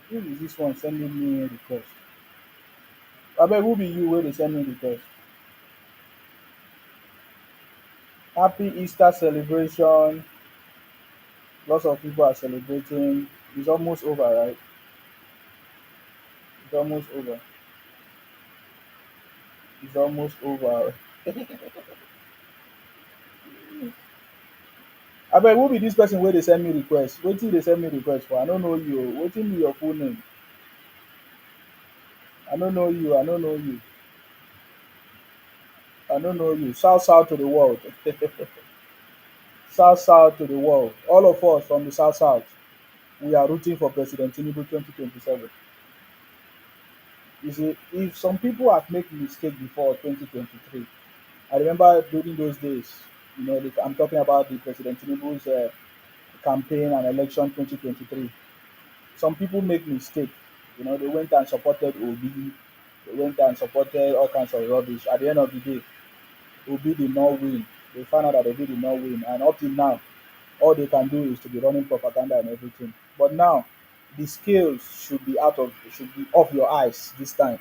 Who is this one sending me request? Abeg, who be you wey dey send me request? Happy Easter celebration. Lots of people are celebrating. It's almost over, right? It's almost over. It's almost over. Abeg, who be this person wey dey send me request? Wetin you dey send me request for? I no know you. Wetin be your full name? I no know you. I no know you. I no know you. South south to the world. South south to the world. All of us from the south south, we are rooting for President Tinubu 2027. You see, if some people have made mistake before 2023, I remember during those days, I'm talking about the President Tinubu's campaign and election 2023. Some people make mistake. They went and supported Obi. They went and supported all kinds of rubbish. At the end of the day, Obi did not win. They found out that Obi did not win, and up till now, all they can do is to be running propaganda and everything. But now, the scales should be off your eyes this time.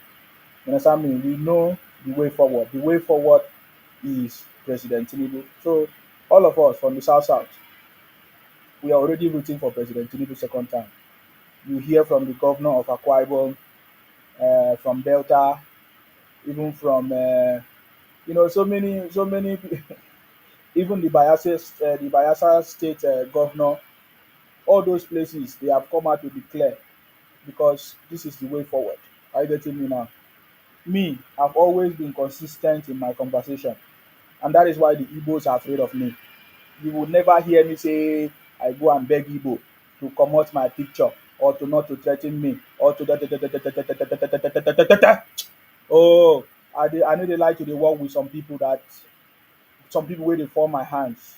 You understand me? We know the way forward. The way forward is President Tinubu. So all of us from the South South, we are already rooting for President Tinubu second time. You hear from the governor of Akwa Ibom, from Delta, even from so many, even the Bayelsa State governor. All those places they have come out to declare because this is the way forward. Are you getting me now? Me, I've always been consistent in my conversation, and that is why the Igbos are afraid of me. You will never hear me say I go and beg Igbo to comot my picture or to not to threaten me or to oh, I know they like to dey work with some people wey dey form my hands.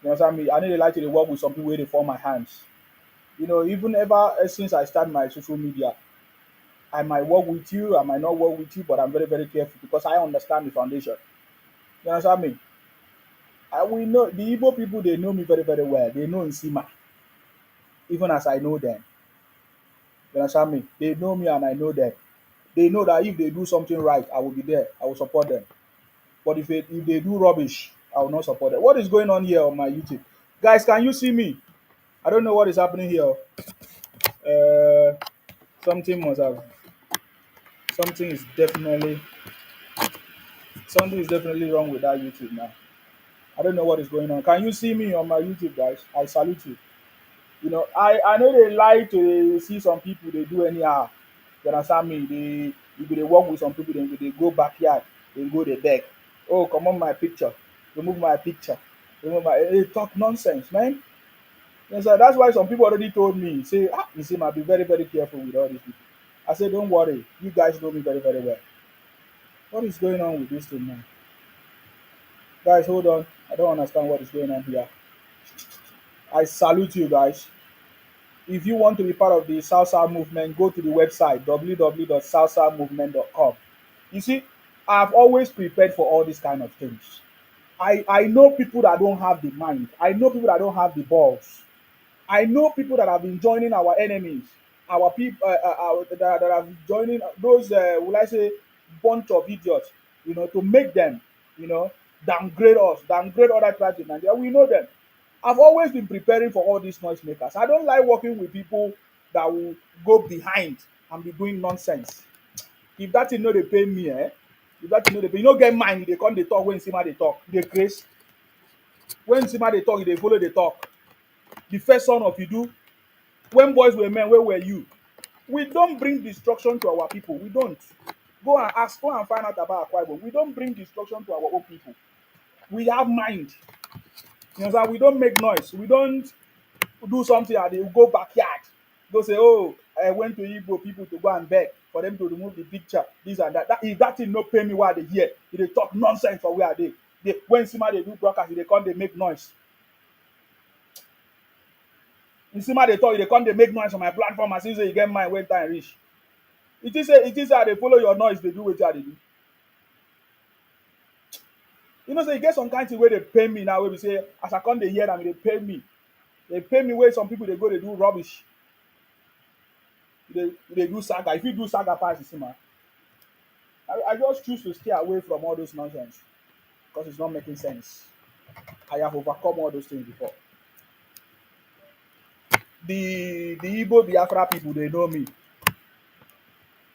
You understand me? I know they like to dey work with some people wey dey form my hands. Even ever since I start my social media, I might work with you, I might not work with you, but I'm very, very careful because I understand the foundation. You understand me? We know the Igbo people, they know me very, very well. They know Nsima, even as I know them. You understand me? They know me and I know them. They know that if they do something right, I will be there. I will support them. But if they do rubbish, I will not support them. What is going on here on my YouTube? Guys, can you see me? I don't know what is happening here. Uh, something must have. Something is definitely. Something is definitely wrong with that YouTube now. I don't know what is going on. Can you see me on my YouTube, guys? I salute you. I know they like to see some people they do anyhow. You understand me? They work with some people, they go backyard, they go they beg. Oh, come on my picture, remove my picture, remove my they talk nonsense, man. So that's why some people already told me, say, you see, be very, very careful with all these people. I said, don't worry, you guys know me very, very well. What is going on with this thing now? Guys, hold on. I don't understand what is going on here. I salute you guys. If you want to be part of the Salsa movement, go to the website www.salsamovement.com. You see, I've always prepared for all these kind of things. I know people that don't have the mind. I know people that don't have the balls. I know people that have been joining our enemies, our people that have been joining those, will I say, bunch of idiots, to make them, you know, downgrade us, downgrade other tribes in Nigeria. We know them. I've always been preparing for all these noisemakers. I don't like working with people that will go behind and be doing nonsense. If that thing no dey pain me, if that thing no dey pain, you no get mind, you dey come dey talk when Sima dey talk. You dey craze. When Sima dey talk, you dey follow dey talk. The first son of Idu, when boys were men, where were you? We don't bring destruction to our people. We don't. Go and ask, go and find out about Akwa Ibom. We don't bring destruction to our own people. We have mind. You understand? We don't make noise. We don't do something and they go backyard. Go say, oh, I went to Igbo people to go and beg for them to remove the picture, this and that. If that thing no pay me while they hear, if they talk nonsense for where are they? When Sima they do broadcast, they come, they make noise. In Sima they talk, they come, they make noise on my platform as soon as you get mine when time reach. It is how they follow your noise, they do what they do. So you get some kind of thing where they pay me now, where we say, as I come they hear them, they pay me. They pay me where some people they go, they do rubbish. They do saga. If you do saga pass Nsima, I just choose to stay away from all those nonsense because it's not making sense. I have overcome all those things before. The Igbo Biafra people, they know me.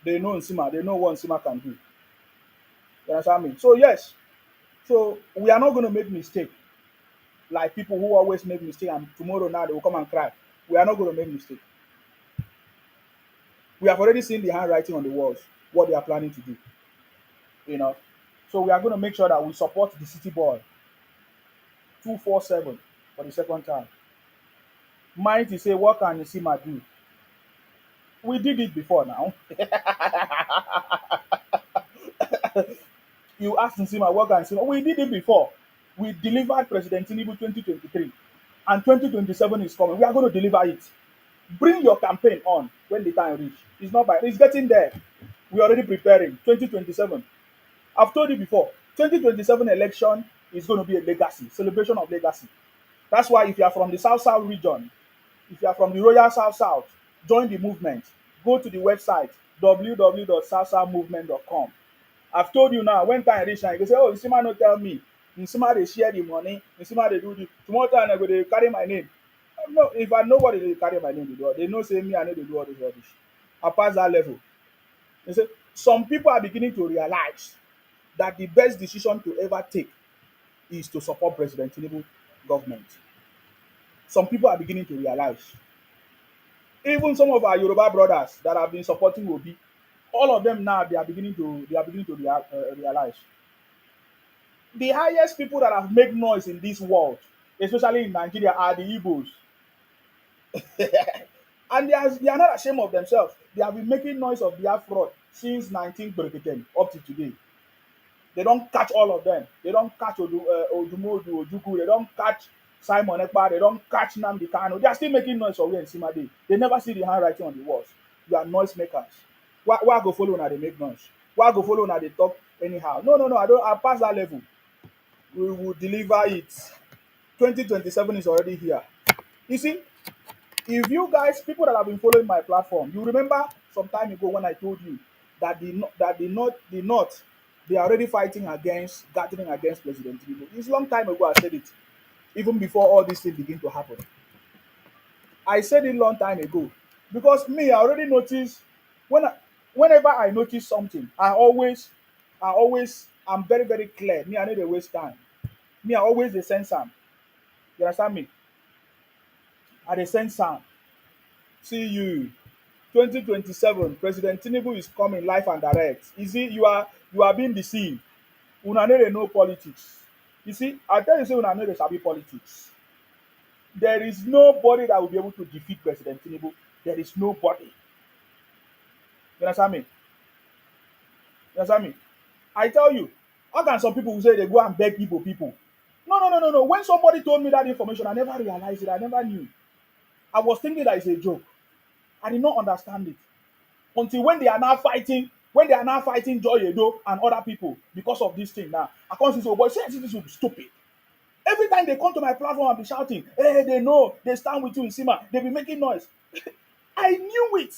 They know Nsima. They know what Nsima can do. You understand me? So yes, so we are not going to make mistake like people who always make mistake and tomorrow now they will come and cry. We are not going to make mistake. We have already seen the handwriting on the walls, what they are planning to do. You know, so we are going to make sure that we support the city boy 247 for the second time. Mind to say, what can Nsima do? We did it before now. You asked Nsima, what can Nsima? We did it before. We delivered President Tinubu 2023, and 2027 is coming. We are going to deliver it. Bring your campaign on when the time reach. It's not by it's getting there. We're already preparing. 2027. I've told you before, 2027 election is going to be a legacy, celebration of legacy. That's why if you are from the South South region, if you are from the Royal South South, join the movement. Go to the website www.southsouthmovement.com. I've told you now, when time reach now, you can say, oh, Nsima no tell me. Nsima they share the money. Nsima they do the tomorrow time I go they carry my name. No, if I nobody they carry my name, they know say me I know they do all this rubbish. I pass that level. They say some people are beginning to realize that the best decision to ever take is to support President Tinubu government. Some people are beginning to realize. Even some of our Yoruba brothers that have been supporting Obi, all of them now they are beginning to realize. The highest people that have made noise in this world, especially in Nigeria, are the Igbos. And they are not ashamed of themselves. They have been making noise of their fraud since 1910 up to today. They don't catch all of them. They don't catch Odumodu, Ojuku. They don't catch Simon Ekpa. They don't catch Nnamdi Kanu. They are still making noise for where Nsima dey. They never see the handwriting on the walls. You are noise makers. Why go follow una dey make noise? Why go follow una dey talk anyhow? No, no, no. I pass that level. We will deliver it. 2027 is already here. You see, if you guys, people that have been following my platform, you remember some time ago when I told you that the North, they are already fighting against, gathering against President Tinubu. It's a long time ago I said it, even before all these things begin to happen. I said it long time ago because me, I already noticed when whenever I notice something, I'm very very clear. Me, I need to waste time. Me, I always dey sense am. You understand me? I dey sense am. See you. 2027, President Tinubu is coming live and direct. You see, you are being deceived. Una no dey know politics. You see, I tell you say una no dey sabi politics. There is nobody that will be able to defeat President Tinubu. There is nobody. You understand me? You understand me? I tell you, how can some people say they go and beg Igbo people? No, no, no, no, no. When somebody told me that information, I never realized it. I never knew. I was thinking that it's a joke. I did not understand it until when they are now fighting Joy Edo and other people because of this thing now. I can't say, so, boy, say this will be stupid. Every time they come to my platform and be shouting, hey, they know, they stand with you in Sima, they be making noise. I knew it.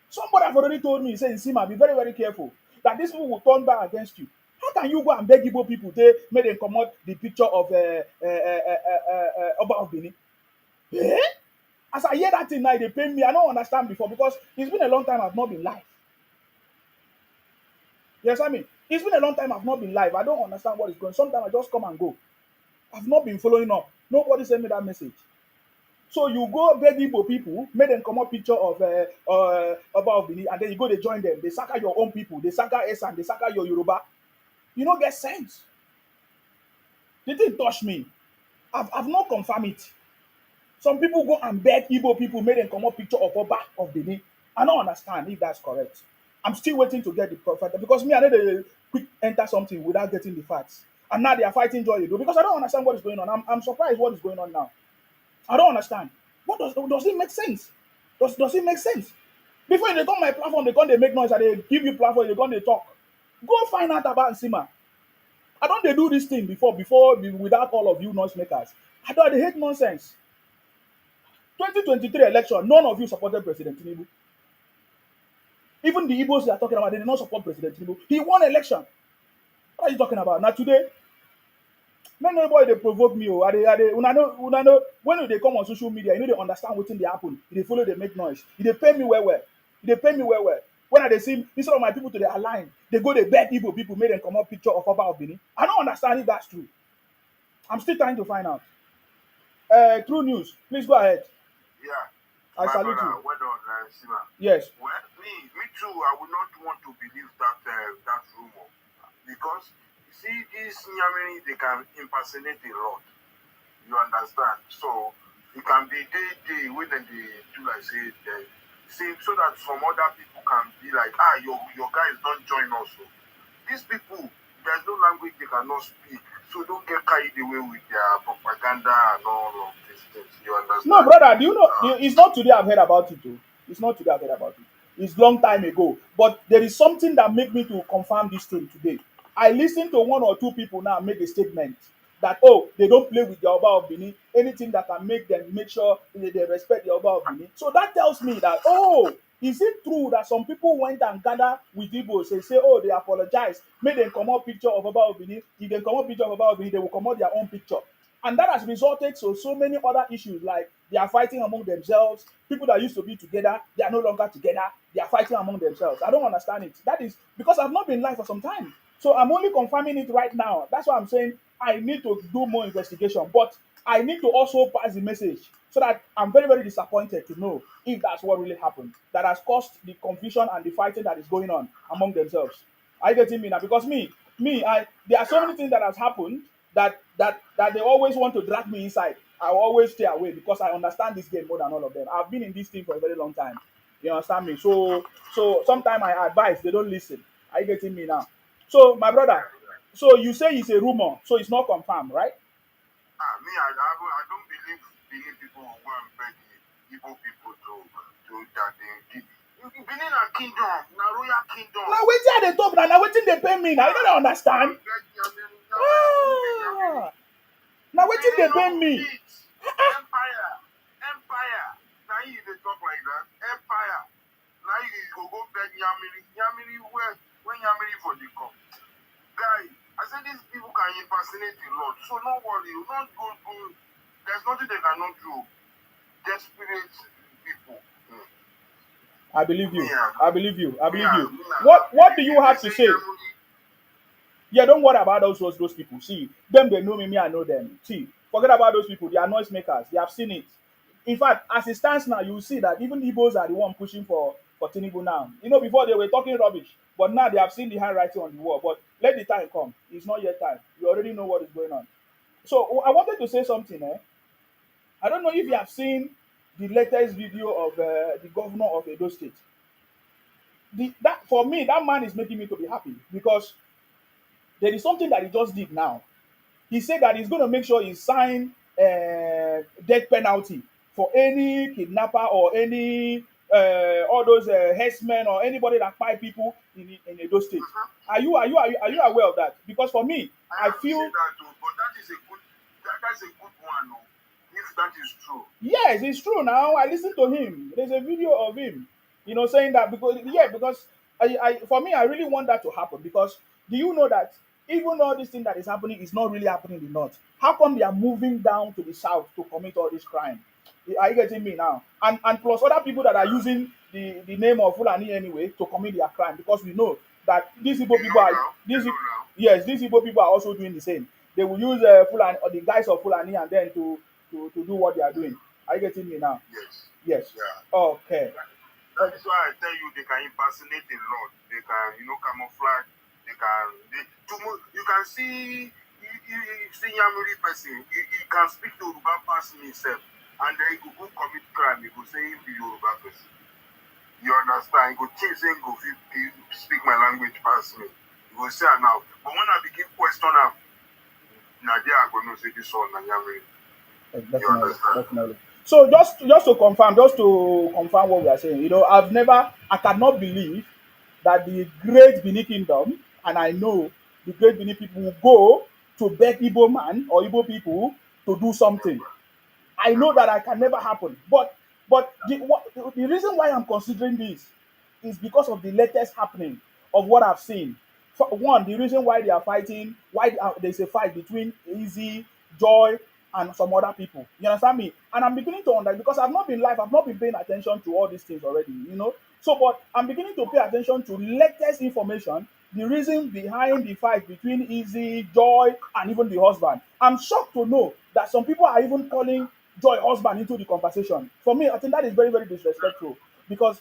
Somebody have already told me, say, in Sima, be very, very careful that these people will turn back against you. How can you go and beg Igbo people to make them come out the picture of Oba of Benin? Eh? As I hear that thing now, they pain me. I don't understand before because it's been a long time I've not been live. You understand me? It's been a long time I've not been live. I don't understand what is going on. Sometimes I just come and go. I've not been following up. Nobody sent me that message. So you go beg Igbo people, make them come up picture of Oba of Benin, and then you go to join them. They saka your own people. They saka Esan. They saka your Yoruba. You don't get sense. They didn't touch me. I've not confirmed it. Some people go and beg Igbo people, make them come up picture of Oba of Benin. I don't understand if that's correct. I'm still waiting to get the prophet because me, I need to quick enter something without getting the facts. And now they are fighting Joy Edo because I don't understand what is going on. I'm surprised what is going on now. I don't understand. What does it make sense? Does it make sense? Before they come my platform, they make noise and they give you platform, they talk. Go find out about Nsima. I don't they do this thing before without all of you noise makers. They hate nonsense. 2023 election, none of you supported President Tinubu. Even the Igbos they are talking about, they did not support President Tinubu. He won election. What are you talking about? Now today, make nobody dey provoke me. Oh, una know when they come on social media, you know they understand wetin dey happen. They follow, they make noise. They pay me well well. They pay me well well. When I dey see instead of my people to dey align, they go dey beg Igbo people make them come up picture of Oba of Benin. I don't understand if that's true. I'm still trying to find out. True news. Please go ahead. Yeah, I my salute brother, you. well done, Sima. Yes. Well, me too. I would not want to believe that rumor because you see, these Nyamiri they can impersonate a lot. You understand? So it can be day when they do like say so that some other people can be like, your guys don't join us. So these people, there's no language they cannot speak. So don't get carried away with their propaganda and all of these things. You understand? No, brother, do you know? It's not today I've heard about it, too. It's not today I've heard about it. It's long time ago. But there is something that make me to confirm this thing today. I listened to one or two people now make a statement that, oh, they don't play with the Oba of Benin. Anything that can make them make sure they respect the Oba of Benin. So that tells me that, oh, is it true that some people went and gather with Igbos and say, oh, they apologize, make them come up picture of Oba of Benin. If they come up picture of Oba of Benin, they will come out their own picture. And that has resulted to so many other issues like they are fighting among themselves. People that used to be together, they are no longer together. They are fighting among themselves. I don't understand it. That is because I've not been live for some time. So I'm only confirming it right now. That's why I'm saying I need to do more investigation. But I need to also pass the message so that I'm very, very disappointed to know if that's what really happened. That has caused the confusion and the fighting that is going on among themselves. Are you getting me now? Because I there are so many things that has happened that they always want to drag me inside. I always stay away because I understand this game more than all of them. I've been in this thing for a very long time. You understand me? So sometimes I advise, they don't listen. Are you getting me now? So my brother, so you say it's a rumor, so it's not confirmed, right? I don't believe people will go and beg the Igbo people to that they did. Benin a kingdom, na royal kingdom. Now wetin I dey talk now wetin dey pay me now. You don't understand? Ah, now wetin dey pay me? Empire. Now you dey talk like that. Empire. Now you go beg Yamiri. Yamiri when Yamiri for the come. Guy, I said these people can impersonate a lot. So no worry, you not go. There's nothing they cannot do. Desperate people. I believe you. I believe you. I believe you. What do you have to say? Yeah, don't worry about those people. See, them they know me, me I know them. See, forget about those people. They are noise makers. They have seen it. In fact, as it stands now, you will see that even Igbos are the one pushing for Tinubu now. You know, before they were talking rubbish, but now they have seen the handwriting on the wall. But let the time come. It's not yet time. You already know what is going on. So I wanted to say something. I don't know if you have seen the latest video of the governor of Edo State. That for me, that man is making me to be happy because there is something that he just did now. He said that he's going to make sure he sign death penalty for any kidnapper or any all those herdsmen or anybody that fight people in Edo State. Are you aware of that? Because for me, I feel that too, but that's a good one. No? If that is true. Yes, it's true. Now I listened to him. There's a video of him, saying that because for me, I really want that to happen because do you know that even though this thing that is happening is not really happening in the north, how come they are moving down to the south to commit all this crime? Are you getting me now? And plus other people that are using the name of Fulani anyway to commit their crime because we know that these Igbo people are these Igbo people are also doing the same. They will use Fulani or the guys of Fulani and then to do what they are doing. Are you getting me now? Yes. Yes. Yeah. Okay. That is why I tell you they can impersonate a lot. They can, camouflage. You can see Yamiri person. He can speak to Yoruba person himself, and then he go commit crime. He go say he be Yoruba person. You understand? He go change saying go speak my language past me. He go say now. But when I begin question him, Nadia I go know say this one na Yamiri. Definitely. So just to confirm what we are saying, I cannot believe that the great Benin Kingdom, and I know the great Benin people will go to beg Igbo man or Igbo people to do something. I know that I can never happen. But the reason why I'm considering this is because of the latest happening of what I've seen. For one, the reason why they are fighting, why there's a fight between Easy, Joy, and some other people. You understand me? And I'm beginning to understand because I've not been live, I've not been paying attention to all these things already, you know. So, but I'm beginning to pay attention to latest information, the reason behind the fight between Easy, Joy, and even the husband. I'm shocked to know that some people are even calling Joy husband into the conversation. For me, I think that is very, very disrespectful because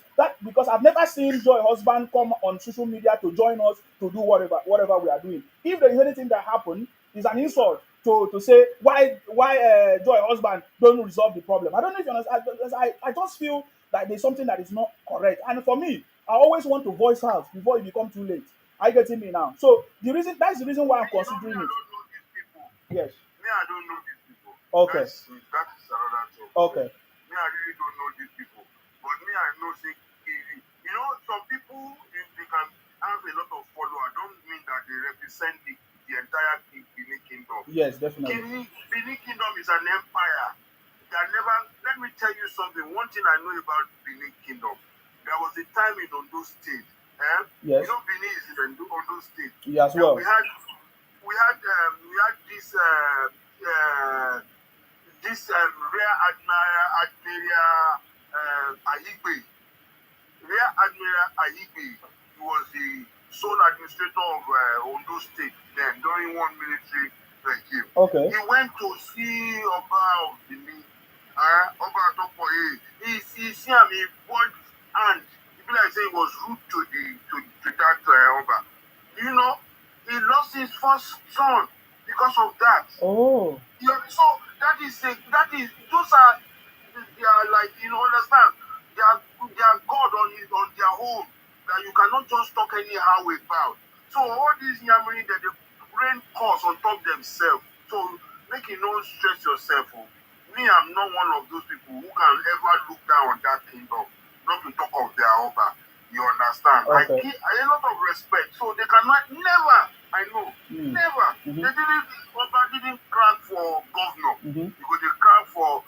I've never seen Joy husband come on social media to join us to do whatever we are doing. If there is anything that happened, it's an insult to say why Joy husband don't resolve the problem. I don't know if you understand. I just feel that there's something that is not correct. And for me, I always want to voice out before it become too late. Are you getting me now? So that's the reason why I'm You know, me, considering I it. don't know these people. Yes. Me, I don't know these people. Okay. That is another thing. Okay. Me, I really don't know these people. But me, I know say you know, some people if they can have a lot of followers, don't mean that they represent the entire Benin Kingdom. Yes, definitely. Benin Kingdom is an empire. Let me tell you something. One thing I know about Benin Kingdom, there was a time in Ondo State. Yes. You know, Benin is in Ondo State. You as well. We had this Rear Admiral Ahigbe. Rear Admiral Ahigbe, he was the sole administrator of Ondo State then during one military regime. Okay. He went to see Oba of Benin, Oba Topoye. He see him, he point hand. He be like say he was rude to that Oba. You know, he lost his first son because of that. Oh. Yeah, so those are they are like, you know, understand, they are God on their own that you cannot just talk anyhow about. So all these yammering that they rain cause on top themselves. So make you not stress yourself. Oh. Me, I'm not one of those people who can ever look down on that kingdom, not to talk of their over. You understand? Okay. I give a lot of respect. So they cannot never, I know, never. Mm-hmm. Oba didn't crack for governor. Mm-hmm. Because they crack for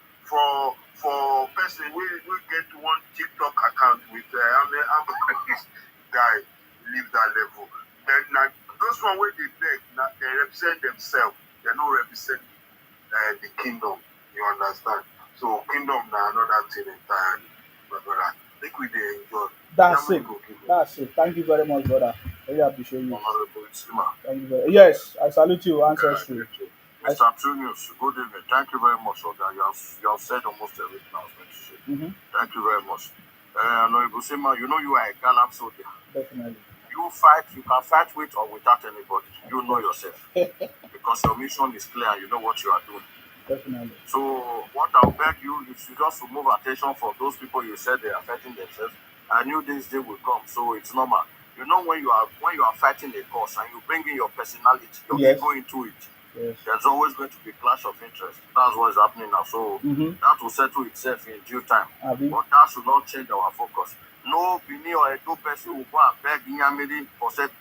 person we get one TikTok account with guy leave that level. Then those one where they beg, they represent themselves. They don't represent the kingdom. You understand? So kingdom now another thing entirely. But brother, I think we dey enjoy. That's it. That's it. Thank you very much, brother. Really appreciate you. Honorable Settima. Thank you very. Yes, I salute you, ancestry. Mr. Tunius, good evening. Thank you very much, Oga. You have said almost everything I was going to say. Mm-hmm. Thank you very much. Honorable Settima, you know you are a gallant soldier. Definitely. You can fight with or without anybody. You know yourself. Because your mission is clear and you know what you are doing. Definitely. So what I'll beg you is you just remove attention from those people you said they are fighting themselves. I knew this day will come, so it's normal. You know when you are fighting a cause and you bring in your personality, your ego into it. Yes. There's always going to be a clash of interest. That's what is happening now. So that will settle itself in due time. But that should not change our focus. No Bini or Edo person will go and beg Inyamiri for set.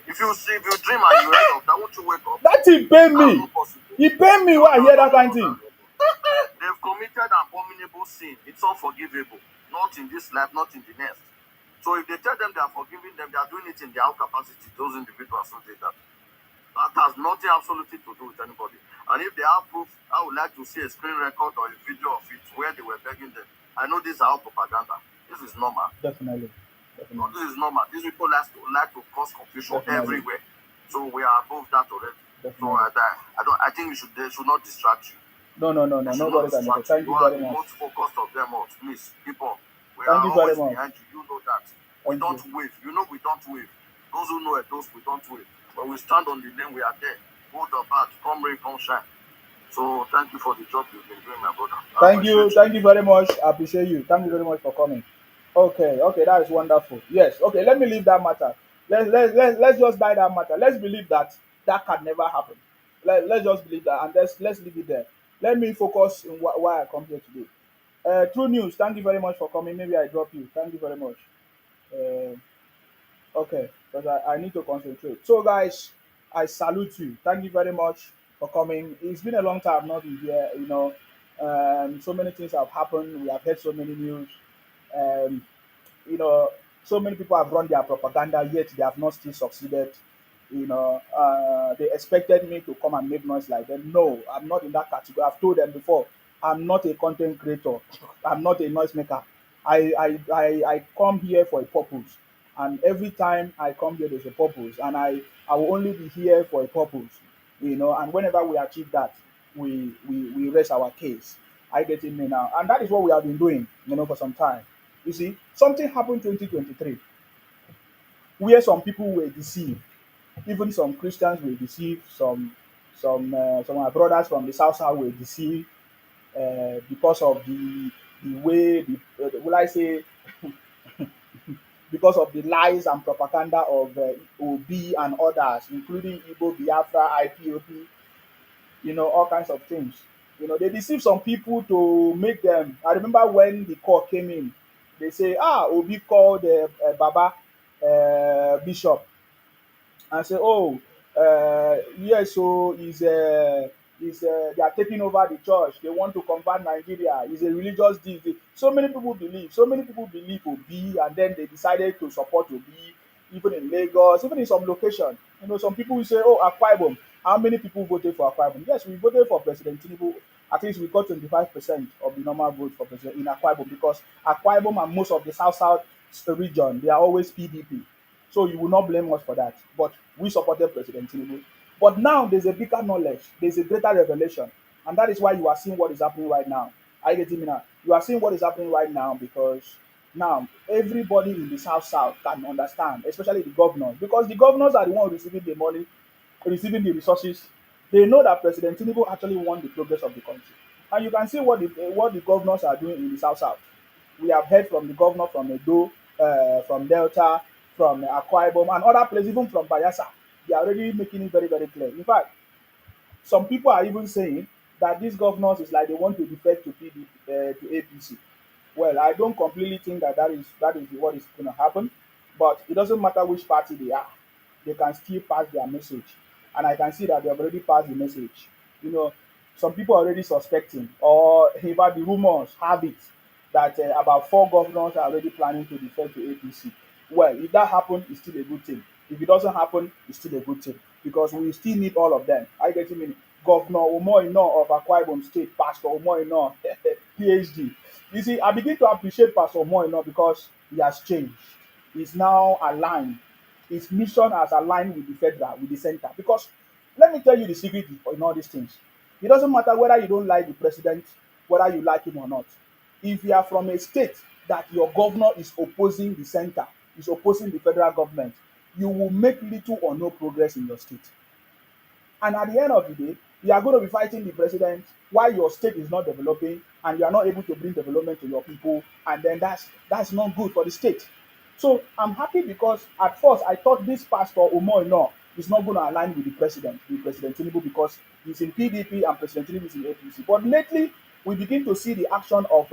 If you dream and you wake up, that won't you wake up? That he pay me. He pay me when I hear that kind of thing. They've committed an abominable sin. It's unforgivable. Not in this life, not in the next. So if they tell them they are forgiving them, they are doing it in their own capacity. Those individuals who did that. That has nothing absolutely to do with anybody. And if they have proof, I would like to see a screen record or a video of it where they were begging them. I know these are all propaganda. This is normal. Definitely. No, this is normal. These people like to cause confusion everywhere. So we are above that already. So I think they should not distract you. No. Nobody can. Thank you very much. Most focused of them all. Please, people. We Thank are you very always much. behind you. You know that. We don't wave. You know we don't wave. Those who know it, those we don't wave. When we stand on the lane, we are there. Hold the bat. Come rain, come shine. So thank you for the job you've been doing, my brother. Thank you very much. I appreciate you. Thank you very much for coming. Okay, that is wonderful. Yes, okay, let me leave that matter. Let's just die that matter. Let's believe that can never happen. Let's just believe that and let's leave it there. Let me focus on why I come here today. True News, thank you very much for coming. Maybe I drop you. Thank you very much. Okay, because I need to concentrate. So, guys, I salute you. Thank you very much for coming. It's been a long time I've not been here. So many things have happened. We have heard so many news. Um, you know, So many people have run their propaganda, yet they have not still succeeded. They expected me to come and make noise like them. No, I'm not in that category. I've told them before, I'm not a content creator. I'm not a noise maker. I come here for a purpose, and every time I come here, there's a purpose, and I will only be here for a purpose. And whenever we achieve that, we rest our case. I get it me now, and that is what we have been doing, for some time. You see, something happened 2023 where some people were deceived. Even some Christians were deceived. Some of my brothers from the south were deceived because of the way the will I say because of the lies and propaganda of OB and others, including Igbo, Biafra, IPOP, all kinds of things. They deceive some people to make them. I remember when the call came in, they say, Obi called Baba Bishop and say, "Oh, yes, so they are taking over the church. They want to convert Nigeria. It's a religious deal." So many people believe. So many people believe Obi, and then they decided to support Obi, even in Lagos, even in some location. Some people will say, "Oh, Akwa Ibom." How many people voted for Akwa Ibom? Yes, we voted for President Tinubu. At least we got 25% of the normal vote for president in Akwa Ibom, because Akwa Ibom and most of the South region, they are always PDP. So you will not blame us for that. But we supported President Tinubu. But now there's a bigger knowledge, there's a greater revelation. And that is why you are seeing what is happening right now. Are you getting me now? You are seeing what is happening right now because now everybody in the South can understand, especially the governors, because the governors are the ones receiving the money, receiving the resources. They know that President Tinubu actually won the progress of the country. And you can see what the governors are doing in the South. We have heard from the governor from Edo, from Delta, from Akwa Ibom, and other places, even from Bayelsa. They are already making it very, very clear. In fact, some people are even saying that these governors is like they want to defect to to APC. Well, I don't completely think that is what is going to happen, but it doesn't matter which party they are, they can still pass their message, and I can see that they have already passed the message. You know, some people are already suspecting, or in fact, the rumors have it that about four governors are already planning to defect to APC. Well, if that happens, it's still a good thing. If it doesn't happen, it's still a good thing because we still need all of them. I get me. Governor Umoino of Akwa Ibom State, Pastor Umoino, PhD. You see, I begin to appreciate Pastor Umoino because he has changed. He's now aligned. His mission has aligned with the federal, with the center. Because let me tell you the secret in all these things. It doesn't matter whether you don't like the president, whether you like him or not. If you are from a state that your governor is opposing the center, is opposing the federal government, you will make little or no progress in your state. And at the end of the day, you are going to be fighting the president while your state is not developing and you are not able to bring development to your people. And then that's not good for the state. So I'm happy because at first I thought this pastor Umoino is not going to align with President Tinubu, because he's in PDP and President Tinubu is in APC. But lately, we begin to see the action of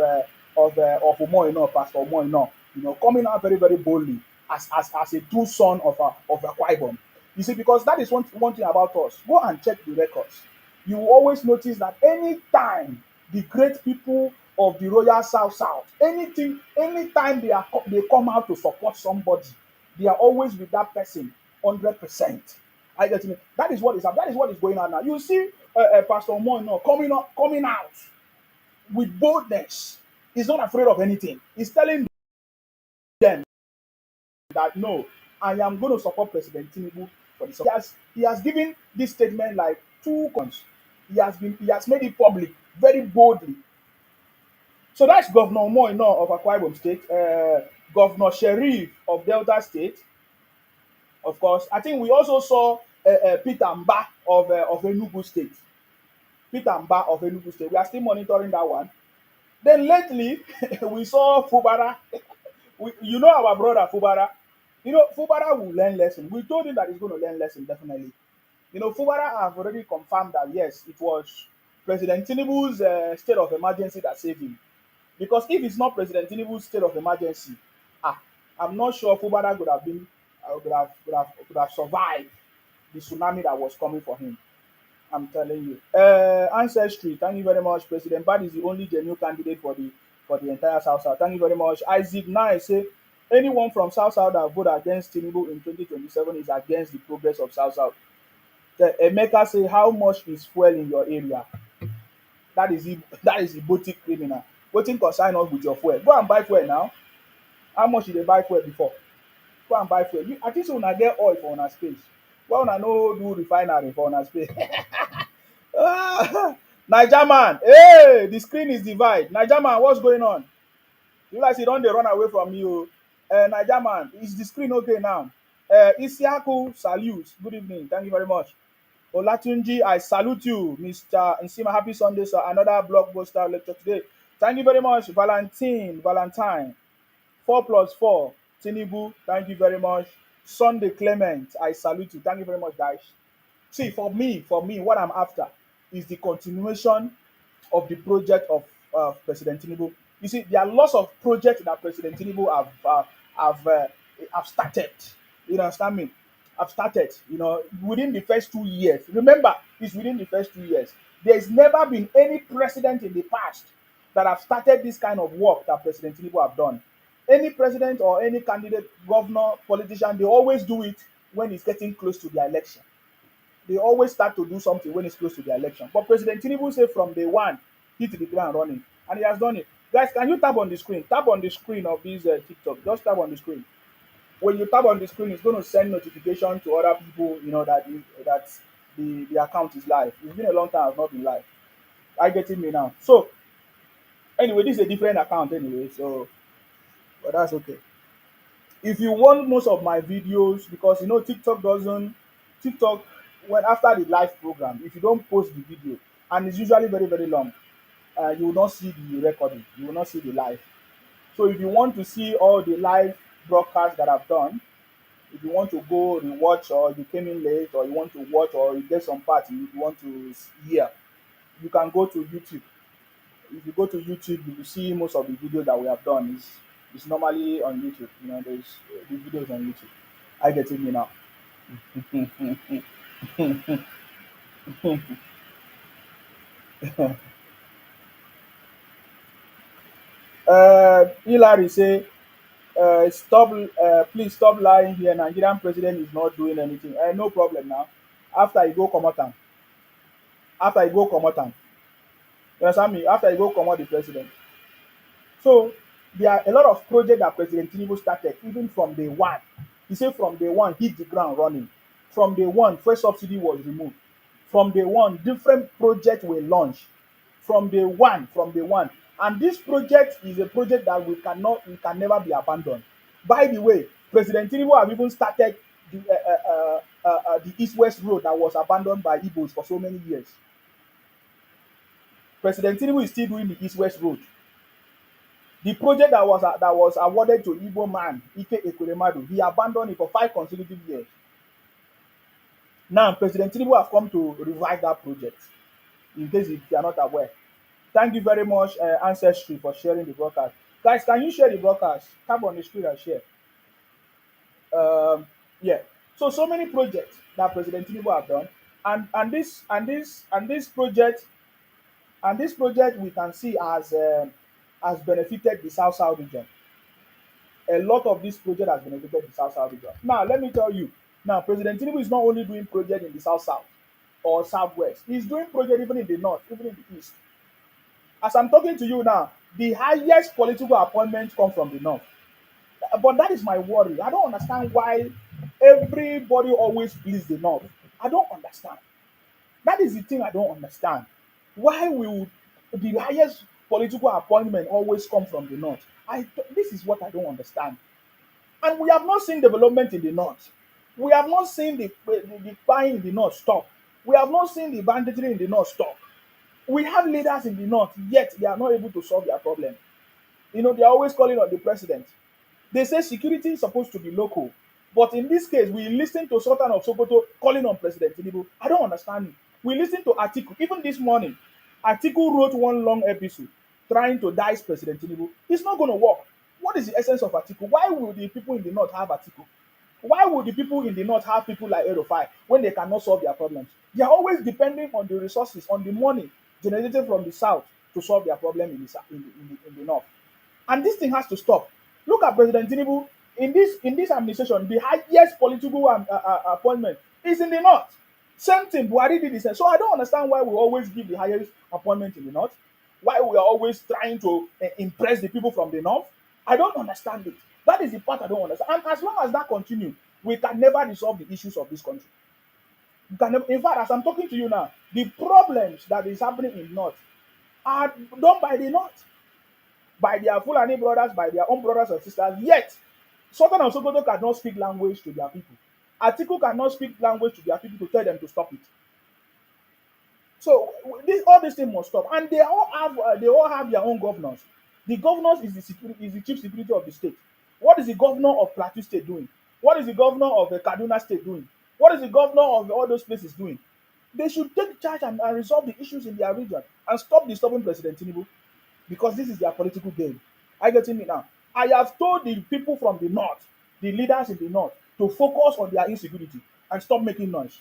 Umoino, Pastor Umoino, coming out very, very boldly as a true son of Akwa Ibom. You see, because that is one thing about us. Go and check the records. You will always notice that anytime the great people of the royal South, anytime they come out to support somebody, they are always with that person 100%. I get me. That is what is up. That is what is going on now. You see, Pastor Moino coming out with boldness. He's not afraid of anything. He's telling them that no, I am going to support President Tinubu for this. He has given this statement like two cons. He has made it public very boldly. So that's Governor Moino of Akwa Ibom State, Governor Sherif of Delta State, of course. I think we also saw Peter Mba of Enugu State. Peter Mba of Enugu State. We are still monitoring that one. Then lately, we saw Fubara. You know our brother Fubara. Fubara will learn lesson. We told him that he's going to learn lesson definitely. Fubara have already confirmed that yes, it was President Tinubu's state of emergency that saved him. Because if it's not President Tinubu's state of emergency, ah, I'm not sure Fubara could have been could have survived the tsunami that was coming for him. I'm telling you. Ancestry, thank you very much. President Bad is the only genuine candidate for the entire South. Thank you very much. Isaac Nye say Anyone from South South that vote against Tinubu in 2027 is against the progress of South South. The Emeka say, how much is fuel in your area? That is Igbotic criminal. Wetin concern us with your fuel? Go and buy fuel now. How much you dey buy fuel before? Go and buy fuel. I think say una get oil for una space. Why una no do refinery for una space? Naija man, hey, the screen is divided. Naija man, what's going on? You like say don dey run away from me o. Naija man, is the screen okay now? Isiaku, salute. Good evening. Thank you very much. Olatunji, I salute you. Mr. Nsima, happy Sunday, sir. Another blockbuster lecture today. Thank you very much. Valentine. 4 plus 4. Tinubu, thank you very much. Sunday Clement, I salute you. Thank you very much, guys. See, for me, what I'm after is the continuation of the project of President Tinubu. You see, there are lots of projects that President Tinubu have have started. You understand me? Have started. Within the first 2 years. Remember, it's within the first 2 years. There's never been any president in the past that have started this kind of work that President Tinubu have done. Any president or any candidate, governor, politician, they always do it when it's getting close to the election. They always start to do something when it's close to the election. But President Tinubu said from day one, hit the ground running, and he has done it. Guys, can you tap on the screen? Tap on the screen of this TikTok. Just tap on the screen. When you tap on the screen, it's going to send notification to other people. That the account is live. It's been a long time I've not been live. I getting me now. So anyway, this is a different account anyway. So, but that's okay. If you want most of my videos, because TikTok doesn't TikTok when after the live program, if you don't post the video, and it's usually very very long, you will not see the recording, you will not see the live. So if you want to see all the live broadcasts that I've done, if you want to go rewatch, or you came in late, or you want to watch, or you get some part you want to hear, you can go to YouTube. If you go to YouTube, you will see most of the videos that we have done is normally on YouTube. There's the videos on YouTube. I get it me now. Hillary say, stop, please stop lying here. Nigerian president is not doing anything. No problem now. After you go comot am, after you go comot am, you understand me? After you go comot the president. So there are a lot of projects that President Tinubu started even from day one. He said from day one, hit the ground running. From day one, first subsidy was removed. From day one, different projects were launched. From day one. And this project is a project that we can never be abandoned. By the way, President Tinubu have even started the East-West road that was abandoned by Igbos for so many years. President Tinubu is still doing the East-West road. The project that was awarded to Igbo man Ike Ekweremadu, he abandoned it for 5 consecutive years. Now President Tinubu has come to revive that project. In case if you are not aware, thank you very much, Ancestry, for sharing the broadcast. Guys, can you share the broadcast? Tap on the screen and share. Yeah. So many projects that President Tinubu have done, and this project we can see has benefited the South South region. A lot of this project has benefited the South South region. Now let me tell you. Now President Tinubu is not only doing project in the South South or Southwest. He's doing project even in the North, even in the East. As I'm talking to you now, the highest political appointments come from the North. But that is my worry. I don't understand why everybody always please the North. I don't understand. That is the thing I don't understand. Why will the highest political appointment always come from the North? This is what I don't understand. And we have not seen development in the North. We have not seen the crime in the North stop. We have not seen the banditry in the North stop. We have leaders in the North, yet they are not able to solve their problem. They are always calling on the president. They say security is supposed to be local. But in this case, we listen to Sultan of Sokoto calling on President Tinubu. I don't understand it. We listen to Atiku. Even this morning, Atiku wrote one long episode trying to dice President Tinubu. It's not going to work. What is the essence of Atiku? Why would the people in the North have Atiku? Why would the people in the North have people like Edo State when they cannot solve their problems? They are always depending on the resources, on the money generated from the South to solve their problem in the North. And this thing has to stop. Look at President Tinubu. In this administration, the highest political appointment is in the north. Same thing, Buhari did the same. So I don't understand why we always give the highest appointment in the north. Why we are always trying to impress the people from the north. I don't understand it. That is the part I don't understand. And as long as that continues, we can never resolve the issues of this country. We can never, in fact, as I'm talking to you now, the problems that is happening in north are done by the north, by their Fulani brothers, by their own brothers and sisters. Yet, Sultan and Sokoto cannot speak language to their people. Atiku cannot speak language to their people to tell them to stop it. So all these things must stop, and they all have their own governors. The governors is the chief security of the state. What is the governor of Plateau State doing? What is the governor of the Kaduna State doing? What is the governor of all those places doing? They should take charge and resolve the issues in their region and stop disturbing President Tinubu, because this is their political game. Are you getting me now? I have told the people from the north, the leaders in the north, to focus on their insecurity and stop making noise.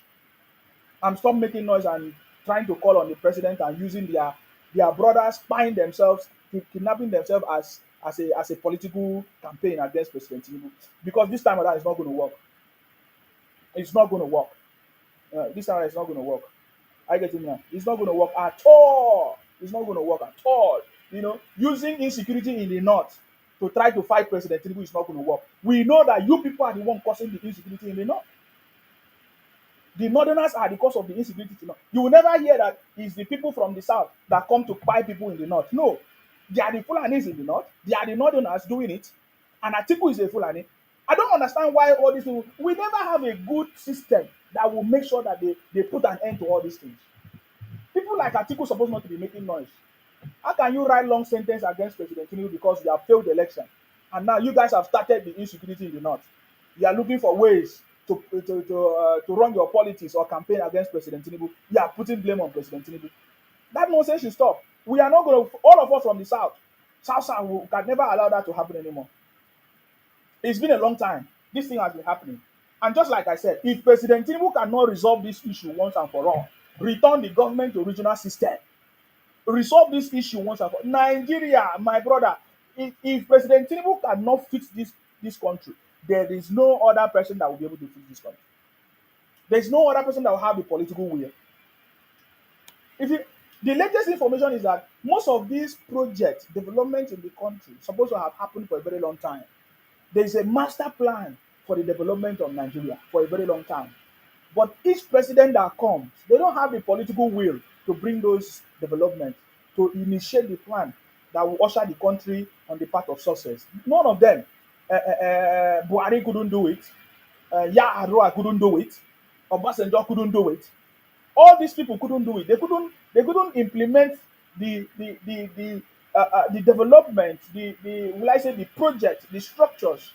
And stop making noise and trying to call on the president and using their brothers spying themselves, kidnapping themselves as a political campaign against President Tinubu. Because this time around it's not going to work. It's not going to work. This time around it's not going to work. I get it now. It's not going to work at all. It's not going to work at all. Using insecurity in the north to try to fight President Tinubu is not going to work. We know that you people are the one causing the insecurity in the north. The northerners are the cause of the insecurity. You will never hear that it's the people from the south that come to buy people in the north. No, they are the Fulanis in the north. They are the northerners doing it. And Atiku is a Fulani. I don't understand why all these people. We never have a good system that will make sure that they put an end to all these things. People like Atiku supposed not to be making noise. How can you write long sentence against President Tinubu because you have failed the election? And now you guys have started the insecurity in the north. You are looking for ways to run your politics or campaign against President Tinubu. You are putting blame on President Tinubu. That nonsense should stop. We are not going to, all of us from the south, we can never allow that to happen anymore. It's been a long time. This thing has been happening. And just like I said, if President Tinubu cannot resolve this issue once and for all, return the government to regional system, resolve this issue once and for all. Nigeria, my brother, if President Tinubu cannot fix this country, there is no other person that will be able to fix this country. There's no other person that will have the political will. The latest information is that most of these projects, development in the country, supposed to have happened for a very long time. There is a master plan for the development of Nigeria for a very long time. But each president that comes, they don't have the political will to bring those developments, to initiate the plan that will usher the country on the path of success. None of them. Buhari couldn't do it. Yar'Adua couldn't do it. Obasanjo couldn't do it. All these people couldn't do it. They couldn't implement the development, will I say, the project, the structures,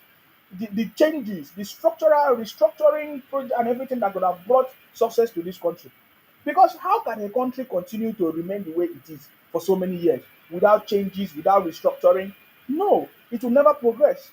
the changes, the structural restructuring project, and everything that could have brought success to this country. Because how can a country continue to remain the way it is for so many years without changes, without restructuring? No, it will never progress.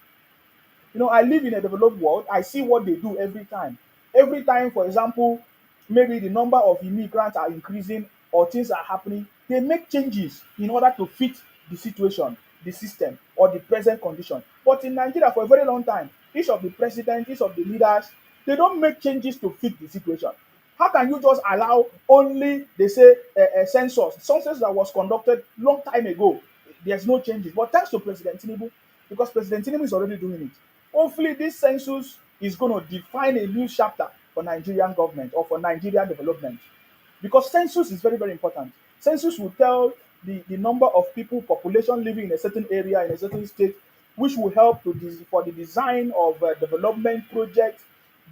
I live in a developed world. I see what they do every time. Every time, for example, maybe the number of immigrants are increasing or things are happening, they make changes in order to fit the situation, the system, or the present condition. But in Nigeria, for a very long time, each of the presidents, each of the leaders, they don't make changes to fit the situation. How can you just allow only, they say, a census that was conducted long time ago? There's no changes. But thanks to President Tinubu, because President Tinubu is already doing it. Hopefully, this census is going to define a new chapter for Nigerian government or for Nigerian development. Because census is very, very important. Census will tell the number of people, population living in a certain area, in a certain state, which will help for the design of development projects,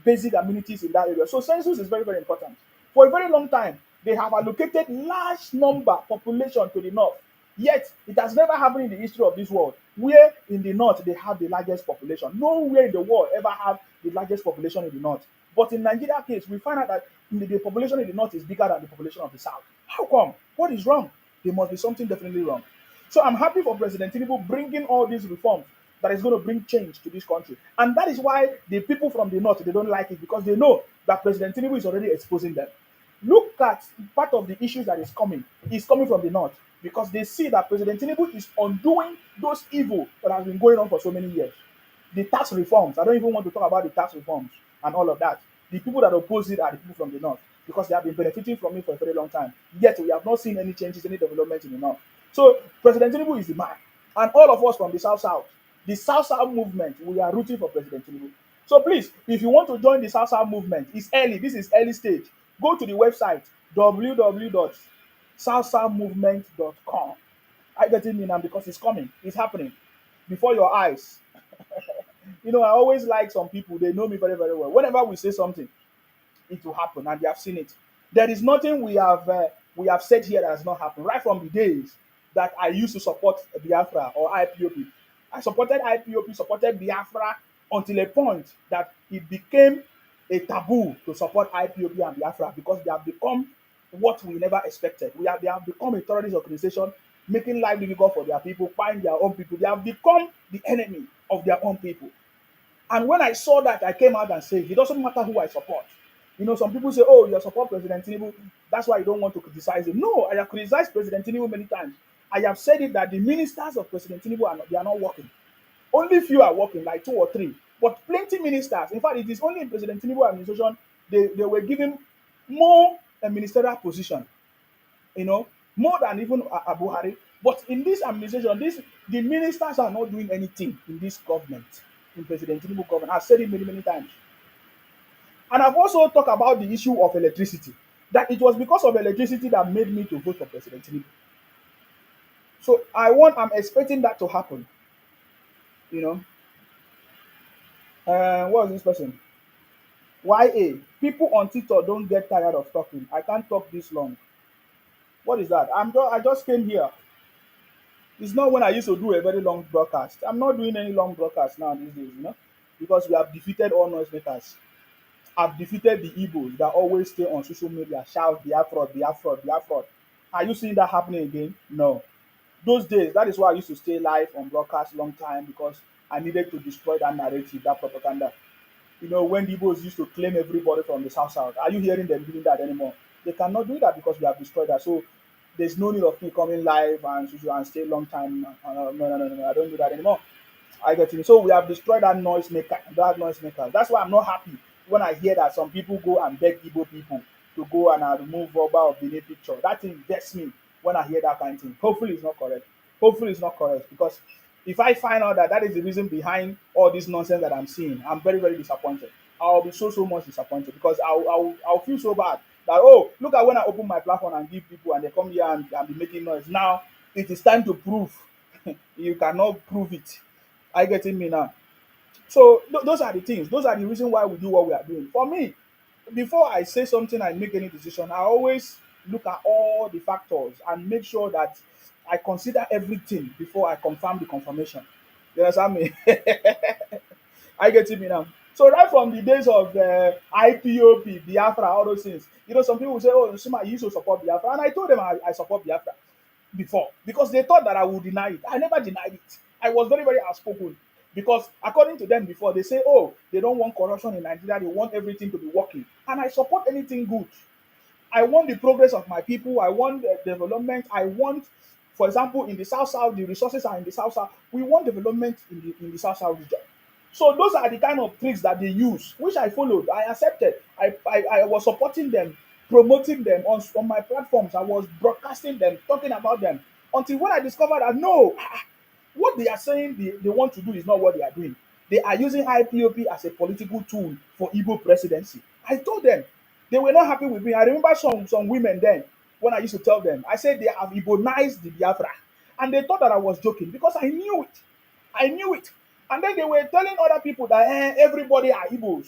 basic amenities in that area. So census is very, very important. For a very long time, they have allocated large number population to the north. Yet, it has never happened in the history of this world where in the north they have the largest population. Nowhere in the world ever have the largest population in the north. But in Nigeria case, we find out that the population in the north is bigger than the population of the south. How come? What is wrong? There must be something definitely wrong. So I'm happy for President Tinubu bringing all these reforms that is going to bring change to this country. And that is why the people from the north, they don't like it, because they know that President Tinubu is already exposing them. Look at part of the issues that is coming from the north, because they see that President Tinubu is undoing those evil that has been going on for so many years. The tax reforms, I don't even want to talk about the tax reforms and all of that. The people that oppose it are the people from the north because they have been benefiting from it for a very long time. Yet we have not seen any changes, any development in the north. So President Tinubu is the man. And all of us from the South South, the South South movement, we are rooting for President Tinubu. So please, if you want to join the South South movement, it's early. This is early stage. Go to the website www.southsouthmovement.com. I get it now because it's coming. It's happening before your eyes. I always like some people. They know me very, very well. Whenever we say something, it will happen, and they have seen it. There is nothing we have said here that has not happened. Right from the days that I used to support Biafra or IPOP, I supported IPOP, supported Biafra until a point that it became a taboo to support IPOP and Biafra because they have become what we never expected. They have become a terrorist organization, making life difficult for their people, find their own people. They have become the enemy of their own people. And when I saw that, I came out and said, it doesn't matter who I support. Some people say, oh, you support President Tinubu. That's why you don't want to criticize him. No, I have criticized President Tinubu many times. I have said it that the ministers of President Tinubu they are not working. Only few are working, like two or three. But plenty ministers, in fact, it is only in President Tinubu administration, they were given more ministerial position, more than even Buhari. But in this administration, the ministers are not doing anything in this government, in President Tinubu government. I've said it many, many times. And I've also talked about the issue of electricity, that it was because of electricity that made me to vote for President Tinubu. So I'm expecting that to happen. You know, what was this person? YA. People on TikTok don't get tired of talking. I can't talk this long. What is that? I just came here. It's not when I used to do a very long broadcast. I'm not doing any long broadcast now these days, because we have defeated all noisemakers. I've defeated the Igbos that always stay on social media, shout Biafra, Biafra, Biafra. Are you seeing that happening again? No. Those days, that is why I used to stay live on broadcast long time because I needed to destroy that narrative, that propaganda. When the Igbos used to claim everybody from the South South, are you hearing them doing that anymore? They cannot do that because we have destroyed that. So there's no need of me coming live and stay long time. No, I don't do that anymore. I get it. So we have destroyed that noisemaker, That's why I'm not happy when I hear that some people go and beg Igbo people to go and remove Oba or Benin picture. That thing gets me when I hear that kind of thing. Hopefully it's not correct. Hopefully it's not correct because if I find out that is the reason behind all this nonsense that I'm seeing, I'm very, very disappointed. I'll be so, so much disappointed because I'll feel so bad that, oh, look at when I open my platform and give people and they come here and be making noise. Now it is time to prove. You cannot prove it. I get me now. So those are the things. Those are the reason why we do what we are doing. For me, before I say something and make any decision, I always look at all the factors and make sure that I consider everything before I confirm the confirmation. You understand me? I get me now. So right from the days of IPOP, Biafra, all those things, some people will say, "Oh, Shima, you used to support Biafra," and I told them I support Biafra before because they thought that I would deny it. I never denied it. I was very, very outspoken because according to them before, they say, oh, they don't want corruption in Nigeria. They want everything to be working. And I support anything good. I want the progress of my people. I want development. I want, for example, in the South South, the resources are in the South South. We want development in the South South region. So those are the kind of tricks that they use, which I followed. I accepted. I was supporting them, promoting them on my platforms. I was broadcasting them, talking about them. Until when I discovered that no, what they are saying they want to do is not what they are doing. They are using IPOP as a political tool for Igbo presidency. I told them. They were not happy with me. I remember some women then, when I used to tell them, I said they have Igbo-nized the Biafra. And they thought that I was joking because I knew it. I knew it. And then they were telling other people that everybody are Igbos.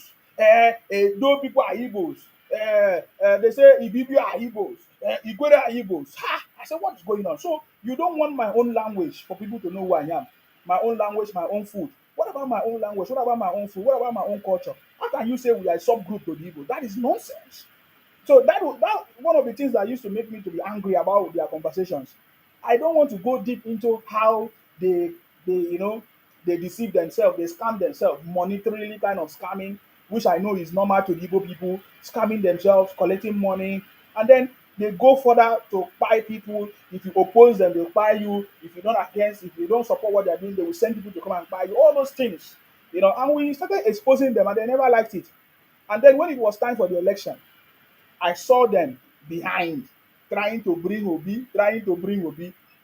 Those people are Igbos. They say Ibibio are Igbos. Igwere are Igbos. Ha! I said, what is going on? So you don't want my own language for people to know who I am. My own language, my own food. What about my own language? What about my own food? What about my own culture? How can you say we are a subgroup to the Igbo? That is nonsense. So that one of the things that used to make me to be angry about their conversations. I don't want to go deep into how they they deceive themselves, they scam themselves, monetarily kind of scamming, which I know is normal to the Igbo people, scamming themselves, collecting money, and then they go further to buy people. If you oppose them, they'll buy you. If you don't support what they're doing, they will send people to come and buy you. All those things, and we started exposing them, and they never liked it. And then when it was time for the election, I saw them behind, trying to bring Obi,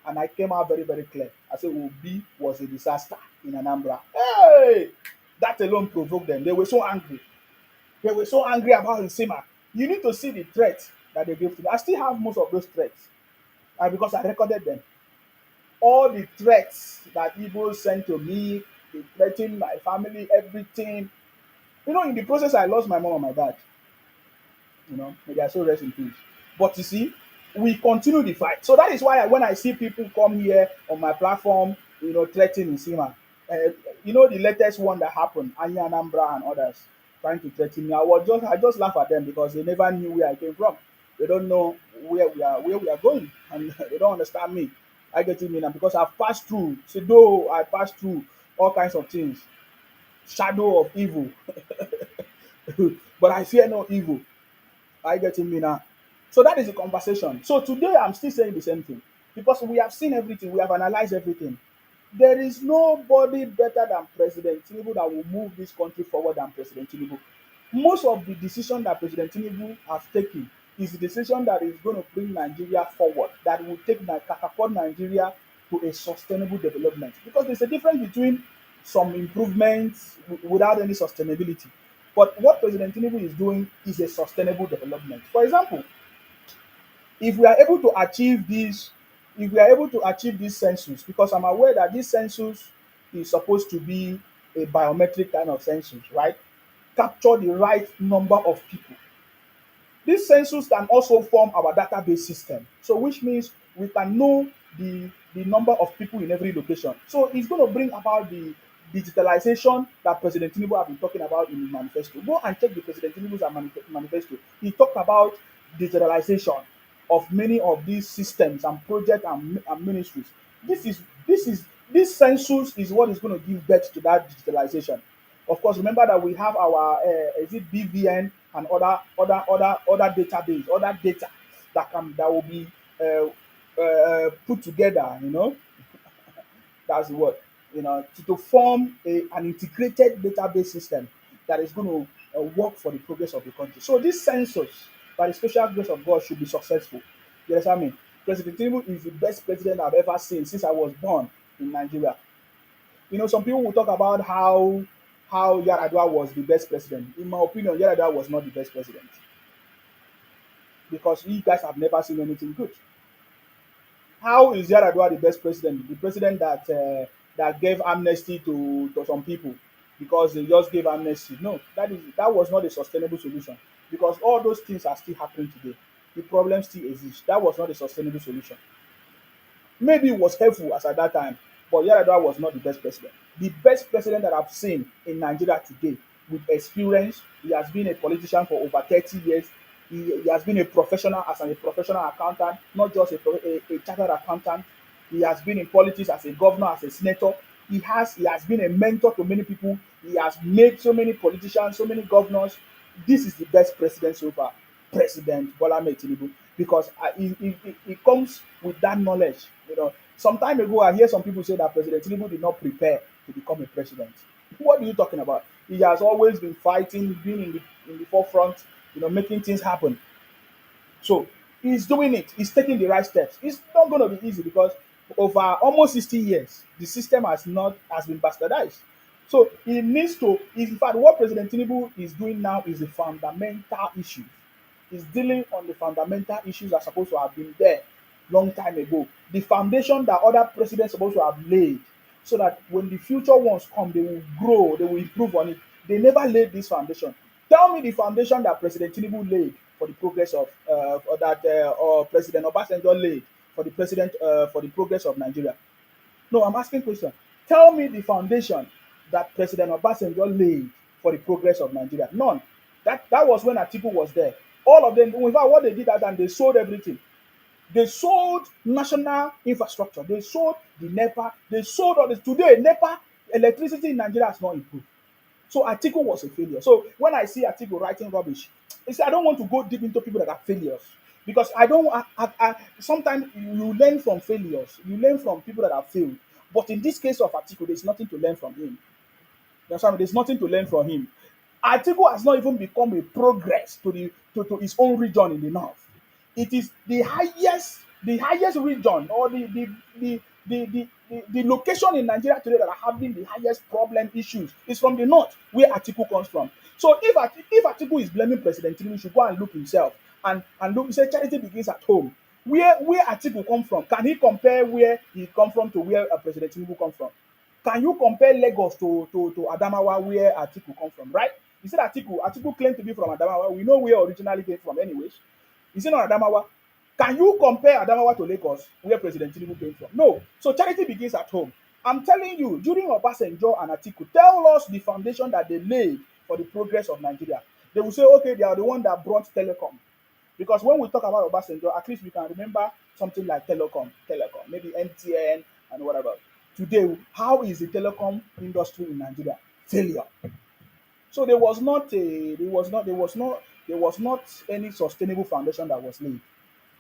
and I came out very, very clear. I said Obi was a disaster in Anambra. Hey, that alone provoked them. They were so angry. They were so angry about Nsima. You need to see the threats that they gave to me. I still have most of those threats, and because I recorded them. All the threats that Igbo sent to me, they threatened my family, everything. In the process, I lost my mom and my dad. May their soul rest in peace. But you see, we continue the fight. So that is why when I see people come here on my platform, threatening Nsima, uh, the latest one that happened, Anya Anambra and others trying to threaten me. I just laugh at them because they never knew where I came from. They don't know where we are going, and they don't understand me. I get it, mean, and because I've passed through, so though I passed through all kinds of things, shadow of evil, but I fear no evil. Are you getting me now? So that is the conversation. So today I'm still saying the same thing because we have seen everything, we have analyzed everything. There is nobody better than President Tinubu that will move this country forward than President Tinubu. Most of the decision that President Tinubu has taken is the decision that is going to bring Nigeria forward, that will take catapult Nigeria to a sustainable development. Because there's a difference between some improvements without any sustainability. But what President Tinubu is doing is a sustainable development. For example, if we are able to achieve this, if we are able to achieve this census, because I'm aware that this census is supposed to be a biometric kind of census, right? Capture the right number of people. This census can also form our database system. So which means we can know the number of people in every location. So it's going to bring about the digitalization that President Tinubu have been talking about in his manifesto. Go and check the President Tinubu's manifesto. He talked about digitalization of many of these systems and projects and ministries. This census is what is going to give birth to that digitalization. Of course, remember that we have our is it BVN and other database, other data that will be put together. That's the word. To form an integrated database system that is going to work for the progress of the country. So this census, by the special grace of God, should be successful. You understand me? President Tinubu is the best president I've ever seen since I was born in Nigeria. Some people will talk about how Yaradua was the best president. In my opinion, Yaradua was not the best president because you guys have never seen anything good. How is Yaradua the best president? The president that gave amnesty to some people because they just gave amnesty. No, that was not a sustainable solution because all those things are still happening today. The problem still exists. That was not a sustainable solution. Maybe it was helpful as at that time, but Yaradua was not the best president. The best president that I've seen in Nigeria today with experience, he has been a politician for over 30 years. He has been a professional as a professional accountant, not just a chartered accountant. He has been in politics as a governor, as a senator. He has been a mentor to many people. He has made so many politicians, so many governors. This is the best president so far, President Bola Ahmed Tinubu, because he comes with that knowledge. Some time ago, I hear some people say that President Tinubu did not prepare to become a president. What are you talking about? He has always been fighting, been in the forefront, making things happen. So he's doing it. He's taking the right steps. It's not going to be easy because over almost 60 years, the system has been bastardized. So he needs to. In fact, what President Tinubu is doing now is the fundamental issues. He's dealing on the fundamental issues that are supposed to have been there long time ago. The foundation that other presidents supposed to have laid, so that when the future ones come, they will grow, they will improve on it. They never laid this foundation. Tell me the foundation that President Tinubu laid for the progress of, or that or President Obasanjo laid for the progress of Nigeria. No, I'm asking question. Tell me the foundation that President Obasanjo laid for the progress of Nigeria. None. That was when Atiku was there. All of them, in fact, what they did that time, they sold everything. They sold national infrastructure. They sold the NEPA. They sold all this. Today, NEPA, electricity in Nigeria has not improved. So Atiku was a failure. So when I see Atiku writing rubbish, I don't want to go deep into people that are failures because I don't. Sometimes you learn from failures. You learn from people that have failed. But in this case of Atiku, there's nothing to learn from him. You understand me? There's nothing to learn from him. Atiku has not even become a progress to his own region in the north. It is the highest region, or the location in Nigeria today that are having the highest problem issues is from the north, where Atiku comes from. So if Atiku is blaming President Tinubu, he should go and look himself and look. He say charity begins at home. Where Atiku come from? Can he compare where he come from to where President Tinubu come from? Can you compare Lagos to Adamawa, where Atiku come from, right? You said Atiku claimed to be from Adamawa. We know where originally came from anyways. Is it not Adamawa? Can you compare Adamawa to Lagos, where President Tinubu came from? No. So charity begins at home. I'm telling you, during Obasanjo and Atiku, tell us the foundation that they laid for the progress of Nigeria. They will say, okay, they are the one that brought telecom. Because when we talk about Obasanjo, at least we can remember something like telecom, maybe MTN and whatever. Today, how is the telecom industry in Nigeria? Failure. So there was not any sustainable foundation that was laid.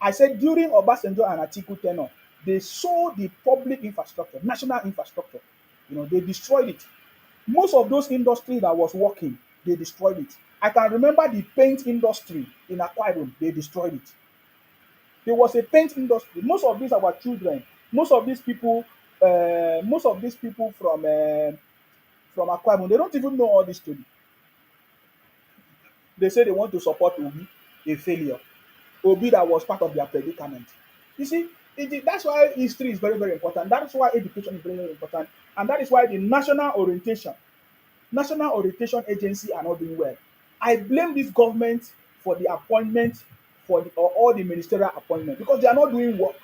I said during Obasanjo and Atiku tenure, they saw the public infrastructure, national infrastructure. They destroyed it. Most of those industries that was working, they destroyed it. I can remember the paint industry in Akwa Ibom, they destroyed it. There was a paint industry. Most of these our children, most of these people from Akwa Ibom, they don't even know all this story. They say they want to support Obi, a failure. Obi that was part of their predicament. You see, that's why history is very, very important. That's why education is very, very important. And that is why the National Orientation Agency are not doing well. I blame this government for the appointment or all the ministerial appointment because they are not doing work.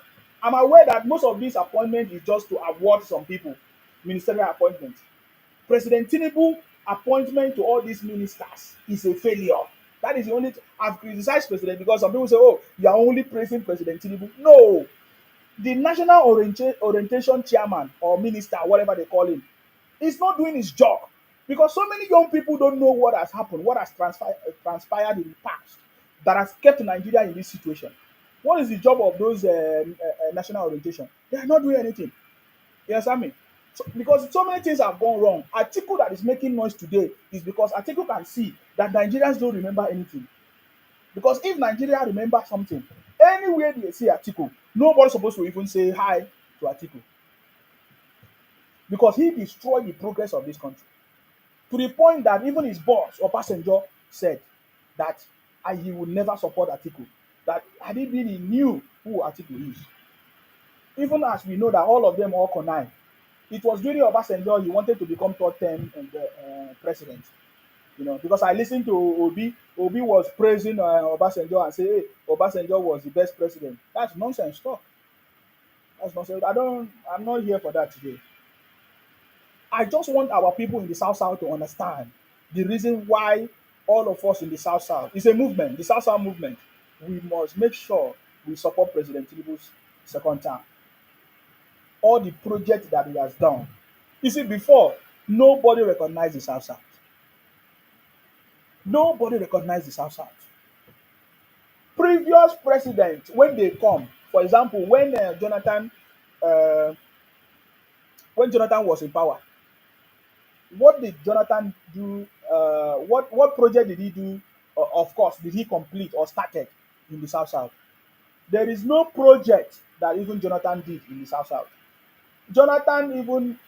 I'm aware that most of these appointments is just to award some people ministerial appointments. President Tinubu appointment to all these ministers is a failure. That is the only I've criticized President because some people say, "Oh, you are only praising President Tinubu." No, the National Orientation Chairman or Minister, whatever they call him, is not doing his job because so many young people don't know what has happened, what has transpired in the past that has kept Nigeria in this situation. What is the job of those national orientation? They are not doing anything. You understand me? So, because so many things have gone wrong. Atiku that is making noise today is because Atiku can see that Nigerians don't remember anything. Because if Nigeria remember something, anywhere they see Atiku, nobody's supposed to even say hi to Atiku. Because he destroyed the progress of this country. To the point that even his boss or passenger said that he would never support Atiku. That had he been, he knew who Atiku is. Even as we know that all of them are connive. It was during Obasanjo he wanted to become third term president. Because I listened to Obi. Obi was praising Obasanjo and say, "Hey, Obasanjo was the best president." That's nonsense talk. That's nonsense. I'm not here for that today. I just want our people in the South South to understand the reason why all of us in the South South, it's a movement, the South South movement. We must make sure we support President Tinubu's second term. All the projects that he has done. You see, before, nobody recognized the South South. Nobody recognized the South South. Previous presidents, when they come, for example, uh, when Jonathan was in power, what did Jonathan do? What project did he do? Of course, did he complete or started in the South South? There is no project that even Jonathan did in the South South. Jonathan even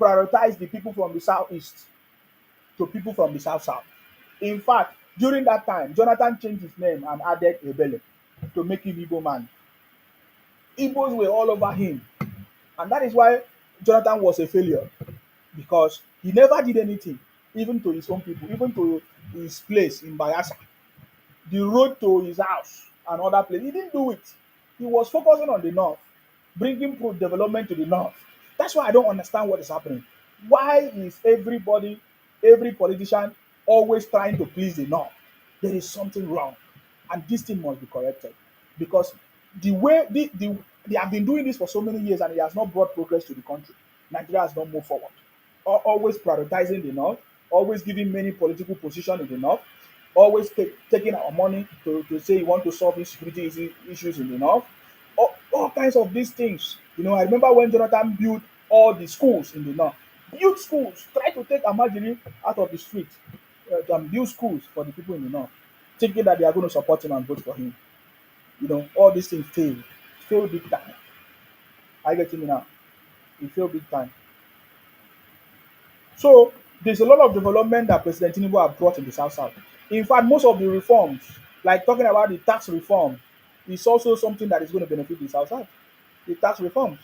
prioritized the people from the Southeast to people from the South South. In fact, during that time, Jonathan changed his name and added Ebele to make him Igbo man. Igbos were all over him, and that is why Jonathan was a failure because he never did anything, even to his own people, even to his place in Bayelsa, the road to his house and other places. He didn't do it. He was focusing on the north, bringing development to the north. That's why I don't understand what is happening. Why is every politician, always trying to please the north? There is something wrong, and this thing must be corrected because the way they have been doing this for so many years and it has not brought progress to the country. Nigeria has not moved forward. Always prioritizing the north, always giving many political positions in the north, always taking our money to say you want to solve insecurity issues in the north, all kinds of these things. I remember when Jonathan built all the schools in the north. Build schools. Try to take Amajiri out of the street. Build schools for the people in the north, thinking that they are going to support him and vote for him. All these things failed. Failed big time. I get me now. It failed big time. So there's a lot of development that President Tinubu have brought in the South South. In fact, most of the reforms, like talking about the tax reform, is also something that is going to benefit the South South. The tax reforms.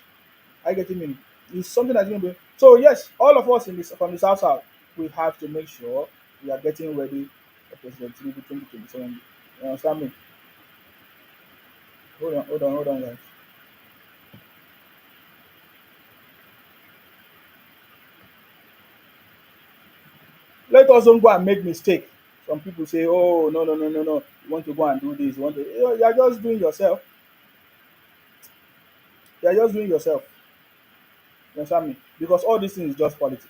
I get me. It's something that's going to be. So yes, all of us in this from the South South, we have to make sure we are getting ready for President Tinubu 2027. You understand me? Hold on, guys. Let us don't go and make mistake. Some people say, "Oh, no, no, no, no, no. You want to go and do this? You want to?" You are just doing yourself. You are just doing yourself. You understand me? Because all this thing is just politics.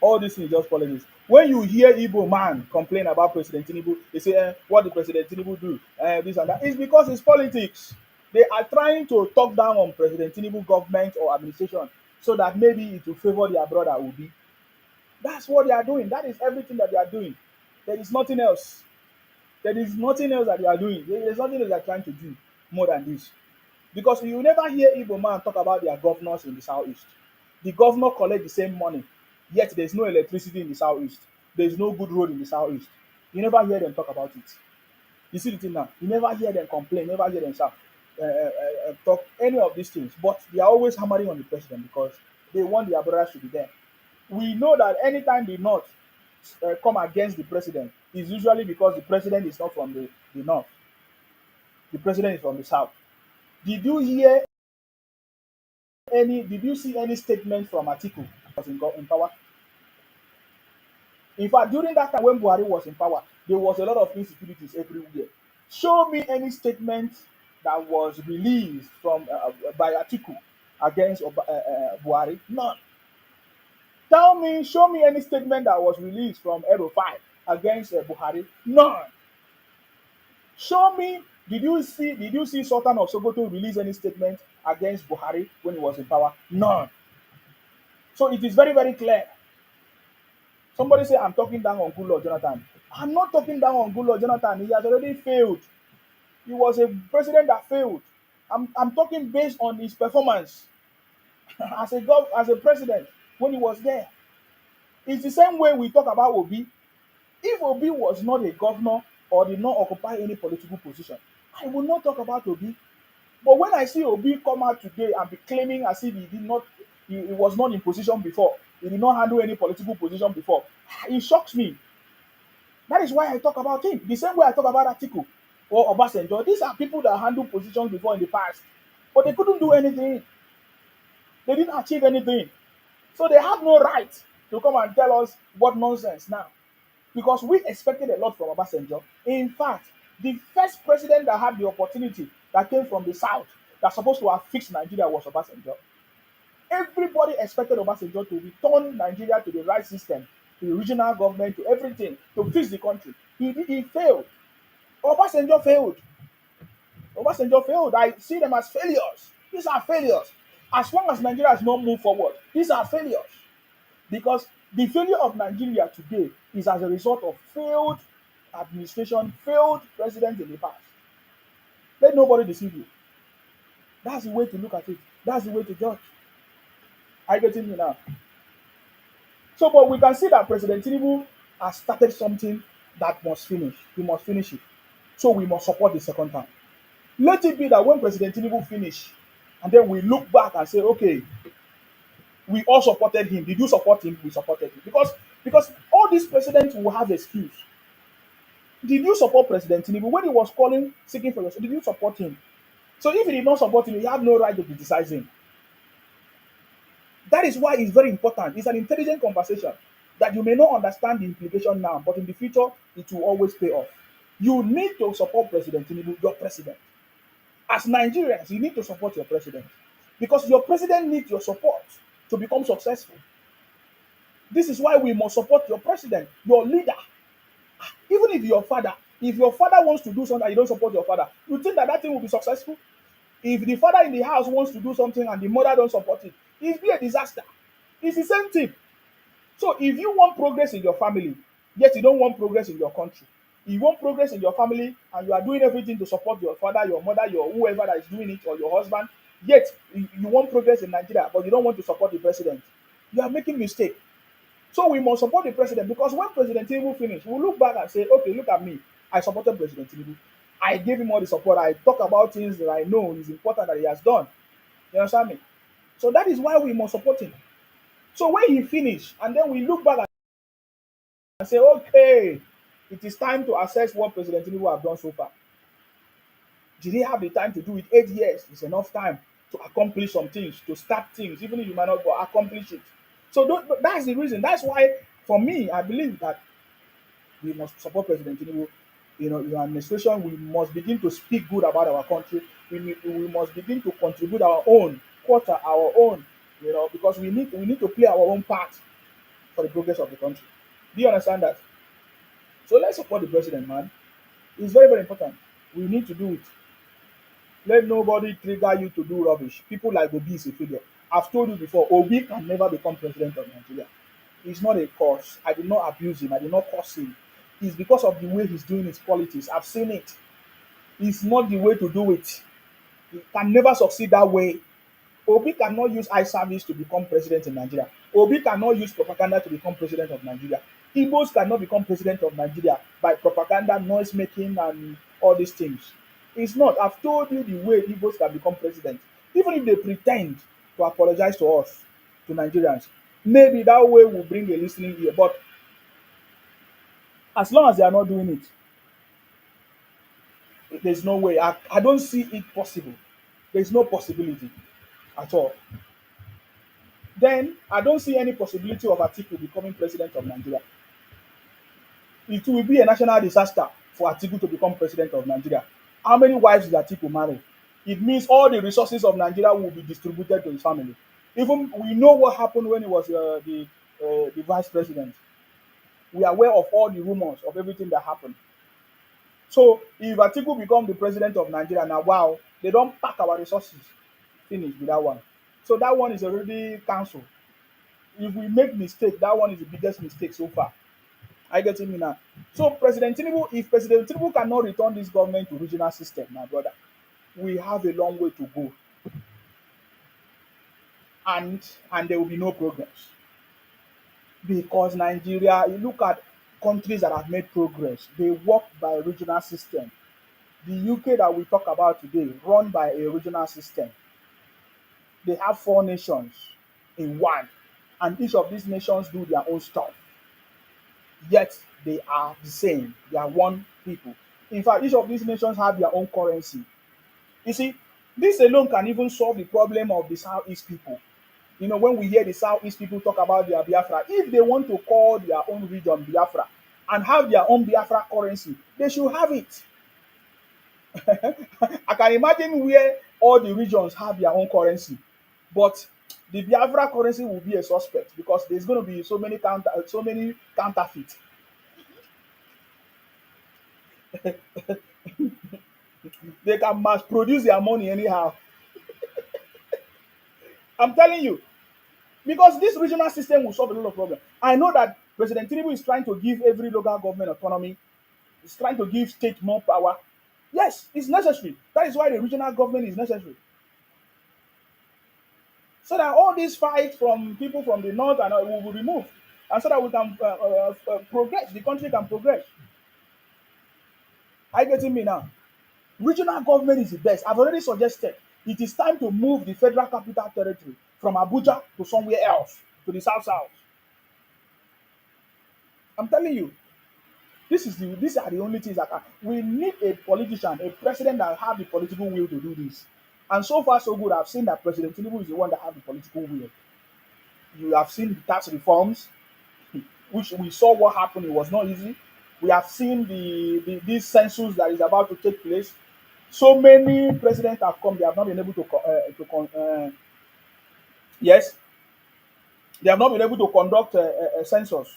All this thing is just politics. When you hear Igbo man complain about President Tinubu, they say, "What did President Tinubu do? This and that." It's because it's politics. They are trying to talk down on President Tinubu government or administration so that maybe it will favor their brother Obi. That's what they are doing. That is everything that they are doing. There is nothing else. There is nothing else that they are doing. There is nothing else they are trying to do more than this. Because you never hear Igbo man talk about their governors in the southeast. The governor collect the same money, yet there's no electricity in the southeast. There's no good road in the southeast. You never hear them talk about it. You see the thing now? You never hear them complain, never hear them shout, talk any of these things. But they are always hammering on the president because they want their brothers to be there. We know that anytime the North come against the president, is usually because the president is not from the North. The president is from the South. Did you hear did you see any statement from Atiku was in power? In fact, during that time when Buhari was in power, there was a lot of insecurities everywhere. Show me any statement that was released from by Atiku against Buhari. None. Show me any statement that was released from Edo State against Buhari. None. Show me. Did you see Sultan of Sokoto release any statement against Buhari when he was in power? None. So it is very, very clear. Somebody say I'm talking down on Goodluck Jonathan. I'm not talking down on Goodluck Jonathan. He has already failed. He was a president that failed. I'm talking based on his performance as a president when he was there. It's the same way we talk about Obi. If Obi was not a governor or did not occupy any political position, I will not talk about Obi. But when I see Obi come out today and be claiming as if he was not in position before, he did not handle any political position before, it shocks me. That is why I talk about him. The same way I talk about Atiku or Obasanjo. These are people that handled positions before in the past, but they couldn't do anything. They didn't achieve anything. So they have no right to come and tell us what nonsense now. Because we expected a lot from Obasanjo. In fact, the first president that had the opportunity that came from the south that's supposed to have fixed Nigeria was Obasanjo. Everybody expected Obasanjo to return Nigeria to the right system, to the regional government, to everything, to fix the country. He failed. Obasanjo failed. Obasanjo failed. I see them as failures. These are failures. As long as Nigeria has not moved forward, these are failures. Because the failure of Nigeria today is as a result of failed administration, failed presidents in the past. Let nobody deceive you. That's the way to look at it. That's the way to judge. Are you getting me now? So, but we can see that President Tinubu has started something that must finish. He must finish it. So we must support the second time. Let it be that when President Tinubu finish, and then we look back and say, okay, we all supported him. Did you support him? We supported him. Because all these presidents will have excuse. Did you support President Tinubu when he was calling, seeking for your? Did you support him? So if you did not support him, you have no right to criticize him. That is why it's very important. It's an intelligent conversation that you may not understand the implication now, but in the future, it will always pay off. You need to support President Tinubu, your president. As Nigerians, you need to support your president because your president needs your support to become successful. This is why we must support your president, your leader. Even if your father wants to do something and you don't support your father, you think that thing will be successful? If the father in the house wants to do something and the mother don't support it, it will be a disaster. It's the same thing. So if you want progress in your family, yet you don't want progress in your country, you want progress in your family and you are doing everything to support your father, your mother, your whoever that is doing it, or your husband, yet you want progress in Nigeria, but you don't want to support the president, you are making mistake. So we must support the president because when President Tinubu finish, we'll look back and say, okay, look at me. I supported President Tinubu. I gave him all the support. I talk about things that I know is important that he has done. You understand me? So that is why we must support him. So when he finish, and then we look back and say, okay, it is time to assess what President Tinubu have done so far. Did he have the time to do it? 8 years is enough time to accomplish some things, to start things, even if you might not go accomplish it. So that's the reason. That's why, for me, I believe that we must support President Tinubu. You know, your administration, we must begin to speak good about our country. We must begin to contribute our own quarter, our own, you know, because we need to play our own part for the progress of the country. Do you understand that? So let's support the president, man. It's very, very important. We need to do it. Let nobody trigger you to do rubbish. People like Obi is a failure. I've told you before, Obi can never become president of Nigeria. He's not a cause. I did not abuse him. I did not curse him. It's because of the way he's doing his politics. I've seen it. It's not the way to do it. He can never succeed that way. Obi cannot use eye service to become president in Nigeria. Obi cannot use propaganda to become president of Nigeria. Igbos cannot become president of Nigeria by propaganda, noise making, and all these things. It's not. I've told you the way Igbos can become president. Even if they pretend to apologize to us, to Nigerians, maybe that way will bring a listening ear. But as long as they are not doing it, there's no way. I don't see it possible. There's no possibility at all. Then I don't see any possibility of Atiku becoming president of Nigeria. It will be a national disaster for Atiku to become president of Nigeria. How many wives did Atiku marry? It means all the resources of Nigeria will be distributed to his family. Even we know what happened when he was the vice president. We are aware of all the rumors of everything that happened. So if Atiku become the president of Nigeria now, wow, they don't pack our resources. Finish with that one. So that one is already cancelled. If we make mistake, that one is the biggest mistake so far. I get me now. So President Tinubu, if President Tinubu cannot return this government to regional system, my brother, we have a long way to go, and there will be no progress because Nigeria. You look at countries that have made progress; they work by a regional system. The UK that we talk about today, run by a regional system. They have four nations in one, and each of these nations do their own stuff. Yet they are the same. They are one people. In fact, each of these nations have their own currency. You see, this alone can even solve the problem of the Southeast people. You know, when we hear the Southeast people talk about their Biafra, if they want to call their own region Biafra and have their own Biafra currency, they should have it. I can imagine where all the regions have their own currency, but the Biafra currency will be a suspect because there's going to be so many counterfeit. They can mass produce their money anyhow. I'm telling you, because this regional system will solve a lot of problems. I know that President Tinubu is trying to give every local government autonomy. He's trying to give state more power. Yes, it's necessary. That is why the regional government is necessary. So that all these fights from people from the north and will be removed, and so that we can progress. The country can progress. Are you getting me now? Regional government is the best. I've already suggested it is time to move the federal capital territory from Abuja to somewhere else, to the south south. I'm telling you, these are the only things that can. We need a politician, a president that have the political will to do this. And so far, so good. I've seen that President Tinubu is the one that have the political will. You have seen the tax reforms, which we saw what happened. It was not easy. We have seen this census that is about to take place. So many presidents have come; they have not been able to yes, they have not been able to conduct a census.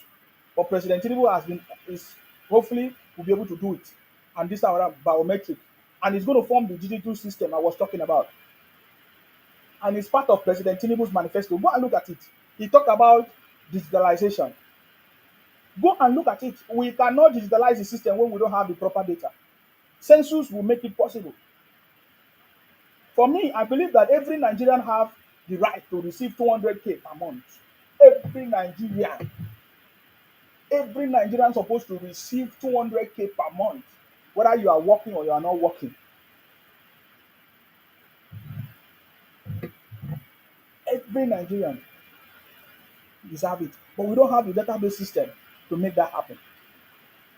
But President Tinubu has been is hopefully will be able to do it, and this time around biometric, and it's going to form the digital system I was talking about, and it's part of President Tinubu's manifesto. Go and look at it. He talked about digitalization. Go and look at it. We cannot digitalize the system when we don't have the proper data. Census will make it possible. For me, I believe that every Nigerian have the right to receive 200K per month. Every Nigerian, every Nigerian supposed to receive 200K per month, whether you are working or you are not working. Every Nigerian deserve it, but we don't have the database system to make that happen.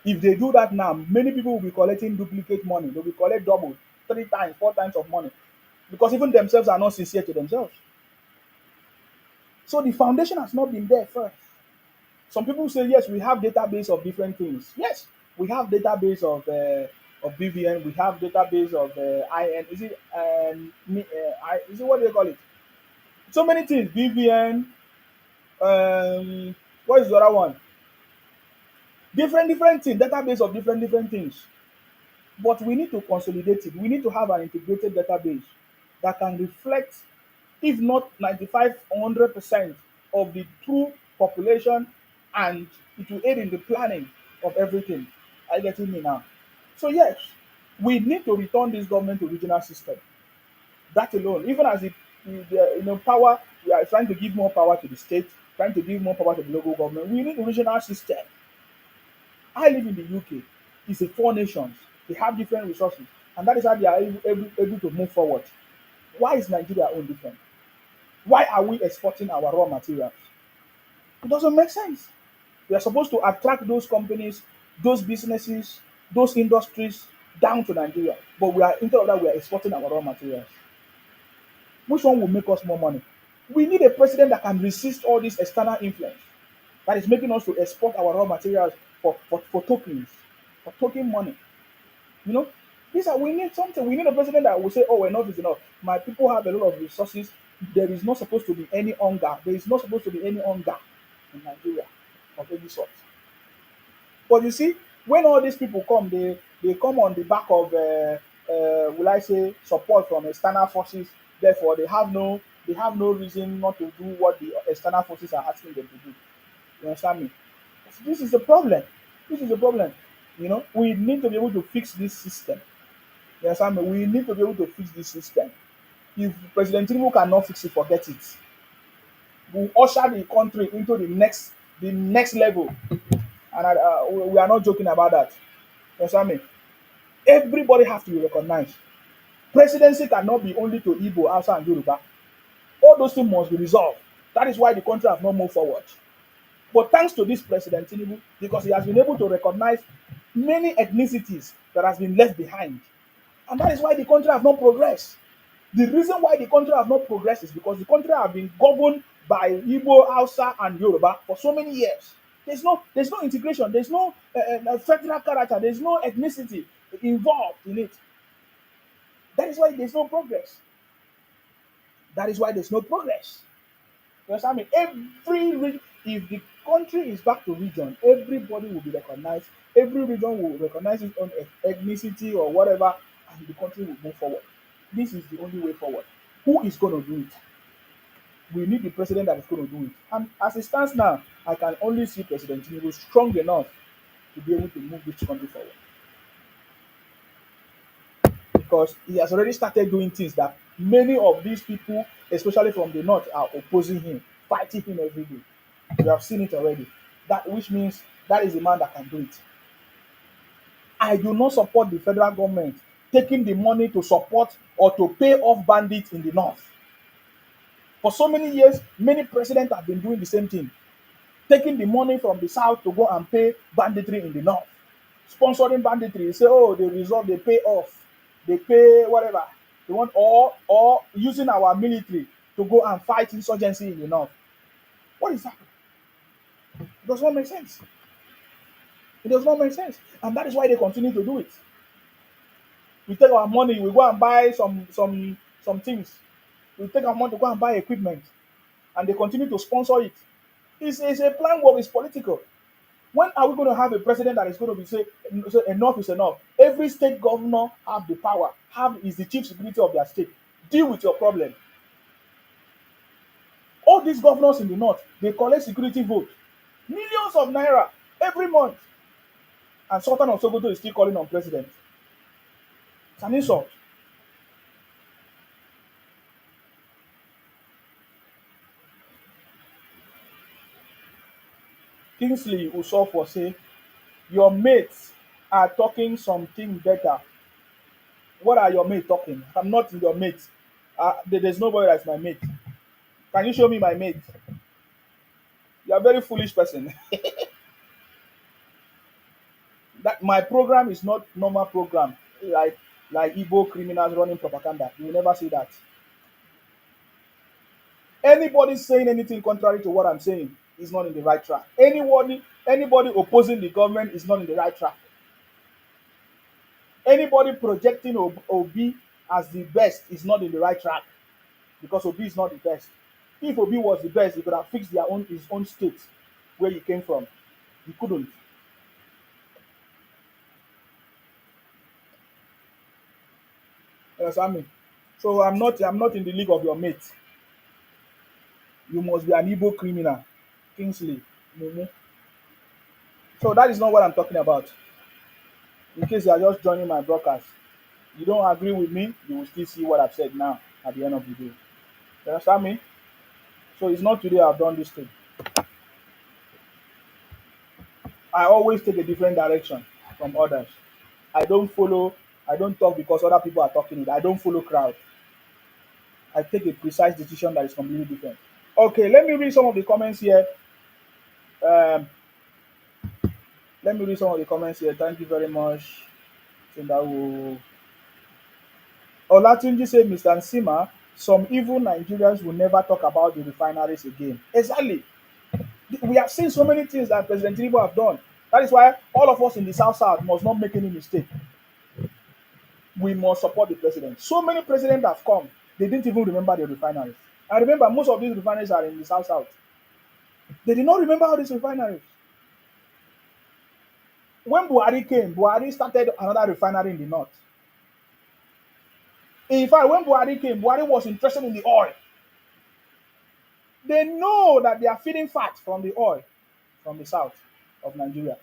If they do that now, many people will be collecting duplicate money. They will collect double, three times, four times of money because even themselves are not sincere to themselves. So the foundation has not been there first. Some people say yes, we have database of different things. Yes, we have database of BVN. We have database of IN. Is it is it what do they call it? So many things. BVN. What is the other one? Different things. Database of different things. But we need to consolidate it. We need to have an integrated database that can reflect, if not 95 or 100% of the true population, and it will aid in the planning of everything. Are you getting me now? So yes, we need to return this government to regional system. That alone, even as power, we are trying to give more power to the state, trying to give more power to the local government. We need a regional system. I live in the UK. It's a four nations. They have different resources, and that is how they are able to move forward. Why is Nigeria own different? Why are we exporting our raw materials? It doesn't make sense. We are supposed to attract those companies, those businesses, those industries down to Nigeria. But we are instead of that, we are exporting our raw materials. Which one will make us more money? We need a president that can resist all this external influence that is making us to export our raw materials for tokens, for token money. You know, these are we need something. We need a president that will say, "Oh, enough is enough. My people have a lot of resources. There is not supposed to be any hunger. There is not supposed to be any hunger in Nigeria of any sort." But you see, when all these people come, they come on the back of will I say support from external forces. Therefore, they have no reason not to do what the external forces are asking them to do. You understand me? This is the problem. This is the problem. We need to be able to fix this system. You understand me? We need to be able to fix this system. If President Tinubu cannot fix it, forget it. We'll usher the country into the next level. And we are not joking about that. You understand me? Everybody has to be recognized. Presidency cannot be only to Igbo, Hausa, and Yoruba. All those things must be resolved. That is why the country has not moved forward. But thanks to this President Tinubu, because he has been able to recognize many ethnicities that has been left behind. And that is why the country has not progressed. The reason why the country has not progressed is because the country has been governed by Igbo, Hausa, and Yoruba for so many years. There's no integration. There's no federal character. There's no ethnicity involved in it. That is why there's no progress. That is why there's no progress. You understand me? If the country is back to region, everybody will be recognized. Every region will recognize its own ethnicity or whatever, and the country will move forward. This is the only way forward. Who is going to do it? We need the president that is going to do it. And as it stands now, I can only see President Tinubu strong enough to be able to move this country forward. Because he has already started doing things that many of these people, especially from the north, are opposing him, fighting him every day. We have seen it already. That which means that is the man that can do it. I do not support the federal government taking the money to support or to pay off bandits in the north. For so many years, many presidents have been doing the same thing, taking the money from the south to go and pay banditry in the north, sponsoring banditry. They say, oh, they resolve, they pay off, they pay whatever they want, or using our military to go and fight insurgency in the north. What is that? It does not make sense. It does not make sense, and that is why they continue to do it. We take our money, we go and buy some things. We take our money to go and buy equipment, and they continue to sponsor it. It's a plan where it's political. When are we going to have a president that is going to be say enough is enough? Every state governor have the power, is the chief security of their state. Deal with your problem. All these governors in the north, they collect security vote, millions of naira every month, and Sultan of Sokoto is still calling on president. It's an insult. Kingsley Usofo say, your mates are talking something better. What are your mates talking? I'm not your mate. There's nobody that's my mate. Can you show me my mate? You're a very foolish person. That my program is not normal program like Igbo criminals running propaganda. You will never see that. Anybody saying anything contrary to what I'm saying is not in the right track. Anybody opposing the government is not in the right track. Anybody projecting Obi as the best is not in the right track because Obi is not the best. If Obi was the best, he could have fixed his own state where he came from. He couldn't. You understand me? So I'm not in the league of your mates. You must be an Igbo criminal. Kingsley Mumu. So that is not what I'm talking about. In case you are just joining my broadcast, you don't agree with me, you will still see what I've said now at the end of the day. You understand me? So it's not today I've done this thing. I always take a different direction from others. I don't follow, I don't talk because other people are talking it. I don't follow crowd. I take a precise decision that is completely different. Okay, let me read some of the comments here. Um, Let me read some of the comments here. Thank you very much. Tindawo. Olatunji said, Mr. Nsima, some evil Nigerians will never talk about the refineries again. Exactly. We have seen so many things that President Tinubu have done. That is why all of us in the South must not make any mistake. We must support the president. So many presidents have come, they didn't even remember the refineries. I remember most of these refineries are in the South. They did not remember all these refineries. When Buhari came, Buhari started another refinery in the north. In fact, when Buhari came, Buhari was interested in the oil. They know that they are feeding fat from the oil from the south of Nigeria.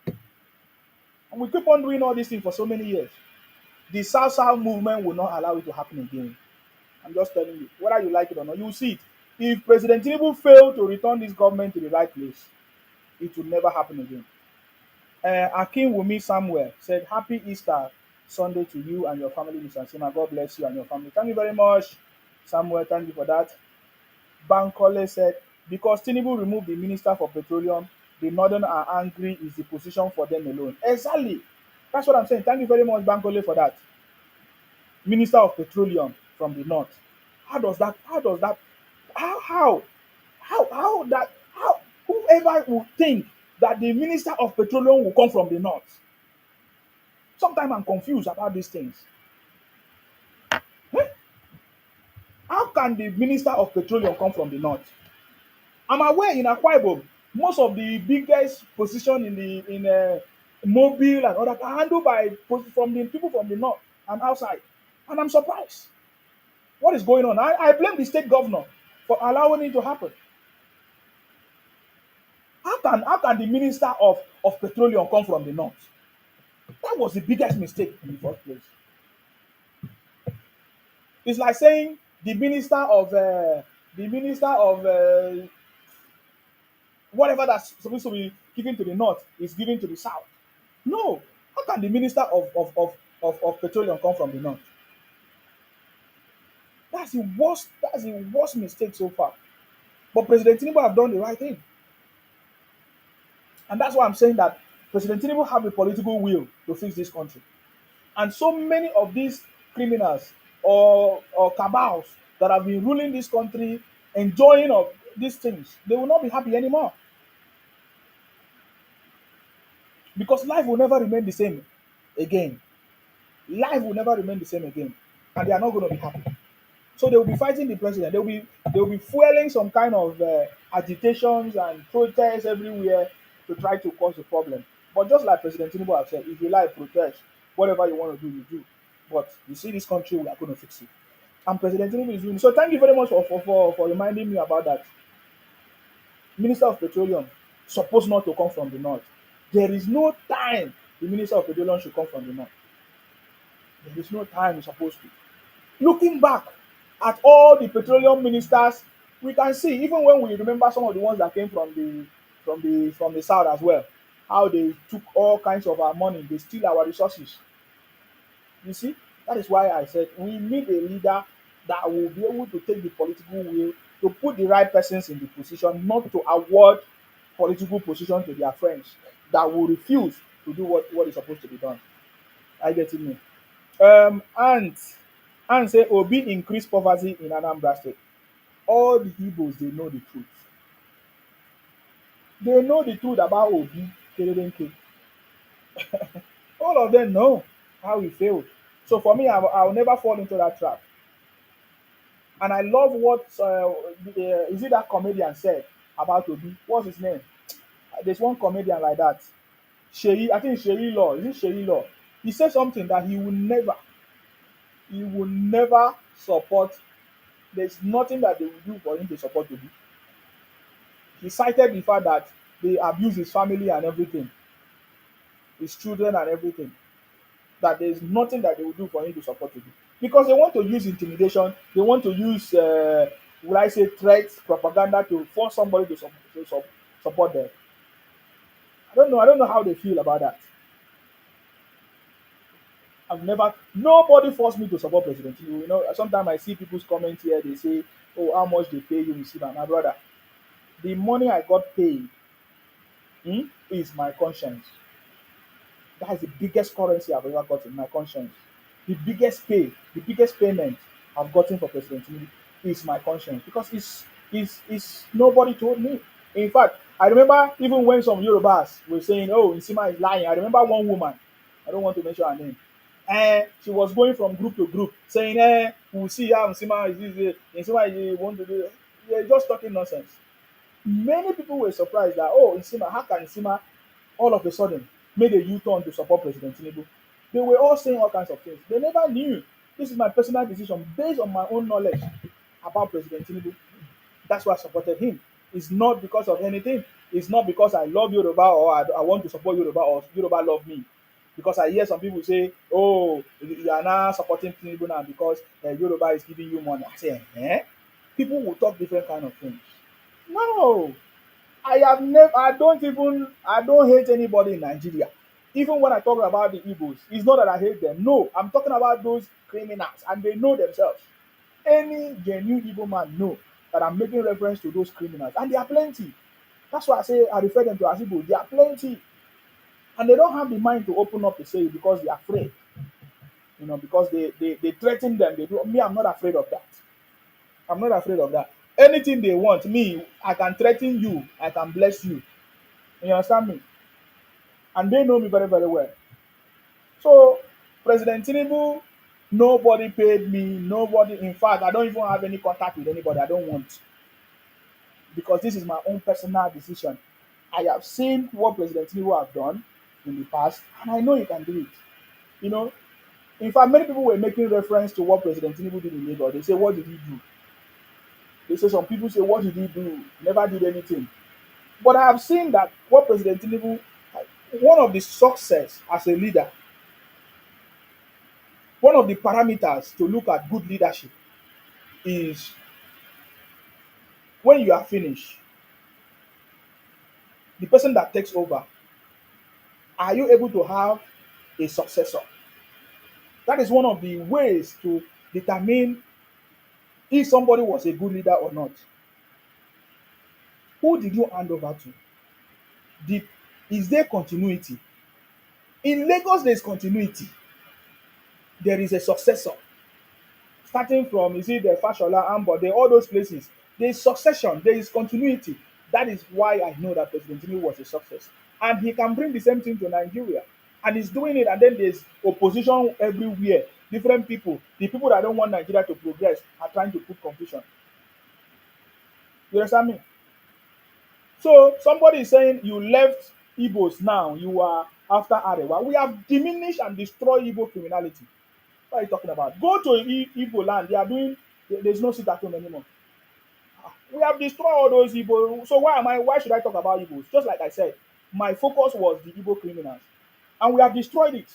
And we keep on doing all these things for so many years. The South movement will not allow it to happen again. I'm just telling you, whether you like it or not, you will see it. If President Tinubu failed to return this government to the right place, it will never happen again. Akin Wumi Samuel said, Happy Easter Sunday to you and your family, Mr. Nsima. God bless you and your family. Thank you very much, Samuel. Thank you for that. Bankole said, because Tinubu removed the Minister for Petroleum, the Northern are angry is the position for them alone. Exactly. That's what I'm saying. Thank you very much, Bankole, for that. Minister of Petroleum from the North. How whoever would think that the Minister of Petroleum will come from the North? Sometimes I'm confused about these things. Eh? How can the Minister of Petroleum come from the North? I'm aware in Akwa Ibom, most of the biggest position in Mobile and other are handled by from the people from the north and outside, and I'm surprised. What is going on? I blame the state governor for allowing it to happen. How can the minister of petroleum come from the north? That was the biggest mistake in the first place. It's like saying the minister of whatever that's supposed to be given to the north is given to the south. No. How can the minister of petroleum come from the north? That's the worst mistake so far. But President Tinubu have done the right thing. And that's why I'm saying that President Tinubu have the political will to fix this country. And so many of these criminals or cabals that have been ruling this country, enjoying of these things, they will not be happy anymore. Because life will never remain the same again. Life will never remain the same again. And they are not going to be happy. So they will be fighting the president. They will be fueling some kind of agitations and protests everywhere to try to cause a problem. But just like President Tinubu have said, if you like protest, whatever you want to do, you do. But you see this country, we are going to fix it. And President Tinubu is doing it. So thank you very much for reminding me about that. Minister of Petroleum supposed not to come from the north. There is no time the Minister of Petroleum should come from the north. There is no time he's supposed to. Looking back at all the petroleum ministers, we can see even when we remember some of the ones that came from the south as well, how they took all kinds of our money, they steal our resources. You see, that is why I said we need a leader that will be able to take the political will to put the right persons in the position, not to award political position to their friends that will refuse to do what is supposed to be done. I get it me. And say Obi increase poverty in Anambra State. All the Igbos they know the truth. They know the truth about Obi Kererenke. All of them know how he failed. So for me, I'll never fall into that trap. And I love what is it that comedian said about Obi? What's his name? There's one comedian like that. Sheyi, I think Sheyi Law. Is it Sheyi Law? He said something that he will never support. There's nothing that they will do for him to support Obi. He cited the fact that they abuse his family and everything, his children and everything. That there's nothing that they will do for him to support Obi. Because they want to use intimidation, they want to use, will I say, threats, propaganda to force somebody to support them. I don't know how they feel about that. Nobody forced me to support President Tinubu. Sometimes I see people's comments here, they say, oh, how much they pay you, you see, my brother. The money I got paid is my conscience. That is the biggest currency I've ever got in my conscience. The biggest payment I've gotten for President Tinubu is my conscience because it's nobody told me. In fact, I remember even when some Yorubas were saying, "Oh, Nsima is lying." I remember one woman, I don't want to mention her name, and she was going from group to group saying, "We'll see how Nsima is this, Nsima is want to do." They're just talking nonsense. Many people were surprised that, oh, Nsima, how can Nsima all of a sudden made a U-turn to support President Tinubu? They were all saying all kinds of things. They never knew. This is my personal decision based on my own knowledge about President Tinubu. That's why I supported him. It's not because of anything. It's not because I love Yoruba or I want to support Yoruba or Yoruba love me. Because I hear some people say, oh, you are now supporting Tinubu now because Yoruba is giving you money. I say, eh? People will talk different kind of things. No, I don't hate anybody in Nigeria. Even when I talk about the Igbos, it's not that I hate them. No, I'm talking about those criminals and they know themselves. Any genuine Igbo man know that I'm making reference to those criminals and there are plenty. That's why I refer them to as Igbo. There are plenty and they don't have the mind to open up to say it because they are afraid. Because they threaten them. They do. Me, I'm not afraid of that. I'm not afraid of that. Anything they want, me, I can threaten you. I can bless you. You understand me? And they know me very, very well. So, President Tinubu, nobody paid me. Nobody, in fact, I don't even have any contact with anybody. I don't want. Because this is my own personal decision. I have seen what President Tinubu have done in the past, and I know he can do it. You know, in fact, many people were making reference to what President Tinubu did in Lagos. They say, what did he do? They say some people say, what did he do? Never did anything. But I have seen that what President Tinubu, one of the success as a leader, one of the parameters to look at good leadership is when you are finished, the person that takes over, are you able to have a successor? That is one of the ways to determine if somebody was a good leader or not. Who did you hand over to? Did, is there continuity? In Lagos, there is continuity. There is a successor. Starting from, is it the Fashola, Ambode, all those places, there is succession, there is continuity. That is why I know that President Tinubu was a success. And he can bring the same thing to Nigeria. And he's doing it, and then there's opposition everywhere. Different people, the people that don't want Nigeria to progress are trying to put confusion. You understand me? So somebody is saying you left Igbos now, you are after Arewa. We have diminished and destroyed Igbo criminality. What are you talking about? Go to Igbo land. They are doing. There's no sit at home anymore. We have destroyed all those Igbo. So why am I? Why should I talk about Igbos? Just like I said, my focus was the Igbo criminals, and we have destroyed it.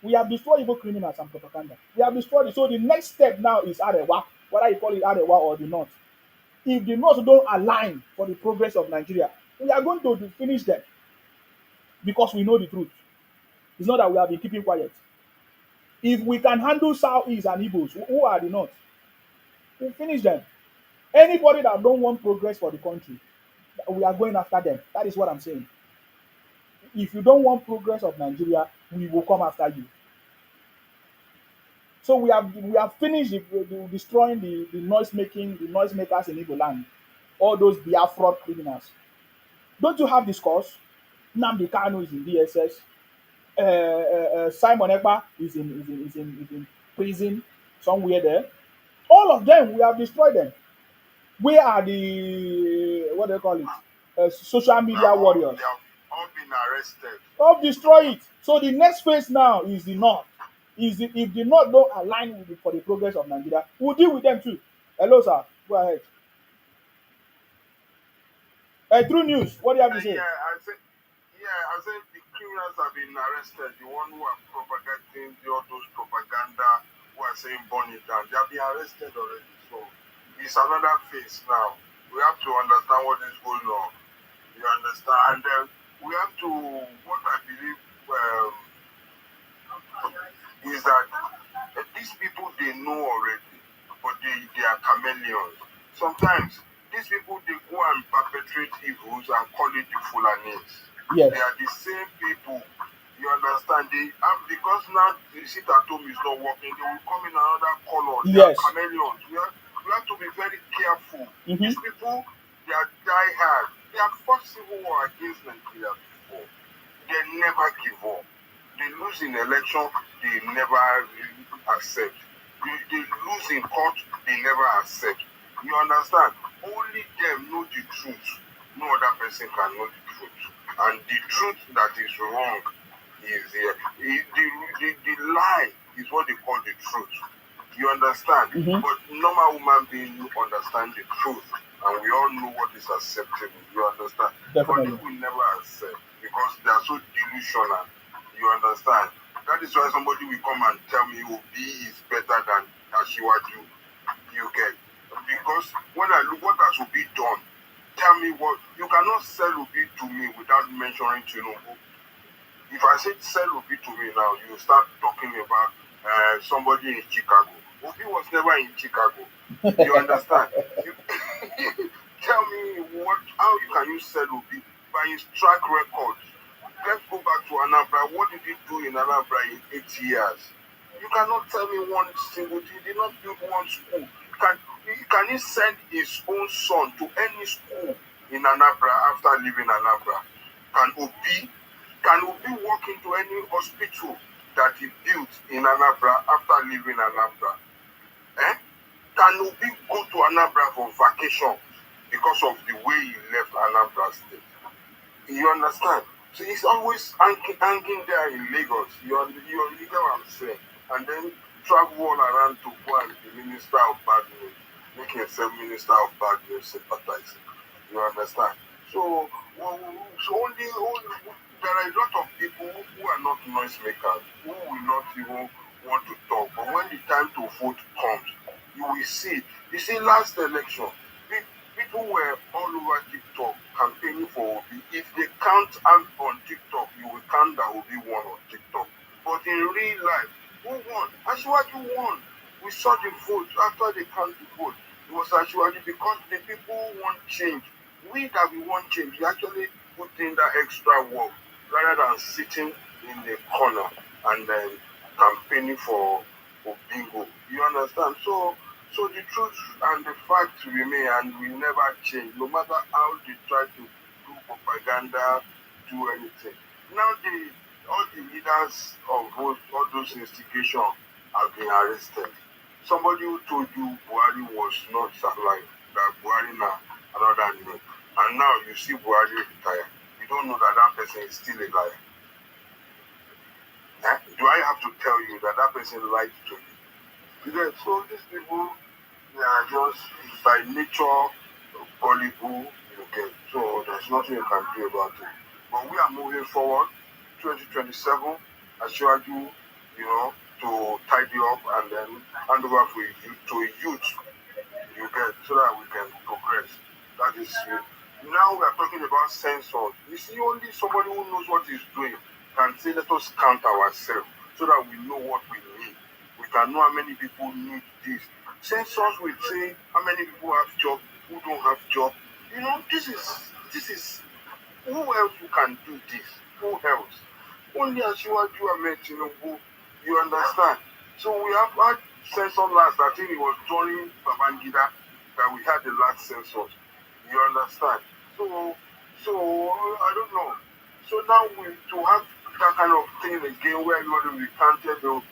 We have destroyed Igbo criminals and propaganda. We have destroyed it. So the next step now is Arewa, whether you call it Arewa or the North. If the North don't align for the progress of Nigeria, we are going to finish them because we know the truth. It's not that we have been keeping quiet. If we can handle Southeast and Igbos, who are the North, we finish them. Anybody that don't want progress for the country, we are going after them. That is what I'm saying. If you don't want progress of Nigeria, we will come after you. So we have finished destroying the noisemakers in Igbo land, all those Biafra criminals. Don't you have this cause? Nnamdi Kanu is in DSS. Simon Ekpa is in prison somewhere there. All of them, we have destroyed them. Where are the what do you call it? Social media warriors. They have all been arrested. All destroy it. So the next phase now is the North. If the North don't align for the progress of Nigeria, we'll deal with them too. Hello, sir. Go ahead. True news. What do you have to say? I said the criminals have been arrested. The one who are propagating all those propaganda, who are saying burn it down, they have been arrested already. So it's another phase now. We have to understand what is going on. You understand? And then we have to, what I believe is that these people, they know already, but they are chameleons. Sometimes these people, they go and perpetrate evils and call it the Fulanis. Yes. They are the same people. You understand? They have, because now the sit at home is not working, they will come in another color. They Yes. are chameleons. We have to be very careful. Mm-hmm. These people, they are die hard. They have fought civil war against Nigeria before. They never give up. They lose in election, they never accept. They lose in court, they never accept. You understand? Only them know the truth. No other person can know the truth. And the truth that is wrong is here. The lie is what they call the truth. You understand? Mm-hmm. But normal human beings understand the truth. And we all know what is acceptable. You understand? Definitely. But they will never accept because they are so delusional. You understand? That is why somebody will come and tell me Obi is better than Ashiwaju. You get? Because when I look what has Obi done, tell me what you cannot sell Obi to me without mentioning Tinubu. If I say sell Obi to me now, you start talking about somebody in Chicago. Obi was never in Chicago. You understand? Tell me how can you sell Obi by his track record? Let's go back to Anambra. What did he do in Anambra in 8 years? You cannot tell me one single thing. He did not build one school. Can he send his own son to any school in Anambra after leaving Anambra? Can Obi walk into any hospital that he built in Anambra after leaving Anambra? Can Obi go to Anambra for vacation because of the way he left Anambra State? You understand? So he's always hanging there in Lagos. You get what I'm saying? And then travel all around to go and be minister of bad news, making himself minister of bad news, sympathizing. You understand? So only there are a lot of people who are not noisemakers, who will not even want to talk. But when the time to vote comes, you will see. You see, last election, people were all over TikTok campaigning for Obi. If they count on TikTok, you will count that Obi won on TikTok. But in real life, who won? Ashiwaju won. We saw the vote after they count the vote. It was Ashiwaju because the people want change. We that we want change, we actually put in that extra work rather than sitting in the corner and then campaigning for bingo. You understand? So the truth and the facts remain and will never change, no matter how they try to do propaganda, do anything. Now all the leaders of all those institutions have been arrested. Somebody who told you Buhari was not alive, that Buhari now another name, and now you see Buhari retire. You don't know that person is still alive. You Do I have to tell you that that person lied to you? Yeah, so these people, they are just by nature gullible, okay, so there's nothing you can do about it. But we are moving forward, 2027, as you do, you know, to tidy up and then hand over for you to a youth, you get, so that we can progress. That is it. Now we are talking about sensors. You see, only somebody who knows what he's doing can say, let us count ourselves so that we know what we need. We can know how many people need this. Sensors will say how many people have job, who don't have job. You know, this is who else who can do this? Who else? Only as you are Ahmed Tinubu, you understand. So we have had sensor last. I think it was during Babangida that we had the last census. You understand? So I don't know. So now we to have that kind of thing again where everybody will be counted, they will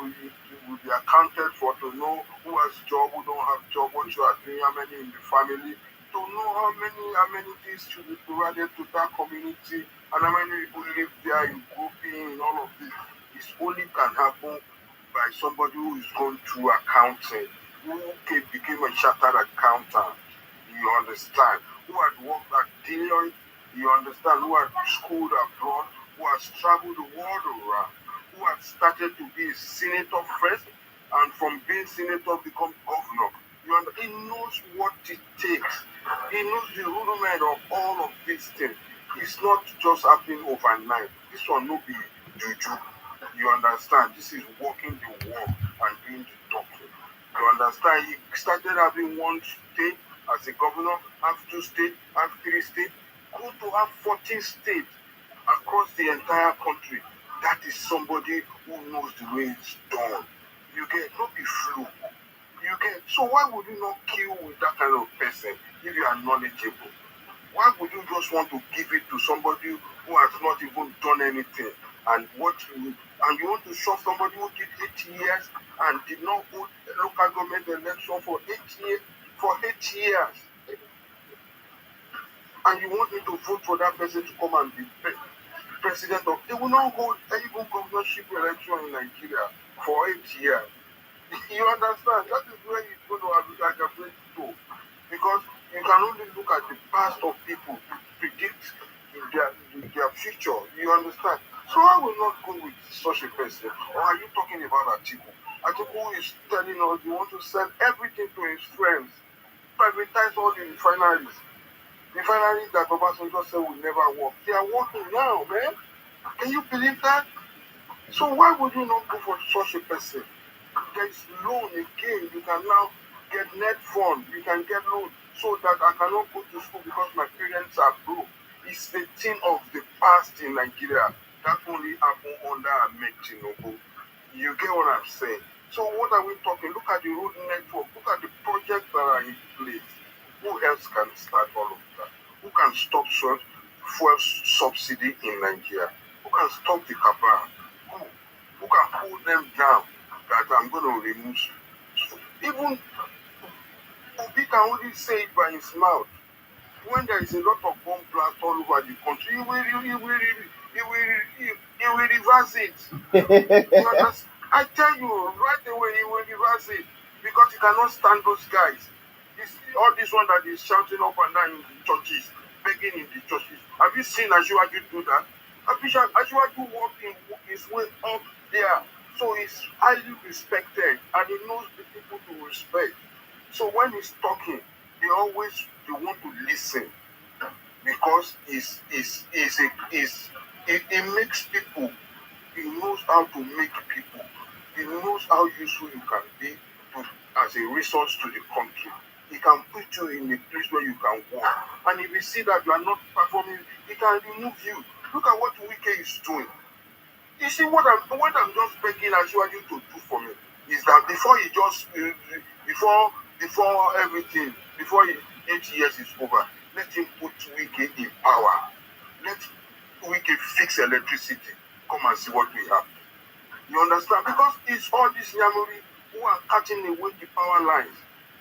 be accounted for to know who has job, who don't have job, what you are doing, how many in the family, to know how many things should be provided to that community and how many people live there in grouping and all of this. It only can happen by somebody who is going through accounting, who became a chartered accountant, you understand, who had worked at Deloitte, you understand, who had schooled abroad, who has traveled the world around, who had started to be a senator first, and from being senator become governor. He knows what it takes. He knows the rudiment of all of these things. It's not just happening overnight. This one no be juju. You understand? This is walking the walk and doing the talking. You understand? He started having one state as a governor, have two states, have three states, go to have 14 states across the entire country. That is somebody who knows the way it's done. You get not be fluke. You get so why would you not kill with that kind of person if you are knowledgeable? Why would you just want to give it to somebody who has not even done anything? And you want to show somebody who did 8 years and did not hold a local government election for 8 years, and you want me to vote for that person to come and be president of? They will not hold any governorship election in Nigeria for 8 years. You understand? That is where it's going to have to. Because you can only look at the past of people to predict their future. You understand? So I will not go with such a person. Or are you talking about Atiku? Atiku is telling us he wants to sell everything to his friends, privatize all the refineries. Refineries that Obasanjo said will never work. They are working now, man. Can you believe that? So why would you not go for such a person? There is loan again. You can now get net fund. You can get loan so that I cannot go to school because my parents are broke. It's the thing of the past in Nigeria. That only happened under Ahmed Tinubu. You get what I'm saying? So what are we talking? Look at the road network. Look at the projects that are in place. Who else can start all of that? Who can stop fuel subsidy in Nigeria? Who can stop the cabal? Who can pull them down? That I'm going to remove. Even Obi can only say it by his mouth. When there is a lot of bomb blast all over the country, he will reverse it. You understand? I tell you right away, he will reverse it because he cannot stand those guys. All this one that is shouting up and down in the churches, begging in the churches. Have you seen Asiwaju do that? Asiwaju walked his way up there. So he's highly respected and he knows the people to respect. So when he's talking, they want to listen because he makes people. He knows how to make people. He knows how useful you can be as a resource to the country. He can put you in a place where you can work. And if he see that you are not performing, he can remove you. Look at what Wike is doing. You see what I'm just begging Ashwaju to do for me is that before everything, before 8 years is over, let him put Wike in power. Let Wike fix electricity. Come and see what we have. You understand? Because it's all this Yamuri who are cutting away the power lines.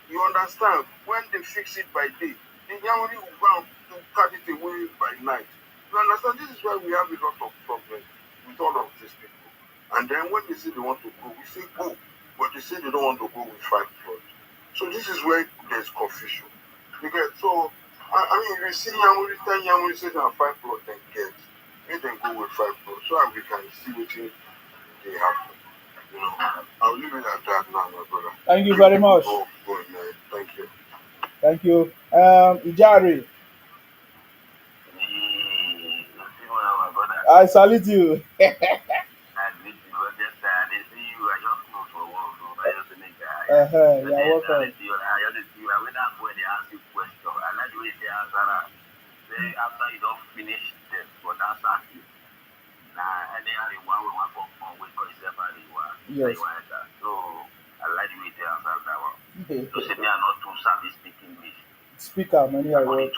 You understand? When they fix it by day, the Yamuri will go to cut it away by night. You understand? This is why we have a lot of problems with all of these people. And And then when they say they want to go, we say go. But they say they don't want to go with 5 plots. So this is where there's confusion. You get so I mean, if you see Yamuri, 10 Yamuri say that 5 plots, then get. Make them go with 5 plots so that we can see what they happen. You know, I'll leave it at that now, my brother. Thank you Thank very you much. for going there. Thank you. Thank you. Ijari, I salute you. You're welcome. Yes. Speaker, many I work.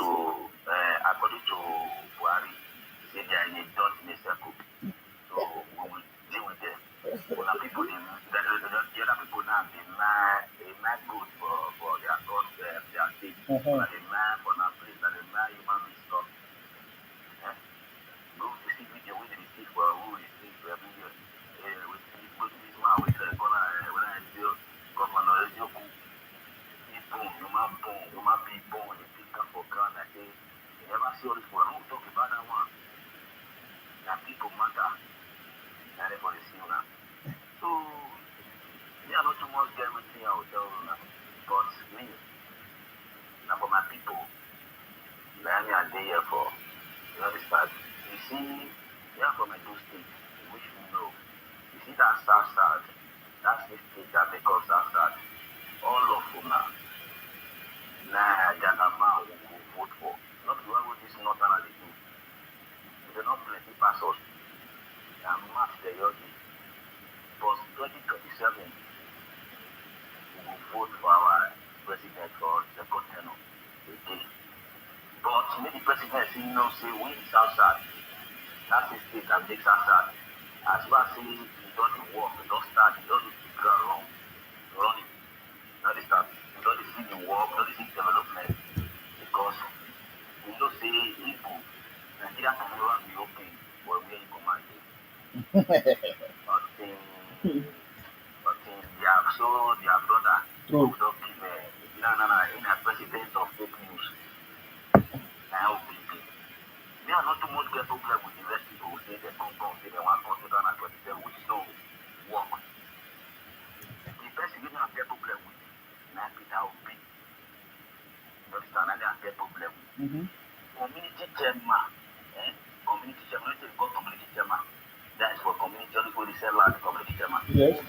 Uh-huh. True. Mm-hmm. Yes.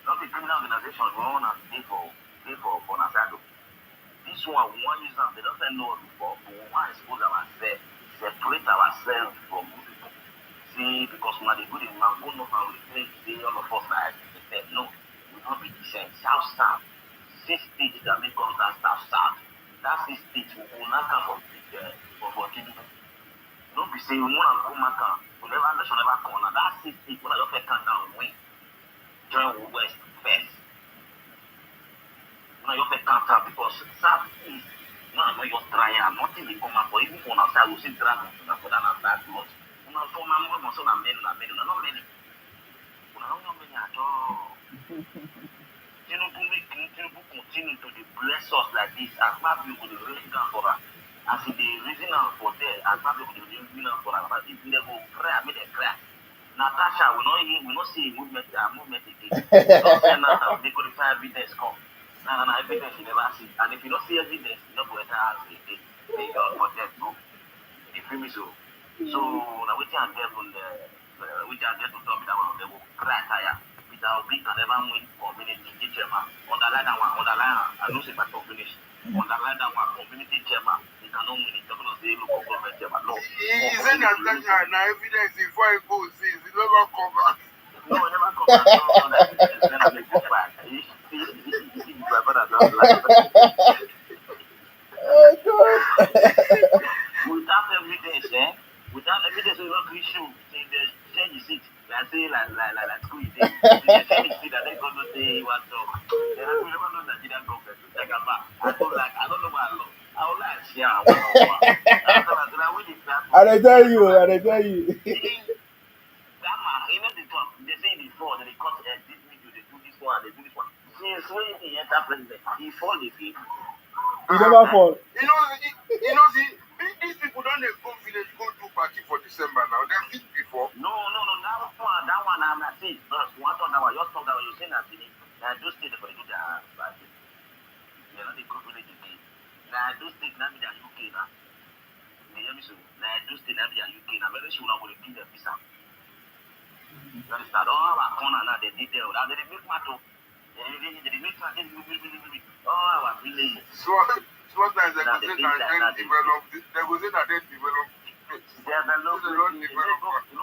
not the criminal organization we want to pay for Nasado. This one we want use them. They don't know us before. But we want to expose ourselves, separate ourselves from those people. See, because when they go to Mango, no, and we think they all of us like they no, we don't be the same. South. 6 states that make us that South. That 6 states will not come for Tinubu. Don't be saying we want to go Maka. We never come. Now that 6 states, when I just count down win. Join West first. When I just count down because South East, no, I'm not just trying. Nothing will come up. But even for outside, we'll see dragon for that and that lot. For my mom, so not many, not many. Not many at all. Tinubu continue to bless us like this. As far as we could raise down for us. As if they raising out for there, as far as we could raise out for us. But if they go cry, I made a cry. Natasha, we not see movement again. Don't say nothing. They go to find evidence come. No, evidence you never see. And if you don't see evidence, you don't go enter house again. They go for that too. You feel me so? So now we can get on to talk that one. They will cry tire. Without being can never win community chairman. Underline that one. I know say my finish. Underline that one community chairman. They cannot win it. They're going to say local government chairman. No. He said that now evidence before he goes says he never come back. No, he never come back. No, that evidence then I make it back. My brother does like Oh God. without evidence, without evidence, we don't issue. Say the change is it. Like school is it. The change is that they're going to say what talk. They don't never know Nigerian government. Jagaban. I don't know what law. I would like to share one on one. And I tell you. That man, you know the talk. They say before they cut this video, they do this one, they do this one. Since when he entered president, he fall again. He never fall. See, these people don't go village, go do party for December now. They've fit before. No. That one, I'm not saying. But one thought that was just talk that was saying that those states they do their party. You know, they go village again. Now, those states now be their UK now. You hear me so? Now, those states now be their UK now. Very soon, I'm going to give them visa. You understand? All our corner now, they did there. Now, they make matter. They make matter. All our village. Sometimes they go say that they develop. They go say that they develop. You know,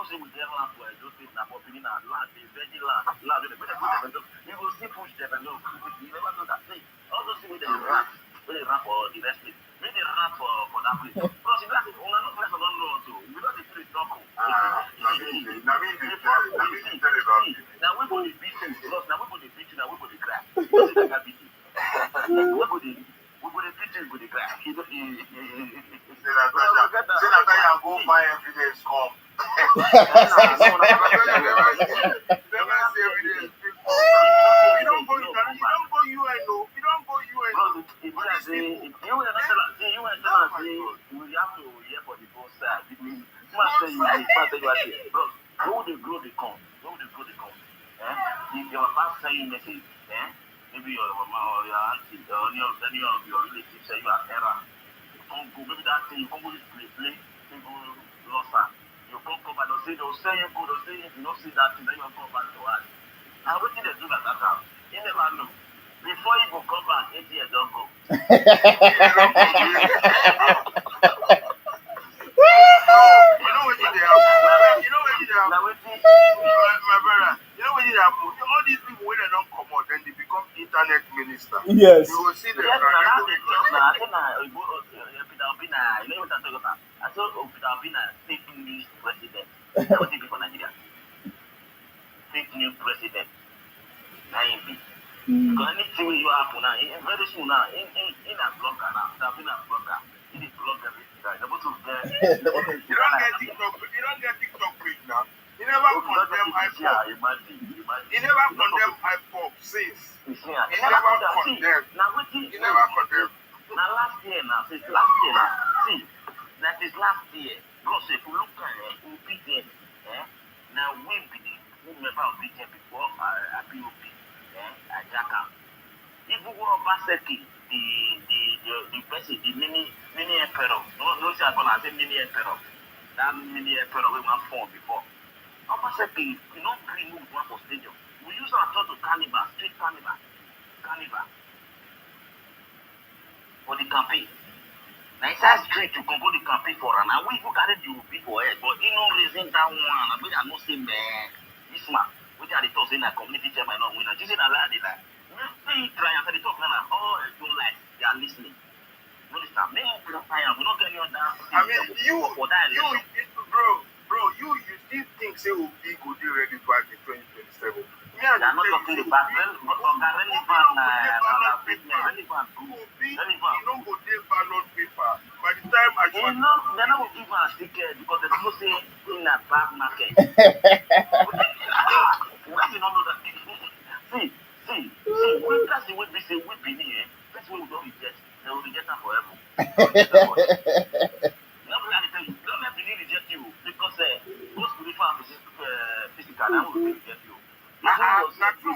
say we develop for those things that for being our land, the veggie land. You will see push develop. You never know that thing. All those things they rap for the rest of it. Maybe they rap for that place. Because if that's it, we don't place on know too. We don't need to talk. Now we go to beat you. Now we go to beat you. Now we go to crack. We go to beat you. We go to beat you. We go to crack. Say that go buy evidence come. Never see evidence. You don't go UN, no. You don't go UN. You have to hear for the both sides. Bro, go the grow the come. If your past saying message, maybe your mama or your auntie or any of your relatives say you are error. Don't go, maybe that thing you come go play, people lost her. You come back, they'll say you go, they'll say if you don't see that thing, then you'll come back to us. And what did they do at that time? You never know. Before you go come back, 8 years don't go. You know what they have? My brother, you know what they have? All these people when they don't come out, then they become internet minister. Yes. You will see them. Yes, I told Peter Obi a fake news president. That's what he did for Nigeria. Fake news president. Now he be. Because anything you happen now, very soon now, in a blogger now, I've been a blogger. He did blog everything. You don't get TikTok page now. He never condemn hypocrisy. He never condemn hypocrisy. He never condemn. Now last year since last year see, that is last year. Bro, say if you look at obedient, now we be the member of obedient before POP, Jagaban. Even Obaseki, the person, the mini emperor. No, say I'm gonna say mini emperor. That mini emperor we were formed before. Obaseki, you know, green move one for stadium. We use our thought to cannibals. campaign. Now inside street to come the campaign for her. Now we go carry the people head, but he no reason that one. I mean I know say man, this man, which are the talk saying that community chairman not winner. This is a lie, like they try and say the talk now. Oh, don't like they are listening. You understand? Maybe we not getting on that. I mean, you still think say Obi go dey ready back in 2027? They are not talking about relevant. Obi, he no go dey ballot paper by the time I they're not going to give us a ticket because there's no say in a bad market. Why you not know that? See, that's the way we say we believe here. That's what we don't reject. They will reject them forever. Not really tell you. Don't let me reject you because those spiritual physical, I will reject you. not true.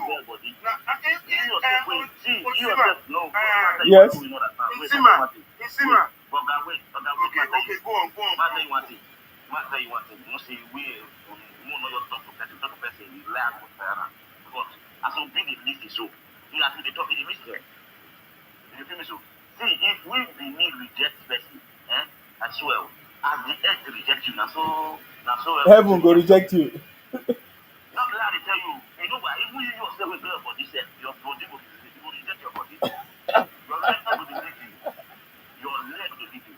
Yes. Insima. Okay, go on. As we be the list so, you have to be talking the list. You feel me so? See, if we need reject person, as well, as the earth reject you, so Heaven go reject you. not glad to tell you, you know what, if you yourself will be your body set, your body will reject your body. Your leg will reject you. Your leg will reject you.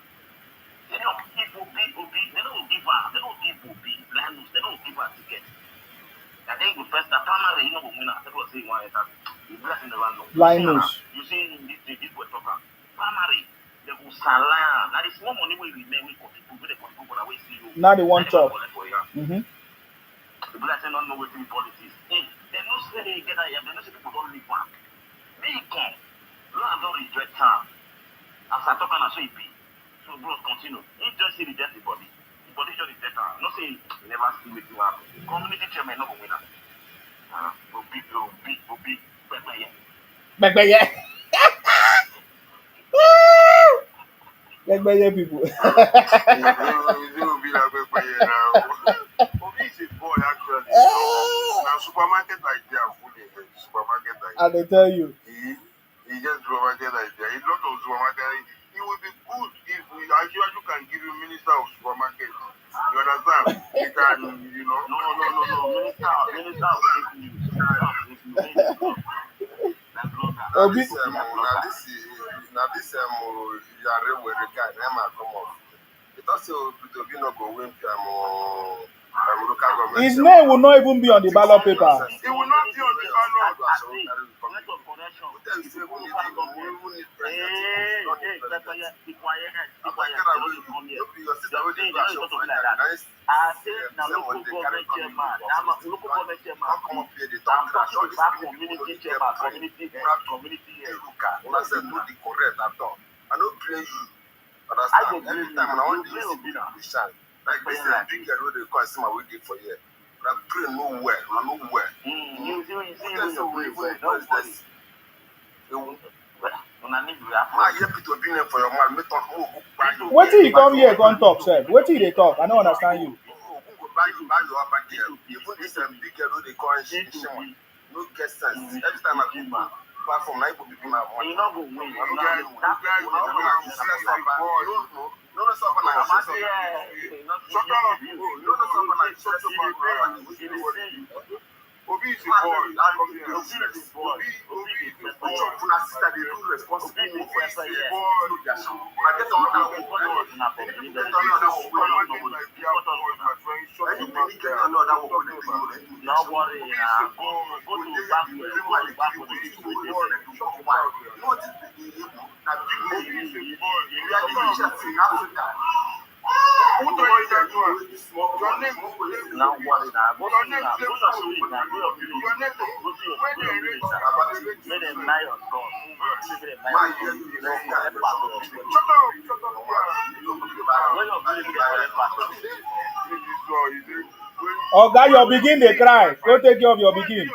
They don't give Obi, they don't give her, they don't give Obi, Lanus, they don't give her ticket. I think the first primary, you know, winner, I was saying one that you bless in the random. Linus. You see, this was talking. Primary, they will salam. Now, the small money will remain with people, with the people that we see you. Now they want chop. Mm-hmm. The black say not know what politics. They don't say they get here, they don't say people don't live one. They come. Lord don't reject time. As I talk and I say it be. So bro, continue. He just say reject the body. The body just reject time. Not say never see with you happen. Community chairman not go winner. Obi, Begbeye. Begbeye people. Obi is a boy actually. Now supermarket idea fully. Supermarket idea. And they tell you. He just supermarket idea. A lot of supermarket. It would be good if you can give you minister of supermarket. You understand? You can, you know. No. Minister of fake news. Obi. Now this yare we regard them come off. It also to be no go win local government. His name will not even be on the ballot paper. It will not be on the ballot. I don't blame you. Understand? Every time I want to shine. Like this is a big girl they call some way for you. But I pray nowhere. What did he come here come talk, sir? What did they talk? I don't understand you. No get sense. Every time I come back from night will be my money. You're not going to win. Obi is a boy. Oh, guy, your begin they cry. Go take care of your begin.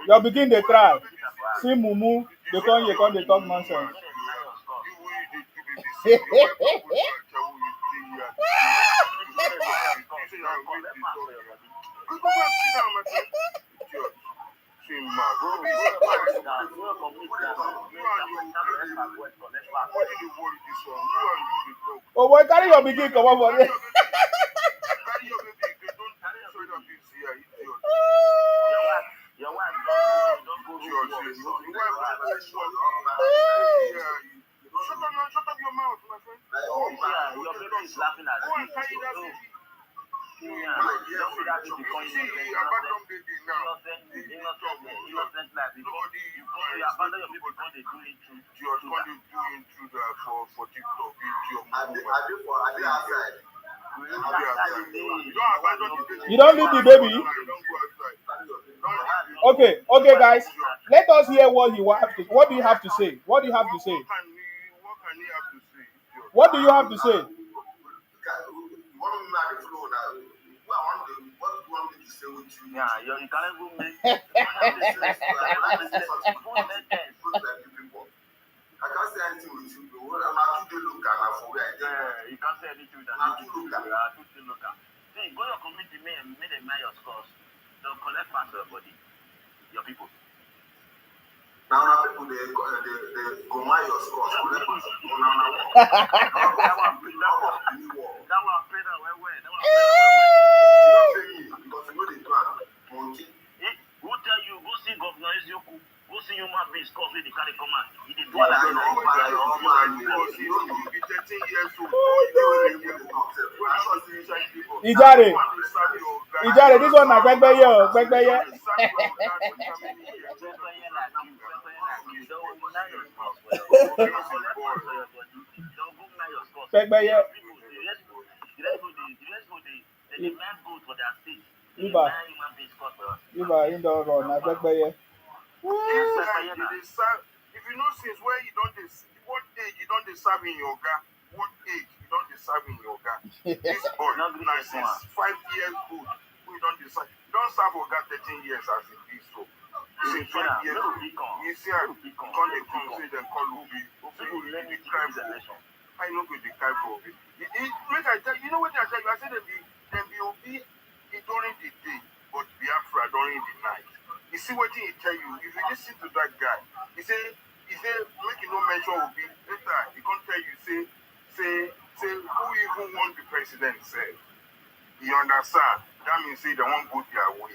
Your begin they cry. See Mumu, they come here, they talk nonsense. him, man. Go This your is why community now. Go your community now. you and your Connect back. what did you worry this one? You and you the talk. Oh boy, carry your pikin come on for Carry there. your baby again. Don't show that this here, idiot. Your wife don't go Idiot, to yes. your You want to shut up your mouth, my friend. your baby is laughing at Go and you. carry that baby. Yeah, don't be that baby calling See, you abandon baby now. innocent life. You abandon your people because they do it through Idiot, when they doing through that for TikTok, idiot. I did outside. You don't abandon the baby. You don't leave the baby. Don't go outside. Okay, guys. Let us hear what you have to. What do you have to say? What do you have to say? What can he have to say, idiot? What do you have to say? Yeah, you can't even make I can't say anything with you. I'm not too look at for where I you can't say anything with that. See, go your community, make them know your scores. They'll collect part of your body, your people. Now people they go my your scores. That one pay that way. Because you know they plan monkey. Who tell you go see Governor Ezioku? Go see human beings cause with the carry command. He did do Because that. he will be 13 years old. Ijare, this one na gbegbe ye. Iba indoor run na gbegbe ye. If you know since where you don't what age you don't serve in yoga, what age you don't serve in yoga. This boy now since 5 years old, we don't serve. You don't serve yoga 13 years as it is so. Since 5 years old, you see how they come say them call Ubi. The crime for I know with the crime for Ubi. Make I tell you know what I tell you? I said them be Ubi during the day, but Biafra during the night. You see what he tell you? If you listen to that guy, he say make you no mention Obi. Later he can't tell you say who even want the president say. You understand? That means say they won't go their way.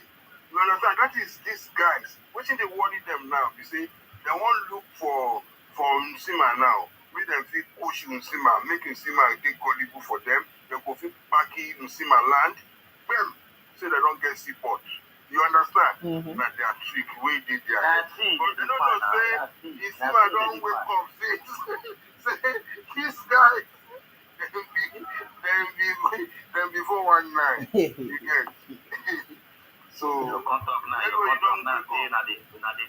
You understand? That is these guys. What they worry them now? You say they won't look for Nsima now. Make them fit push Nsima, make Nsima get gullible for them. They go fit packy Nsima land. Well, say they don't get seaport. You understand? That they are trick way they are. But they don't know say Nsima don't wake up. Say this guy them before 1 9. You get so You come talk now. Say na they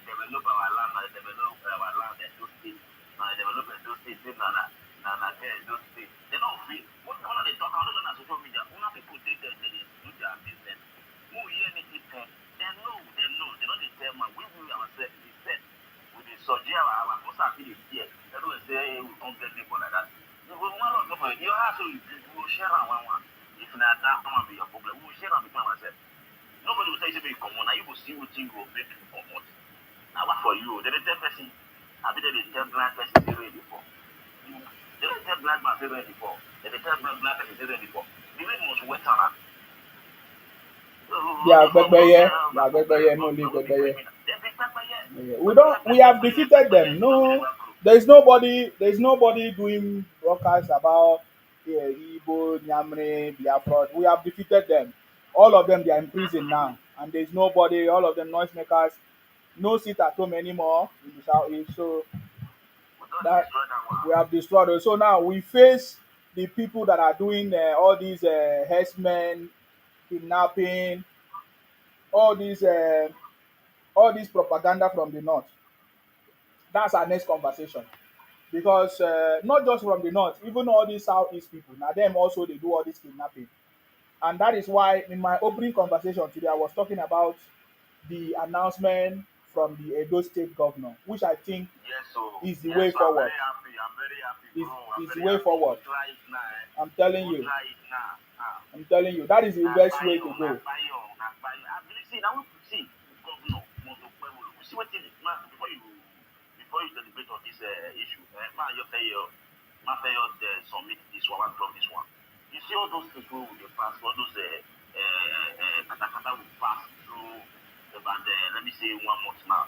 develop our land, na they develop our land Edo State. Na they develop Edo State, say na Edo State. They don't feel. What they talk about on social media, una people take them, they do their business. Who hear anything from? They know. They don't tell man. We ourselves, we said, with the surgery, our most happy is here. They don't say, hey, we can't get people like that. We want to go you also will share one. If not, that will be your problem. We will share between ourselves. Nobody will say, say, come on, now you will see what you will make you come out. Now, what for you? They tell person, I mean, they tell black person, they ready for. They don't tell black man, they ready for. They tell black person, they ready for. The way must wet on that. Yeah, gbegbe ye, no leave gbegbe ye. We have defeated them. No, there's nobody doing broadcasts about Igbo, Nyamre, Biafra. We have defeated them. All of them, they are in prison now. And there's nobody, all of them noisemakers, no sit at home anymore in the southeast. So that we have destroyed them. So now we face the people that are doing all these herdsmen, kidnapping, all these propaganda from the north. That's our next conversation. Because not just from the north, even all these southeast people, now them also they do all this kidnapping. And that is why in my opening conversation today, I was talking about the announcement from the Edo State governor, which I think is the way forward. I'm very happy. Is the way forward. I'm telling you. That is the best way to go. this issue. Man, you say you, man, say you submit this one, man, drop this one. You see all those people with the pass, all those katakata will pass through about let me say 1 month now.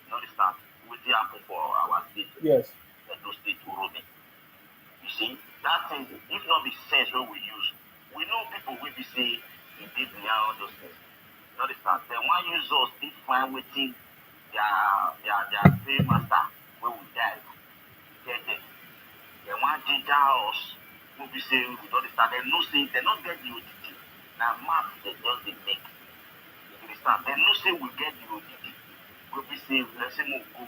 You understand? With the happen for our state, Yes. Edo State, Uromi. You see, that thing, if not the sense where we use, we know people will be say they did near all those things. You understand? Then one use us, they find waiting their pay master where we die. Get it. Then one ginger us will be say we don't understand. They no say they not get the ODD. Now map they just they make. You understand? They no say we get the ODD. We'll be say let's say move go.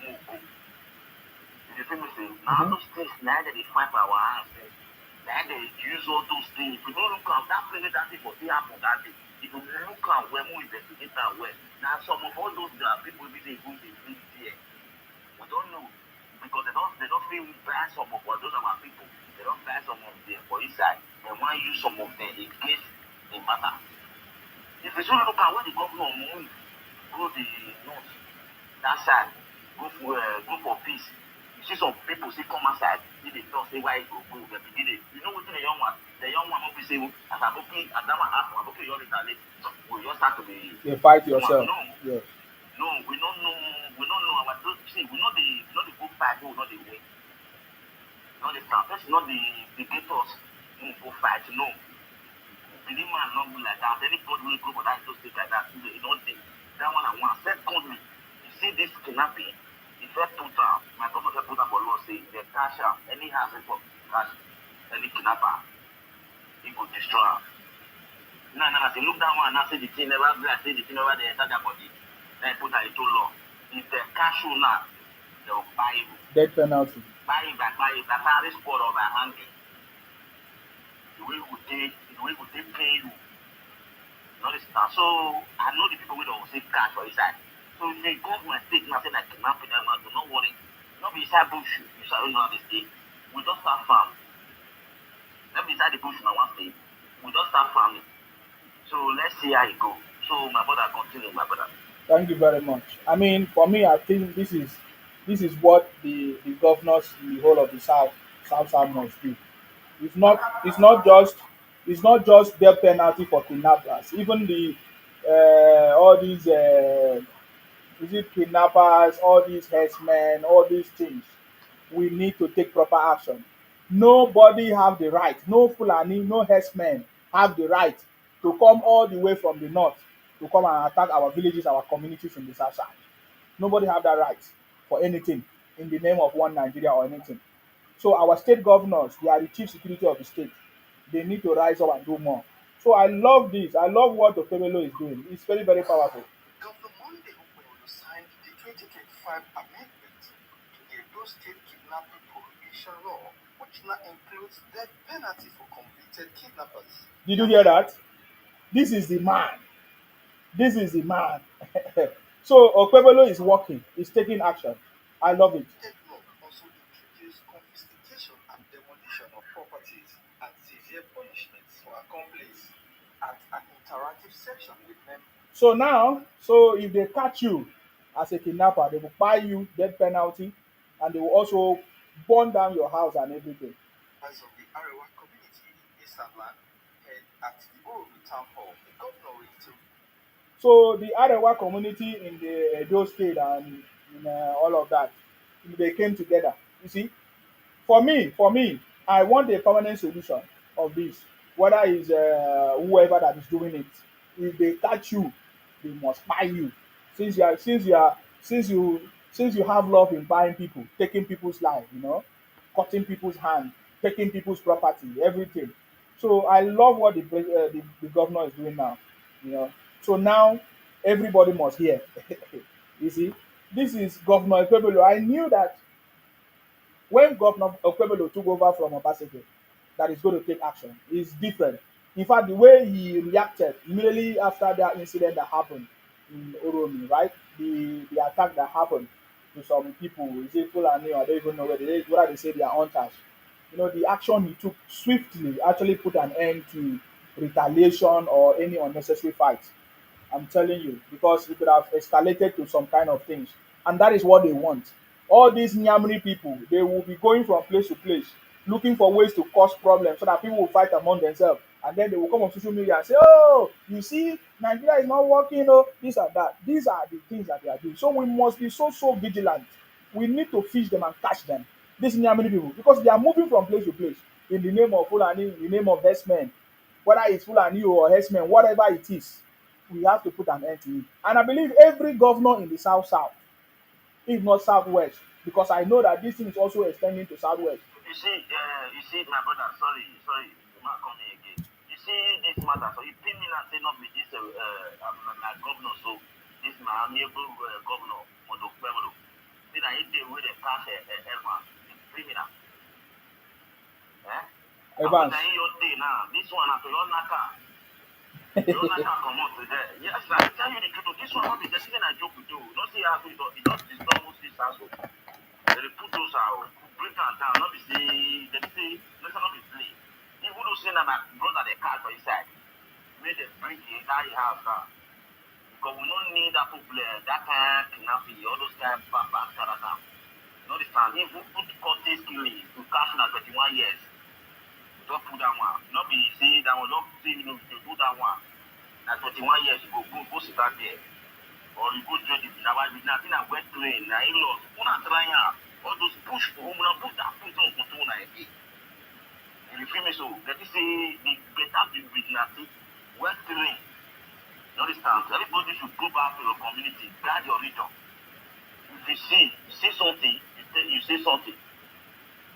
You feel me? Say now Mm-hmm. those things now that they find for our hands. Then they use all those things. If you don't look at that place, that thing for the happen that day. If you look at where more investigate and where now some of all those people will be say go they live there. We don't know because they don't feel buy some of those are our people. They don't buy some of them for inside. They want to use some of them against the matter. If you should look at where the governor move, go the north, that side, go for peace. You see some people say come outside, they talk say why go they begin it. You know what the young one will be saying as a booking at that one ask okay you already we just start to be You fight no yourself. no Yes. no we don't know our see we know the good fight we know the way. Not the campus, not the gators who go fight, no. Any man not be like that. Anybody will go for that to stick like that. You know, that one I want. Secondly, you see this kidnapping, if I put out, my government put out for law say they cash out any house for cash, any kidnapper, he could destroy am. Now, I say, look that one, and I say the thing never, I say the thing never, they enter their body. Then put out into law. If they cash you now, they will buy you. Death penalty. Buy it, that's how this sport of a hanging. The way we take pay you. You understand? So, I know the people who don't say cash for his side. So, if they go to my state, I say that kidnapping them, do not worry. Not be inside bush, you shall know the state. We just start farm. Not be inside the bush in one state. We just start farming. So let's see how it goes. So my brother continue, my brother. Thank you very much. I mean, for me, I think this is what the governors in the whole of the South must do. It's not it's not just death penalty for kidnappers. Even the all these is it kidnappers, all these herdsmen, all these things. We need to take proper action. Nobody have the right, no Fulani, no herdsmen have the right to come all the way from the north to come and attack our villages, our communities in the south side. Nobody have that right for anything in the name of one Nigeria or anything. So our state governors, they are the chief security of the state. They need to rise up and do more. So I love this. I love what Okebelo is doing. It's very, very powerful. Governor Monday Okpebholo signed the 2025 amendment to the Edo State Kidnapping Prohibition Law, which now includes death penalty for convicted kidnappers. Did you hear that? This is the man. This is the man. So Okebelo is working. He's taking action. I love it. State law also introduced confiscation and demolition of properties and severe punishments for accomplice at an interactive section with members. So now, so if they catch you as a kidnapper, they will buy you death penalty, and they will also burn down your house and everything. As of the Arewa community in Eastern head at the Oromi Town Hall, the governor to So the Arewa community in the Edo State and in all of that, they came together. You see, for me, I want a permanent solution of this. Whether it's whoever that is doing it, if they catch you, they must buy you. Since you have love in buying people, taking people's life, cutting people's hand, taking people's property, everything. So I love what the governor is doing now. You know. So now everybody must hear. You see, this is Governor Ekpebelo. I knew that when Governor Okpebelo took over from Obasanjo, that is going to take action. It's different. In fact, the way he reacted immediately after that incident that happened in Oromi, right? The attack that happened to some people, is it Fulani? I don't even know whether they say they are hunters. The action he took swiftly actually put an end to retaliation or any unnecessary fight. I'm telling you, because it could have escalated to some kind of things, and that is what they want. All these Nyamri people, they will be going from place to place, looking for ways to cause problems so that people will fight among themselves. And then they will come on social media and say, oh, you see, Nigeria is not working, oh, this and that. These are the things that they are doing. So we must be so vigilant. We need to fish them and catch them. These Nyamri people, because they are moving from place to place in the name of Fulani, in the name of herdsmen, whether it's Fulani or herdsmen, whatever it is, we have to put an end to it. And I believe every governor in the South, if not Southwest, because I know that this thing is also extending to Southwest. You see, my brother, sorry, not coming again. You see, this matter, so you pay me and say not be this, my governor, so this my amiable governor, Modo Pemolo. See that he did with the cash, Evans, criminal. Eh? Evans. After your day now, this one, after your naka, your naka come out today. Yes, I tell you the truth, this one, not be the thing I joke with you. Don't see how it just disturb most this household. They put those out, bring them down, not be say, they say, let's not be play. Even though say that my brother the car for inside, make them bring the entire house down. Because we don't need that to play, that kind of kidnapping, all those kind of bad character. You understand? If we put courtesy killing to cash na 21 years, don't put that one. Not be say that one, not say you know to do that one. Na 21 years you go sit out there. Or you go join the nothing a wet train, na in-laws, una try all those push for una put that put on control na again. You feel me? So that is say the better the vigilante, wet train. You understand? Everybody should go back to your community, guard your region. If you say something, you say something.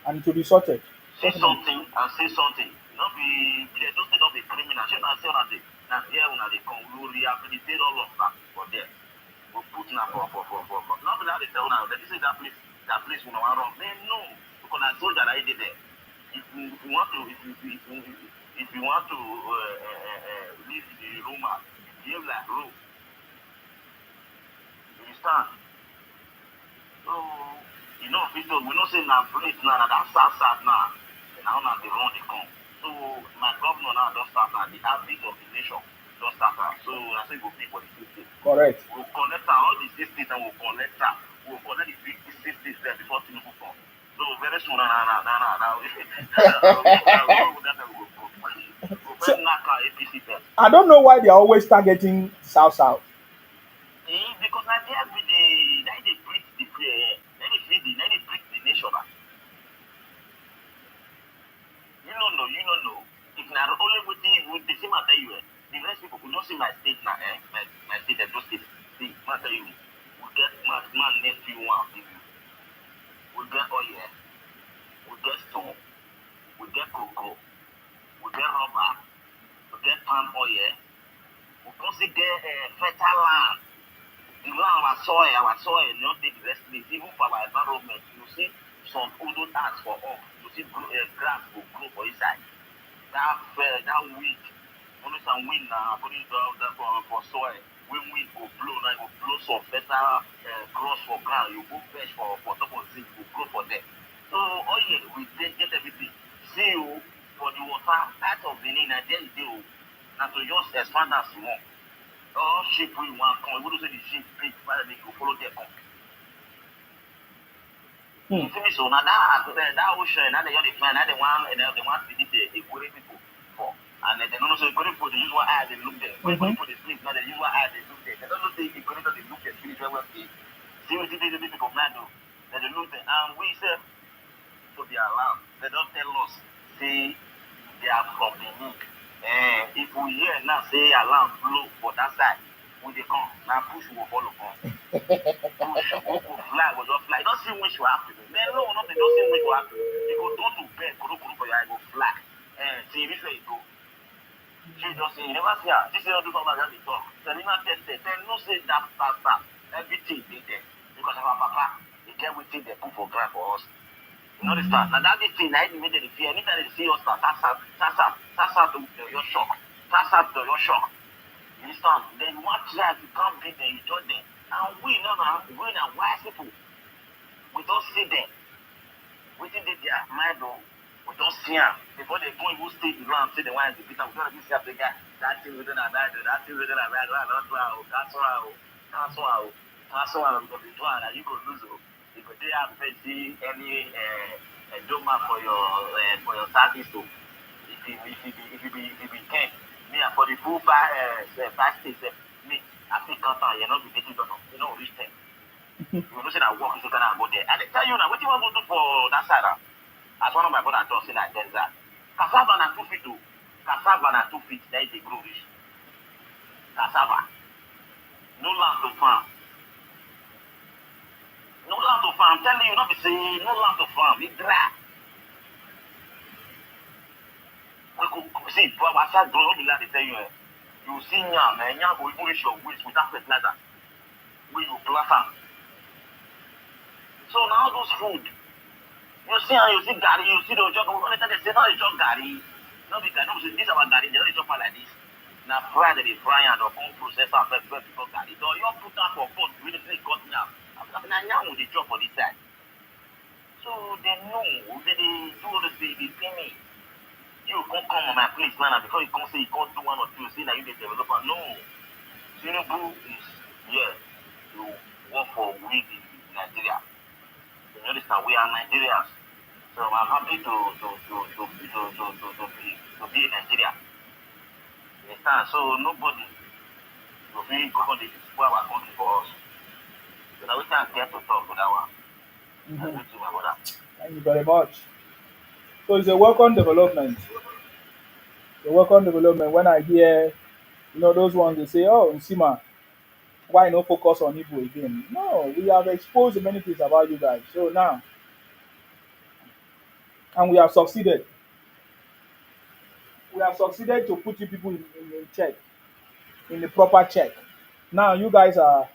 And it will be sorted. Say something and say something. Not be don't say not be criminal. Should not say on the now there when they come, we will rehabilitate all of that for there. We'll put now for. Not be that they tell now. They say that place will not run. Man, no, because I told that I did there. If you want to, if you want to leave the Roma, behave like Rome. You understand? So, you know, people, we don't say now, place now, that's sad now. And now they run the come. So, my governor now just start now, the habit of the nation just start now. So, I say we'll pay for the system. Correct. We'll connect all the systems and we'll connect that. We'll connect the big systems there before Tinubu come. So, very soon, So, I don't know why they are always targeting South. Because Nigeria be they breed the nation. You don't know. If not only with the same matter you, the rest people could not see my state now. My state, Edo State. See, matter you, we get man nephew one give you. We get oil, we get stone, we get cocoa, we get rubber, we get palm oil, we also get fertile land. The land our soil, not the rest place, even for our environment. You see some old ants for up. You see grass will grow for inside. That wind, only some wind now, putting that for soil. When wind will blow, now it will blow some better cross for ground. You go fetch for top of zinc, you go grow for them. So, oh yeah, we get everything. See you for the water out of the Benin, and then they will. Now to just expand that small. All sheep we want come. We don't say the sheep big, but they go follow their come. You see me? So now that ocean, now they only find, now they want to meet the Equatorial people for. And they don't know, so Equatorial people, they use one eye, they look there. When people they sleep, now they use one eye, they look there. They don't know the Equatorial, they look there, finish very well. See what they people plan do. They look there. And we say, to be alarmed, they don't tell us, say, they are from the moon. If we hear now, say alarm blow for that side, we they come, now push will follow come. Push, go fly, will just fly. Don't see which you have to do. Man, no, not they don't see which you have to do. You go turn to bed, go for your eye, go fly. See which way you go. She just say, you never see her. This is not do something like that, they talk. Selena tested, then no say that, everything they there. Because of our papa, they get with thing they put for ground for us. You understand? Now that thing, I didn't make fear. Anytime they see us, that's to your shock. That's to your shock. You understand? Then what tribe you can't beat them, you join them. And we are wise people. We don't see them. We think that they are mad though. We don't see them. Before they go, we stay the ground, say the wine, the Peter, we don't see the guy. That thing within a bad, that thing within a bad, that's why, because you do and you could lose it. If you dey have see any doma for your service, so if you be can, me for the full five states, me I think contact you not be getting done. You know reach them. You know say that work is gonna go there. And they tell you now what you want to do for that side. As one of my brothers told say like there's that. Cassava na 2 feet too. Cassava na 2 feet, that is the grow rich. Cassava. No land to farm. No land to farm. I'm telling you, not be say no land to farm. It's dry. We could see, but I said, don't be like they tell you, you see now, man, you will even reach your waist without fertilizer. Where you plant am. So now those food, you see how you see gari, you see the jog. Only time they say now the jog gari, no be gari. No, this our gari. They don't jog like this. Now fry they fry and don't process and first before gari. So you put that for pot, really cut now. After now now the job for this side. So they know they do all the thing. They pay me. You can't come on my place now before you can't say you can't do one or two. Say now you the developer. No, Tinubu is here to work for we in Nigeria. You understand? We are Nigerians. So I'm happy to be in Nigeria. You understand? So nobody will be going to destroy our country for us. So now we can get to talk with that one. Mhm. Thank you, my brother. Thank you very much. So it's a welcome development. A welcome development. When I hear, those ones they say, "Oh, Nsima, why not focus on Igbo again?" No, we have exposed many things about you guys. So now, and we have succeeded. We have succeeded to put you people in check, in the proper check. Now you guys are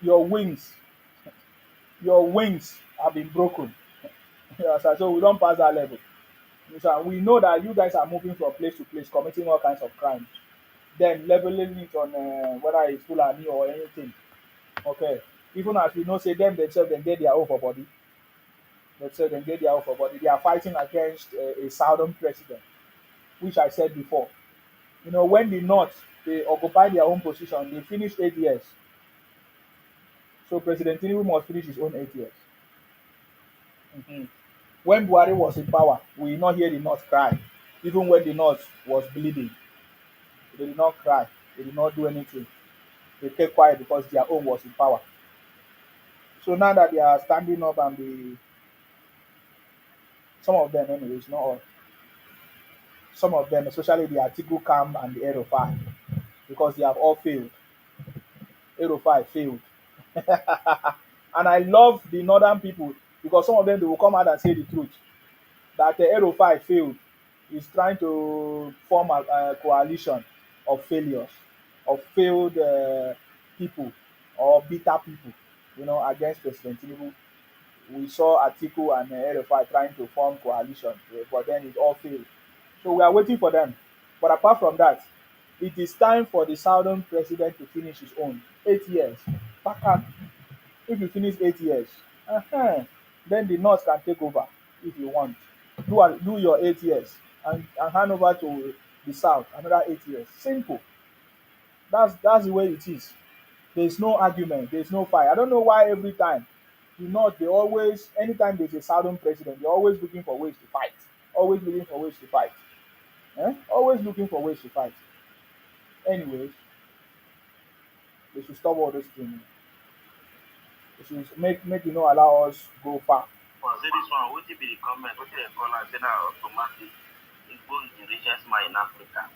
your wings, your wings have been broken. Yes, so we don't pass that level. So we know that you guys are moving from place to place, committing all kinds of crimes. Then leveling it on whether it's Fulani or anything. Okay. Even as we know, say them themselves, they get their own for body. Themselves, they get their own for body. They are fighting against a southern president, which I said before. When the North, they occupy their own position, they finish 8 years. So President Tinubu must finish his own 8 years. Mhm. When Buhari was in power, we did not hear the North cry. Even when the North was bleeding, they did not cry. They did not do anything. They kept quiet because their own was in power. So now that they are standing up and some of them anyways, not all, some of them, especially the Atiku Camp and the Edo Five, because they have all failed. Edo Five failed. And I love the northern people because some of them they will come out and say the truth that the Edo Five failed. Is trying to form a coalition of failures, of failed people or bitter people, against President Tinubu. We saw Atiku and Erefai trying to form coalition, but then it all failed. So we are waiting for them. But apart from that, it is time for the southern president to finish his own 8 years. Back up. If you finish 8 years, then the north can take over if you want. Do your 8 years and hand over to the south another 8 years. Simple. That's the way it is. There's no argument. There's no fight. I don't know why every time the north they always anytime there's a southern president they're always looking for ways to fight. Always looking for ways to fight. Always looking for ways to fight. Anyways, they should stop all this thing. They should make allow us go far. For say this one, what be the comment? What they call and say now automatic? Igbo is the richest man in Africa.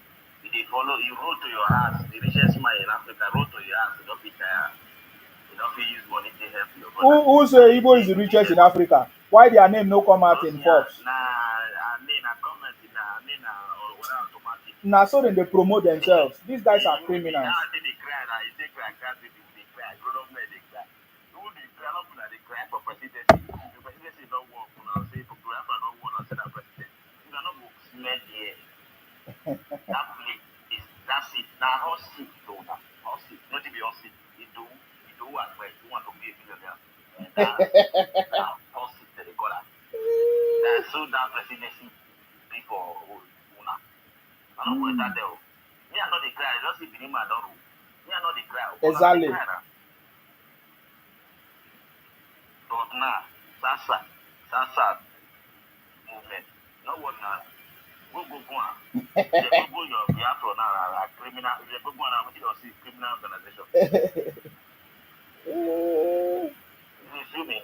If they follow, you roll to your house, the richest man in Africa, roll to your house, you don't be tired. You don't be use money to help your brother. Who say Igbo is the richest in Africa? Why their name no come out in Forbes? Nah, comment or whatever automatic. Now so then they promote themselves. These guys are criminals. Now they cry, now you take cry, they cry, grown up men they cry. Who they cry, not they cry for presidency. The presidency don't work, now say for Biafra don't work, now say that president. You cannot go smell here. That place is that's it. Now how sick though now? How sick? Not to be all sick. You do as well. You want to be a millionaire. And how sick that they got that. That's so that presidency before Una. I don't want that there. Me I know they cry. I just see Binima, I don't know. Me I know they cry. Exactly. But now, Sasa movement. No one now. Go on. They go your Biafra now, criminal. They go on now, you see criminal organization. You see me?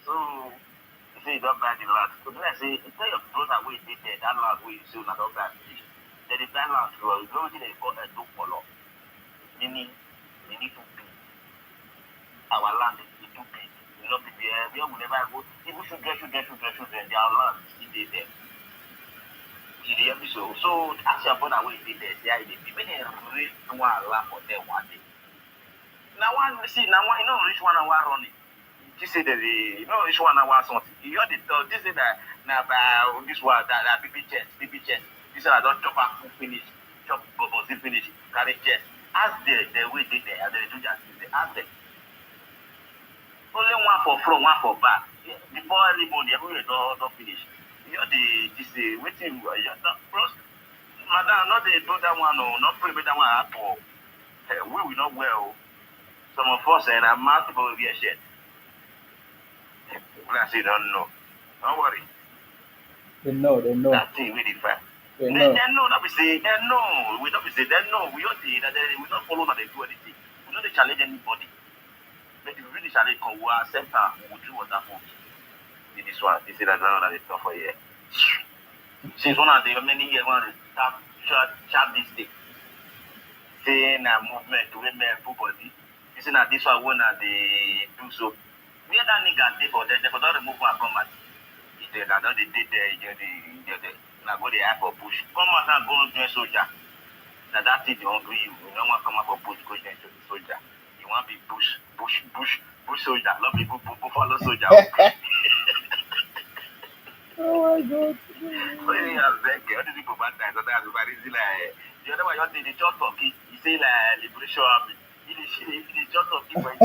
So, you say you don't buy the land. So, let's say, tell your brother where they did that land where you see not don't buy fish. Then if that land, you know, they call a do follow. Meaning, we need to be our land is too big. We not be there. We will never go. People should get, their land is there. So as your brother where they did there, they be many raise to one land for them one day. Now one see, now one you know rich one hour running. You say that you know rich one hour something. You hear the this is that now this one that baby chest. This one I don't chop up finish, chop bubbles finish, carry chest. Ask the way they there, and they do just ask them. Only one for front, one for back. Before anybody, everywhere don't finish. You know this waiting. Plus, madam, not the do that one or not pray that one at all. We will not well. Some of us and I'm not people will be a shit. I don't know. Don't worry. They know. That thing really fast. They know. They know that we say, they know. We don't say, they know. We don't say that we don't follow that they do anything. We don't challenge anybody. But if we really challenge, we will accept her. We will do what that wants. This one, they say that now they talk for a year. Since one of the many years, one of the sharp this thing. Saying a movement to women, everybody. You see that this one, when they do so. We had that nigga for them, they don't remove our combat. They don't did there. Now go the air for push. Come out and go join soldier. Now that thing they hungry you. You don't want to come out for push, go join soldier. You want to be push soldier. Love people follow soldier. Oh my God. So you have all these people bad times. That's very easy. Like the other one, you just talking. You say like liberation army. It's just talking for it.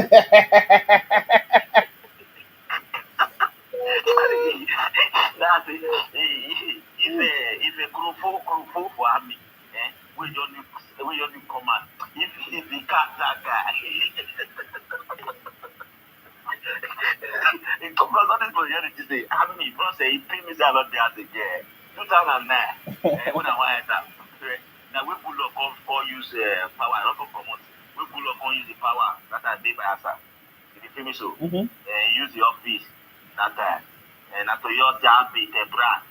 That's it. If a group for army, we don't command. If the cat that guy, in comparison to the other day, army don't say he paid me about the other year, 2009. When I went up, now we pull up all use power. Not to promote. We pull up all use the power that I did by us. If you feel me so, use the office that time. And after your job, the brand,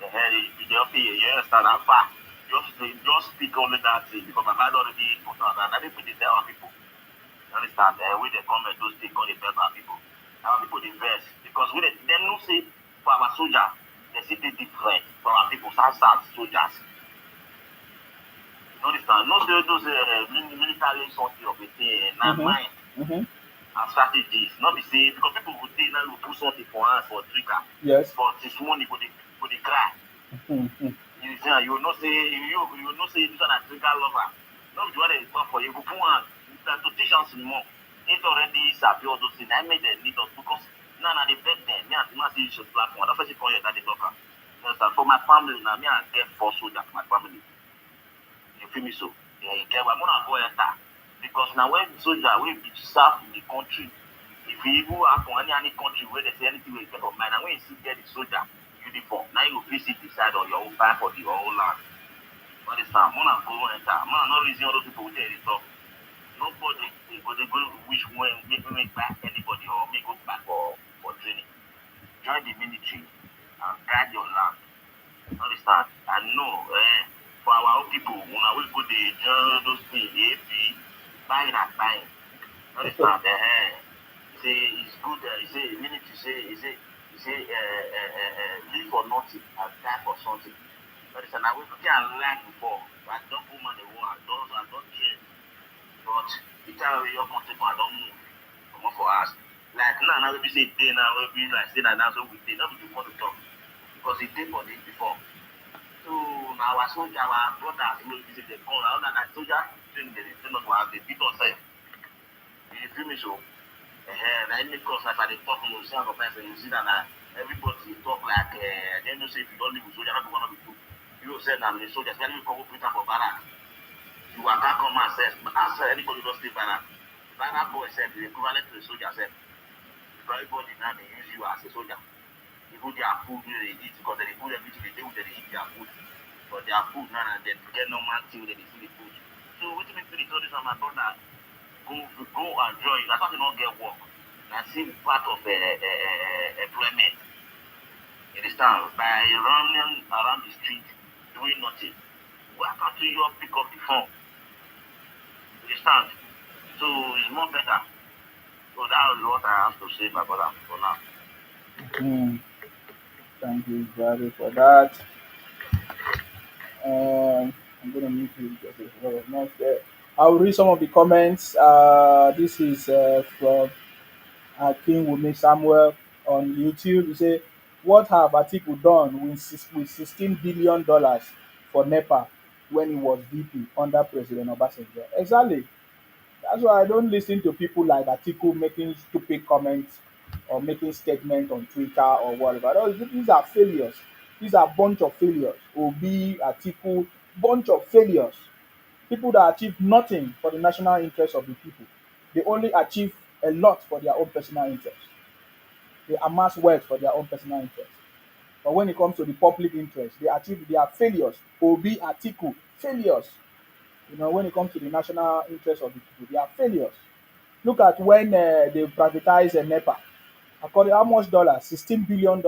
the office, you understand how far. Just speak only that thing because my father already put on and I didn't put it there on people. You understand? When they come and those things, they help our people. Our people invest because we they don't say for our soldier, they see it different for our people, sad soldiers. You understand? Not those military something of a thing, not mine. And strategies, not the same because people would say now you put something for us for trigger. Yes. For this morning for the cry. You will not say this one a trigger lover. No, you want to talk for you. Go put one to teach us more. It already sabi all those things. I made them need us because now they beg them. Me and the man say you should platform. That's why she call you that the talker. For my family now, me and get 4 soldiers. My family. You feel me so? Yeah, you get. I'm gonna go enter. Because now when soldier will be served in the country, if you even have any country where they say anything will get of mine, and when you see get the soldier uniform, now you will visit decide on your own buy for the whole land. Understand? Man, go enter. Man, not reason all those people will tell you stuff. Nobody they go wish when make back anybody or make go back for training. Join the military and guide your land. Understand? And no, for our own people, when I will go the those things, the AP. Buying and buying. Understand? Say it's good. Say military. Say live for nothing and die for something. Understand? I will can learn before, but I don't go man the war. I don't train. But the time your country I don't move. Come on for us. Like now we say day now we like say that now so we day. Not before the talk because it did for this before. So now our soldier, our brothers, we visit the call. Other than soldier. They not have the beat or say. You feel me so? And any course like they talk you see you see that everybody talk like they don't say if you don't live with soldier, not gonna be good. You say that the soldiers when you come up with for barrack. You are back on myself, but answer anybody don't stay barrack. Barrack boy said the equivalent to the soldier said. Because everybody now they use you as a soldier. Even their food wey they eat because they put everything they dey with they eat their food. But their food now and then get normal thing they see the food. So wetin make me dey tell this one my brother go and join. That's why they don't get work. Na still part of employment. You understand? By running around the street doing nothing. Why can't you just pick up the phone? You understand? So it's more better. So that is what I have to say, my brother, for now. Mm, thank you very for that. I'm gonna mute you because there's a lot of noise there. I'll read some of the comments. This is from King Wumi Samuel on YouTube. He say, "What have Atiku done with $16 billion for NEPA when he was VP under President Obasanjo?" Exactly. That's why I don't listen to people like Atiku making stupid comments or making statements on Twitter or whatever. These are failures. These are bunch of failures. Obi, Atiku, bunch of failures. People that achieve nothing for the national interest of the people. They only achieve a lot for their own personal interest. They amass wealth for their own personal interest. But when it comes to the public interest, they are failures. Obi, Atiku, failures. When it comes to the national interest of the people, they are failures. Look at when they privatized NEPA. According how much dollars? $16 billion.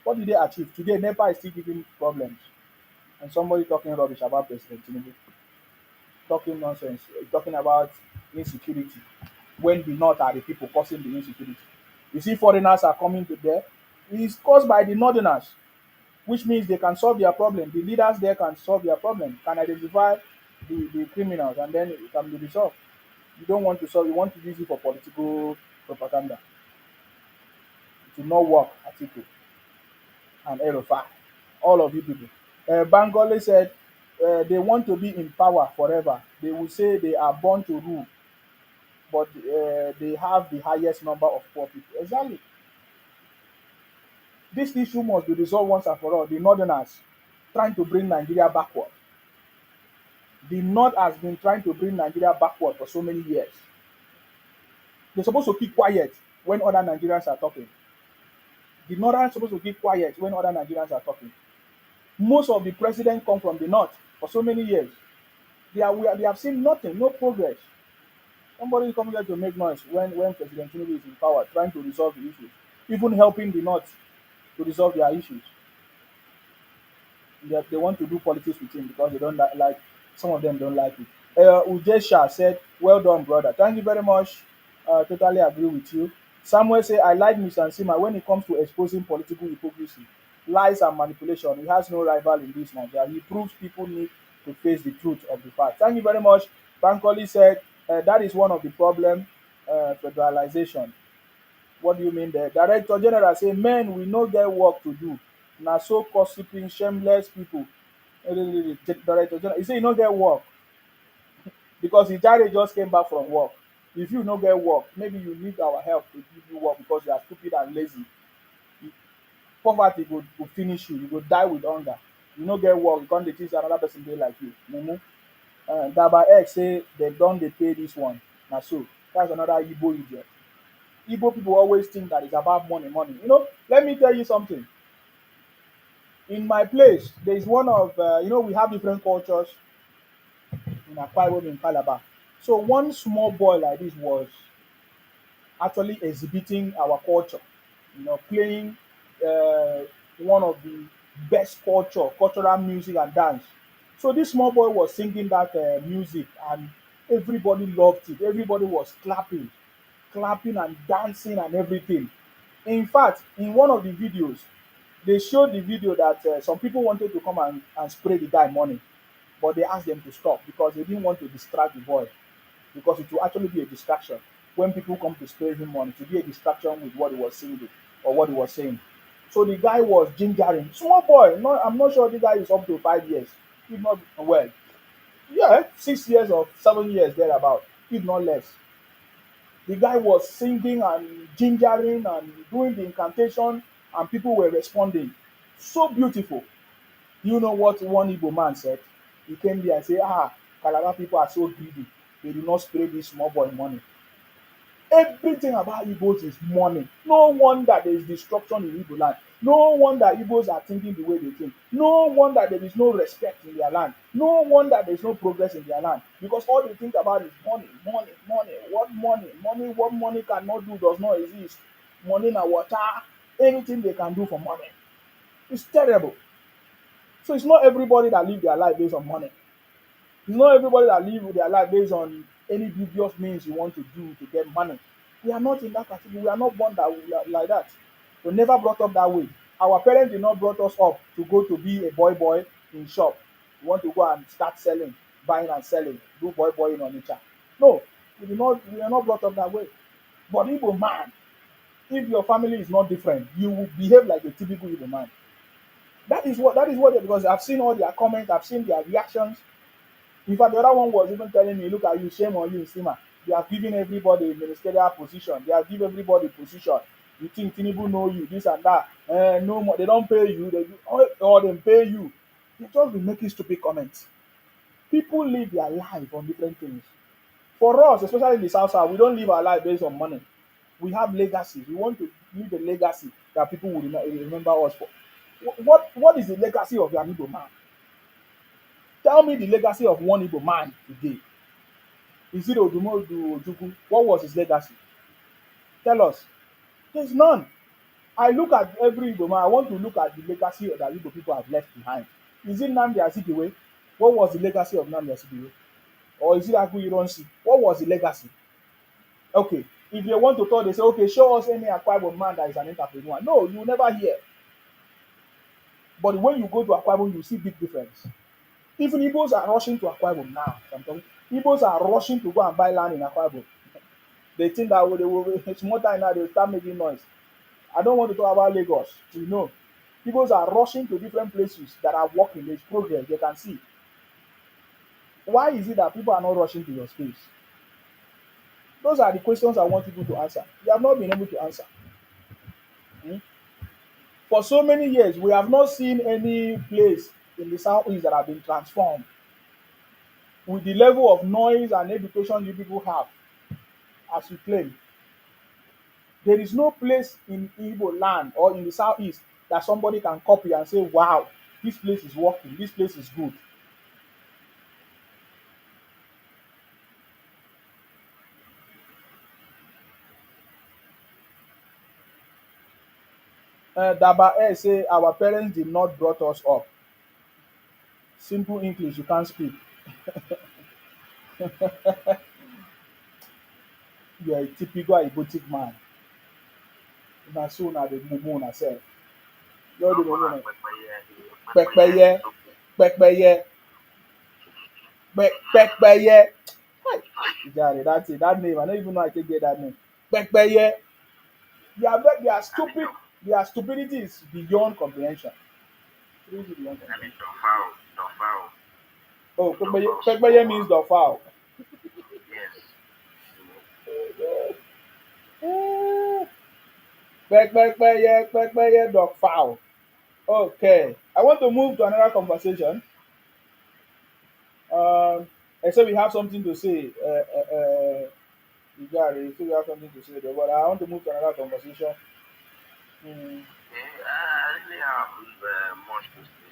What did they achieve? Today, NEPA is still giving problems. And somebody talking rubbish about President Tinubu, talking nonsense, talking about insecurity, when the North are the people causing the insecurity. You see, foreigners are coming to there. It is caused by the Northerners, which means they can solve their problem. The leaders there can solve their problem, can identify the criminals, and then it can be resolved. You don't want to solve, you want to use it for political propaganda. It will not work, Atiku and Erofai. All of you people. Bangole said they want to be in power forever. They will say they are born to rule, but they have the highest number of poor people. Exactly. This issue must be resolved once and for all. The Northerners trying to bring Nigeria backward. The North has been trying to bring Nigeria backward for so many years. They're supposed to keep quiet when other Nigerians are talking. The Northern are supposed to keep quiet when other Nigerians are talking. Most of the presidents come from the North for so many years. They have seen nothing, no progress. Somebody is coming here to make noise when President Tinubu is in power, trying to resolve the issues, even helping the North to resolve their issues. They want to do politics with him because they don't like some of them don't like it. Ujesha said, "Well done, brother. Thank you very much. Totally agree with you." Samuel said, "I like Mr. Nsima when it comes to exposing political hypocrisy, lies and manipulation. He has no rival in this Nigeria. He proves people need to face the truth of the fact." Thank you very much. Bankole said, "That is one of the problem, federalization." What do you mean there? Director General say, "Men, we no get work to do. Na so gossiping, shameless people." Director General, he say, "You no get work because Ijare just came back from work. If you no get work, maybe you need our help to give you work because you are stupid and lazy. Poverty go finish you. You go die with hunger. You no get work, you come dey think say another person dey like you. Mumu." Daba X say dem don dey pay this one. Na so. That's another Igbo idiot. Igbo people always think that it's about money, money. Let me tell you something. In my place, there is one of, we have different cultures in Akwa Ibom, in Calabar. So one small boy like this was actually exhibiting our culture, playing uh, one of the best cultural music and dance. So this small boy was singing that music, and everybody loved it. Everybody was clapping and dancing and everything. In fact, in one of the videos, they showed the video that some people wanted to come and spray the guy money, but they asked them to stop because they didn't want to distract the boy, because it will actually be a distraction when people come to spray him money, to be a distraction with what he was singing or what he was saying. So the guy was gingering. Small boy, I'm not sure the guy is up to 5 years, if not well. Yeah, 6 years or 7 years thereabout, if not less. The guy was singing and gingering and doing the incantation, and people were responding. So beautiful. You know what one Igbo man said? He came there and said, Calabar people are so greedy. They do not spray this small boy money. Everything about Igbos is money. No wonder there is destruction in Igbo land. No wonder Igbos are thinking the way they think. No wonder there is no respect in their land. No wonder there is no progress in their land. Because all they think about is money, money, money. What money? Money, what money cannot do does not exist. Money na water. Anything they can do for money. It's terrible. So it's not everybody that live their life based on money. It's not everybody that live their life based on any dubious means you want to do to get money. We are not in that category. We are not born that we are like that. We never brought up that way. Our parents did not brought us up to go to be a boy in shop. We want to go and start selling, buying and selling, do boy in Onitsha. No, we are not brought up that way. But Igbo man, if your family is not different, you will behave like a typical Igbo man. That is what because I've seen all their comments, I've seen their reactions. In fact, the other one was even telling me, look at you, shame on you, Sima. They have given everybody a ministerial position. They have given everybody position. You think Tinubu know you, this and that. No more. They don't pay you. They do, or they pay you. They just be making stupid comments. People live their life on different things. For us, especially in the South, we don't live our life based on money. We have legacy. We want to leave a legacy that people will remember us for. What is the legacy of an Igbo man? Tell me the legacy of one Igbo man today. Is it Odumodu Ojukwu? What was his legacy? Tell us. There's none. I look at every Igbo man, I want to look at the legacy that Igbo people have left behind. Is it Nnamdi Azikiwe? What was the legacy of Nnamdi Azikiwe? Or is it Agu Ironsi? What was the legacy? Okay, if they want to talk, they say, okay, show us any Akwa Ibom man that is an entrepreneur. No, you will never hear. But when you go to Akwa Ibom, you see big difference. Even Igbos are rushing to Akwa Ibom now. Igbos are rushing to go and buy land in Akwa Ibom. They think that they will small time now they will start making noise. I don't want to talk about Lagos. You know, Igbos are rushing to different places that are working. There's progress. They can see. Why is it that people are not rushing to your space? Those are the questions I want people to answer. They have not been able to answer. Hmm? For so many years, we have not seen any place in the southeast that have been transformed with the level of noise and education you people have, as you claim. There is no place in Igbo land or in the southeast that somebody can copy and say, wow, this place is working, this place is good. Daba Air say our parents did not brought us up. Simple English, you can't speak. You are a typical Igbotic man. Una so una dey mumu una sef. You dey mumu una. Pepeye, pepeye, pepeye. Hi, Jare, that's it. That name, I don't even know I can get that name. Pepeye. They are stupid. Their stupidity is beyond comprehension. Really beyond I mean, comprehension. Dofao. Oh, pepeye means the foul. Yes. Pepeye, dog foul. Okay. I want to move to another conversation. I say we have something to say. Igari, so we have something to say there, but I want to move to another conversation. Mm, I really have much to say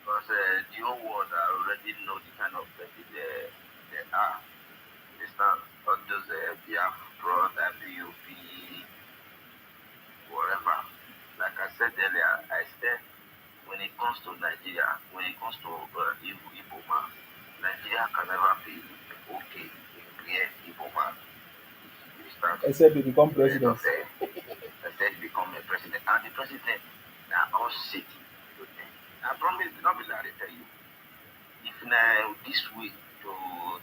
because the whole world already know the kind of people they are. They start all those Biafra, PUP, whatever. Like I said earlier, I said when it comes to Nigeria, when it comes to Igbo man, Nigeria can never be okay in clear Igbo man. You start. except they become End president. of I said become a president. And the president now all sick. I promise not be like I tell you. If now this way to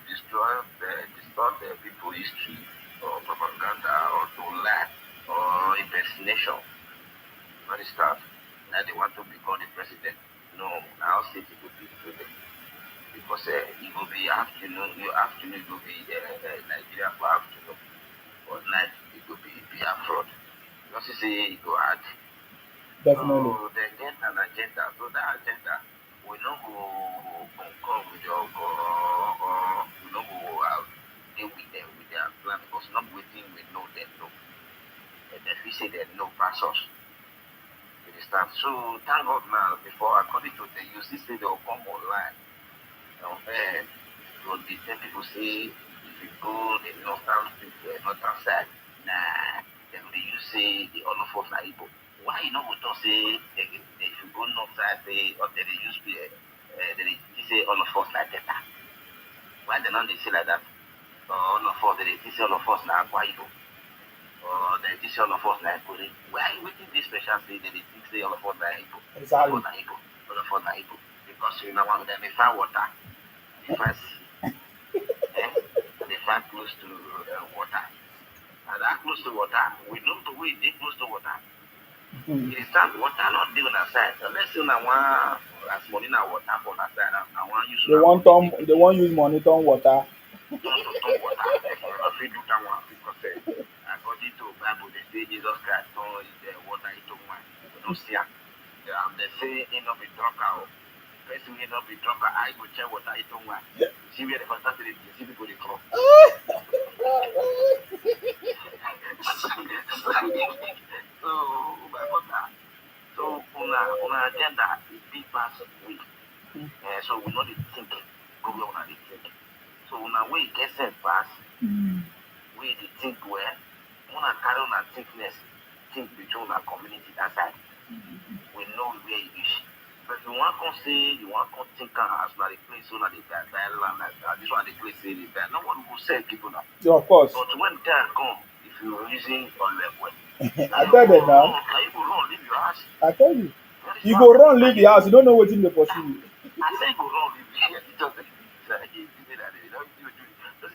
distort the people history or propaganda or to lie or impersonation, not the start. Now they want to become the president. No, I'll say it will be the president. Because it will be afternoon, it will be Nigeria for afternoon. Or night, it will be Biafra. Because you say it go hard. Definitely. So they get an agenda. So that agenda, we don't go concur with your or we don't go deal with them with their plan because not waiting we know them no. And if we say they no pass us, you understand? So thank God now before according to the you see say they will come online. So the same people say if you go the northern side, nah, then you say the all of us are Igbo. Why you know we don't say if you go north side say or they use they say all of us like that. Why they not they say like that? Or all of us they say all of us like Akwa Igbo. Or they say all of us like Kore. Why waiting this special say they think say all of us like Igbo? All of Exactly. us like Igbo. All of us like Igbo. Because you know one of them they find water, they find sea, and they find close to water. And that close to water, we know the way they close to water. Mhm. It is time water not dey on our side. Unless you na one as money na water for our side, I want use They una want money turn, take they want use money turn water. turn to turn water. I fit do that one because according to Bible, they say Jesus Christ turn the water into wine. We don't see am. They say he not be drunk out. Person he not be drunk out. I go check water into wine. See where the first time they see people they come. So my brother. So una agenda is big pass we. So we know the think go where una dey think. So una way get sense pass, we dey think well. Una carry una thinkness think between una community that side. We know where you is. But if you want to say you want to think as na the place una dey die land like that, this one the place say dey die. No one go sell people now. Yeah, of course. But when time come, if you reason on level, I tell them now. now you go run leave your house. I tell you. You You go run leave the house. You don't know what in the pursue you. I say go wrong with me. Just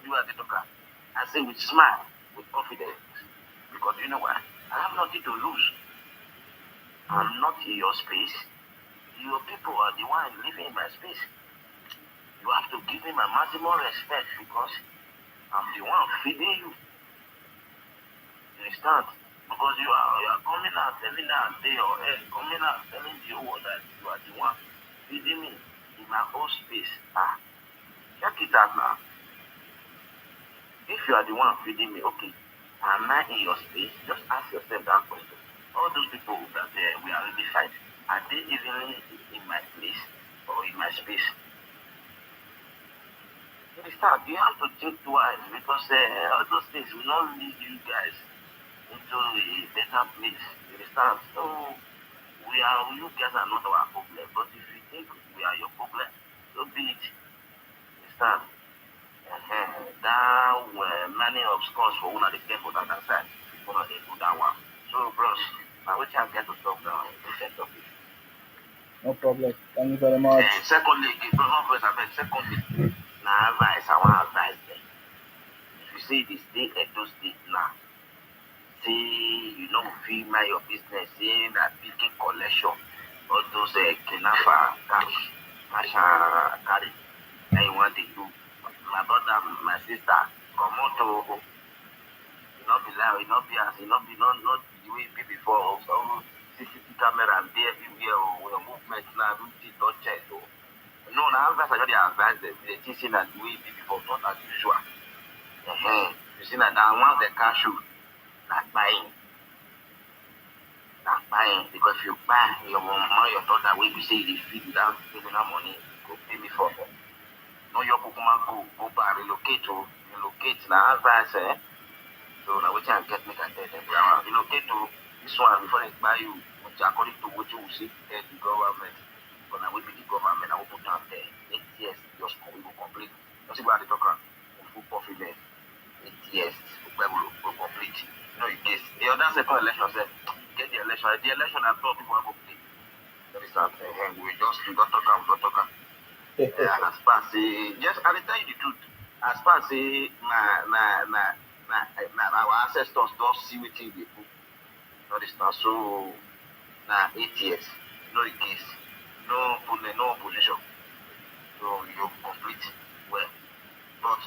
do as they talk. I say with smile, with confidence. Because you know what? I have nothing to lose. I'm not in your space. Your people are the one living in my space. You have to give me my maximum respect because I'm the one feeding you. You understand? Because you are coming out telling that day or coming out telling the whole world that you are the one feeding me in my own space. Check it out now. If you are the one feeding me, okay, am I in your space? Just ask yourself that question. All those people that we are already fighting, are they even in my place or in my space? You understand? You have to think twice because all those things will not lead you guys into a better place. You understand? So you guys are not our problem. But if you think we are your problem, so be it. You understand? That many obstacles for one of the people that side, one of the do that one. So bros, I wish I get to talk now. This topic. No problem. Thank you very much. Secondly, bro, not first, I mean, secondly, now advice, I want advice them. If you say this state Edo State now, say you know feel my your business, say that picking collection, all those kidnapper cash carry, and you want to do. My brother, my sister, come on to not be loud, not be as not be not the way it be before. So CCTV camera and there everywhere or movement now do it not check. No, now that's already advanced. The teaching that the way it be before, not as usual. You see that once the car shoot, not buying. Not buying because if you buy your mama, your daughter, will be say they feed without giving her money, go pay me for. No, your Pokemon go back, relocate now advice, So now we can get me can tell them relocate to this one before they buy you, which according to what you will see the government. But now we be the government, I will put down there 8 years, your school will complete. Don't see what they talk about full confidence. 8 years, we will complete. You know, in case the other second election said, get the election I thought people are complete. That is that we got talk. As far as yes, I will tell you the truth. As far as our ancestors don't see wetin dey do. Understand? So now 8 years, no case, no opposition. So you complete well. But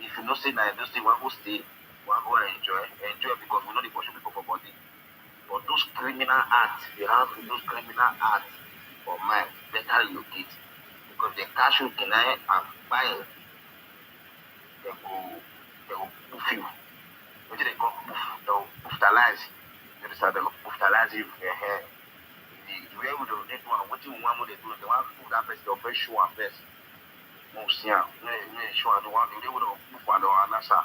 if you know say na those things one go stay, one go enjoy because we know the pursue people for body. But those criminal acts, they have those criminal acts for mind, better relocate. Because the cash you deny and buying, they go poof you. wetin dey call they'll brutalize. You understand? They'll brutalize you. The way we do that one, what you want to do, they want to put that person, they'll first show and first. Most yeah, show and the one they would have put for the answer.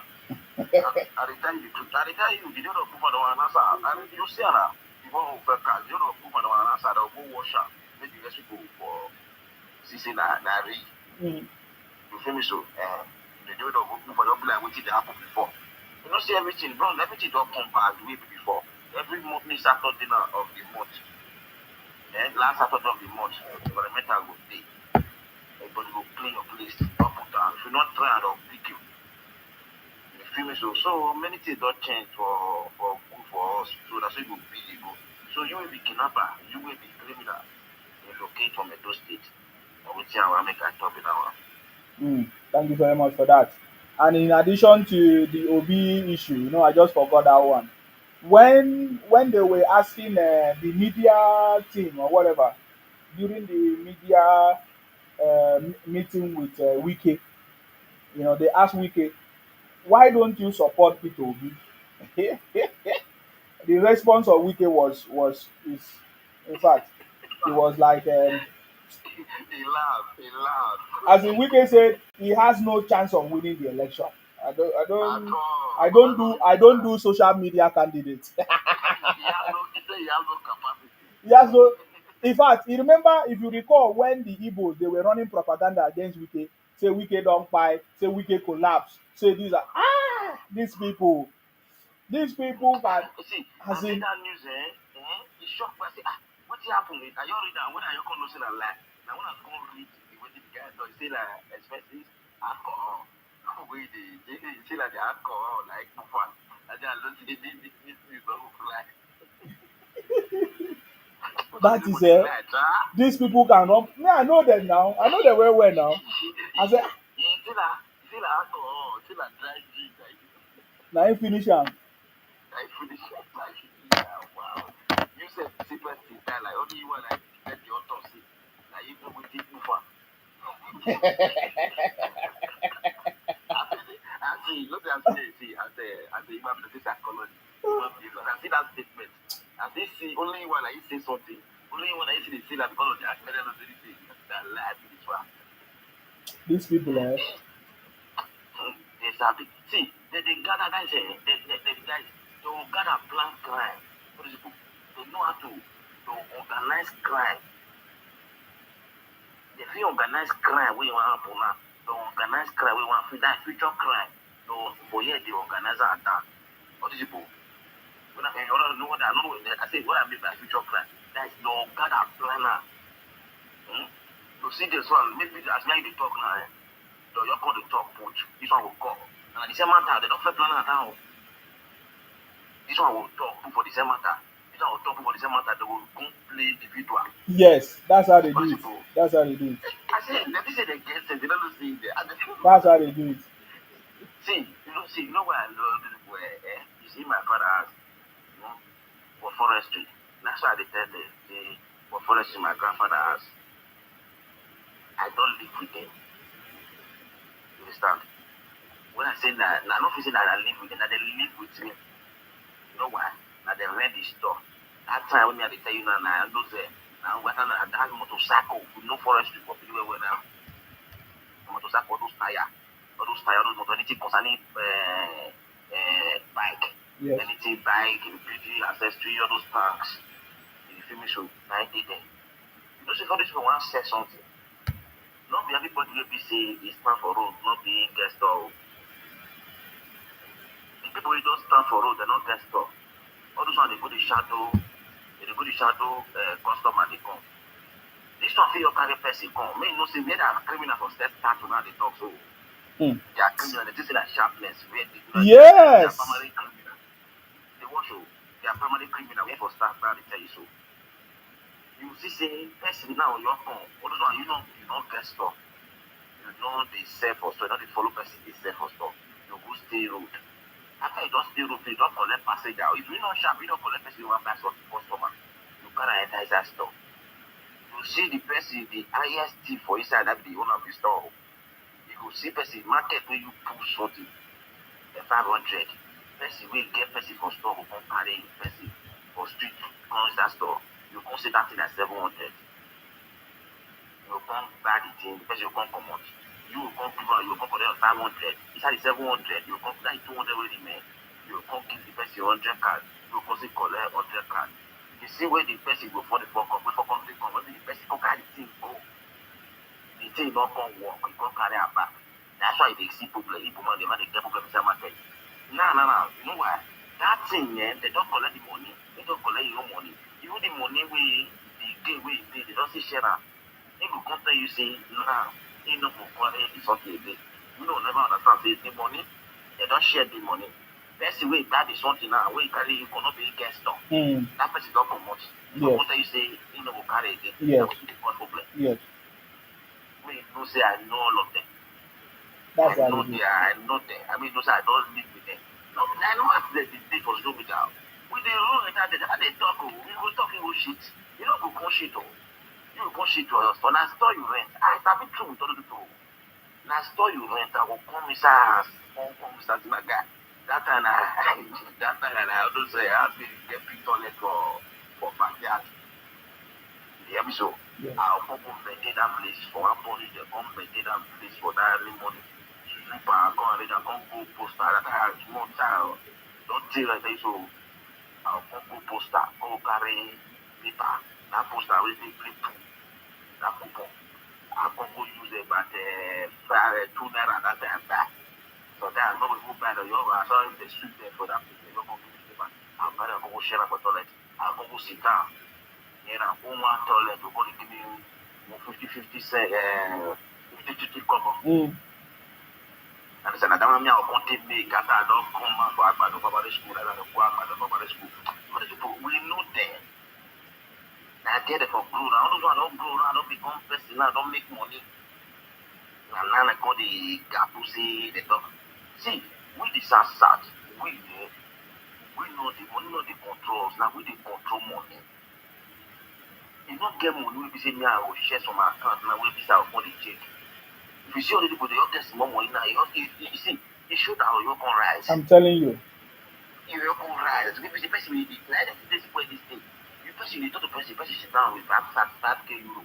At the time you did not put for the answer. And you see now, you want to you don't put for the answer, they'll go wash up. Maybe let's go for CC Nari. Mm. You feel me? So, they do not go for your plan, which did happen before. You don't see everything, bro. Everything don't come back the way before. Every monthly Saturday of the month. Then last Saturday of the month, environmental will pay. Everybody will clean your place, up and down. If you're not trying, they'll pick you. You feel me? So many things don't change for good for us. So that's why you will be able. So you will be kidnapper, you will be criminal. You locate from Edo State. I will tell you, I make a top in our. Thank you very much for that. And in addition to the OB issue, I just forgot that one. When they were asking the media team or whatever during the media meeting with Wike, they asked Wike, why don't you support Peter Obi? The response of Wike is in fact it was like He laughed. as in Wike said he has no chance of winning the election. I don't I At don't I all. don't do I don't do social media candidates. He said he has no capacity. He has no. In fact, you remember if you recall when the Igbos they were running propaganda against Wike, say Wike don't fight, say Wike collapse, say these people can You see, as I see in that news, it's shocked. I say, what happened? Are you read that? When are you going to say that lie? Now, when I go read the way the guy does, say that expenses, alcohol. Wait, they say that the alcohol, like, fun. And then I don't see this news don't fly. that is these people can run. Me, I know them now. I know them very well now. I say You see that alcohol, see that dry drink, like, now he finish am. I finish it, like, yeah, wow. You said secret thing that, like, only you want, like, get the autopsy. Like, even with it, move on. I see, look at me, see, as the Imam of the psychology. Because I see that statement. I see only one I say something. Only one I see they say that because of the experience of anything. That life in this one. These people, They sabi. See, they gather guys, they guys, they will gather plan crime. For example, they know how to organize crime. They feel organize crime where you want to now. They organize crime where you want to that future crime. For here they organize that. For example, when I know what I know, I say what I mean by future crime. That is the gather planner. You see this one, maybe as many they talk now. You're called the talk put. This one will call. And at the same matter, they don't fit planner down. This one will talk for the same matter. This one will talk for the same matter. They will go play individual. yes, that's how they do it. That's how they do it. I say they say they get it. They don't see it. That's how they do it. See, you know where I love where you see my father has, for forestry. That's why they tell the for forestry my grandfather has. I don't live with them. You understand? When I say that, I'm not saying that I live with them, that they live with me. You know why? Now they rent the store. That time when I tell you now, I those now we have motorcycle with no forestry for people where now. Motorcycle, those tire, those motor, anything concerning bike, Yes. anything bike, beauty, accessory, all those tanks. You feel me? So 90 days. You know, see, for this people want to say something. Not be everybody will be say it's stand for road, not be guest or the people who don't stand for road, they're not guest or. All those ones they go the shadow customer they come. This one feel your carry person come. Me no say where they are criminal for step start to now they talk so. They are criminal, they just say that sharpness where they Yes. they are primary criminal. They want to they are primary criminal where for start now they tell you so. You see say person now your come, all those one you don't get stuff. You know they sell for store, you know they follow person they sell for store. You go stay road. After you don't stay road, you don't collect passenger. If you not sharp, you don't collect person you want buy something customer. You can't enter that store. You see the person, the highest thief for inside that be the owner of the store. You go see person market where you pull something, 500. person wey get person for store go come carry person for street come inside store, you come say that thing na 700, you go come buy the thing, the person go come comot, you go come give am, you go come collect your 500, inside the 700 you go come that 200 wey remain, you go come give the person 100 card, you go come still collect 100 card. You see where the person go for the fuck up, wey for come dey come, maybe the person come carry the thing go, the thing no come work, e come carry am back. That's why they see problem. If woman dey man dey get problem inside market. Now, you know why? That thing, they don't collect the money. They don't collect your money. Even the money we the gain we they don't see share am. They go come tell you say, nah, they no go collect the something again. You don't never understand say the money, they don't share the money. Person wey that is something now, wey carry you cannot be against them. That person don't promote. So Yes. what tell you say he no go carry again. Yes. That was the cause problem. Yes. We no say I know all of them. That's I how know it is. them. I know them. I mean, no say I don't live with them. No, I know what they did for social media. We dey run like that. They talk. Oh, we go talk. We go shit. You know, go come shit. Oh, you go come shit to your store. Now store you rent. I sabi true with all the people. Now store you rent. I go come inside house. Come start my guy. That time I don't say I have to get big toilet for backyard. Yeah, me so. Yes. I'll come maintain that place for one money. They come maintain that place for that early morning. Super, I come read. I come go poster. That I have small child. Don't tell like that. So I'll come go poster. Go carry paper. That poster will be print. That coupon. I'll come go use it, but 2 naira that time back. So that no go buy the yoga. I saw the street there for that people. You go give me paper. I'll carry. I'll go share up for toilet. I'll go sit down. You know, one toilet will go give me 50 cent, 50 cover. And I said, I don't know how to make that. I don't come out for Agbado Babare School. I don't go Agbado Babare School. What is people? We know them. Now, get it for grow. I don't grow. I don't become person. I don't make money. And now I call the gap to say the dog. See, we the sad. We know the money, know the controls. Now we the control money. You don't get money, we be say me I will share some account now we be say I'll the check. If you see all the people they all get small money now, you see, it show that you can rise. I'm telling you. You can rise. If the person will be like this way this thing. You person you talk to person sit down with 5k euro.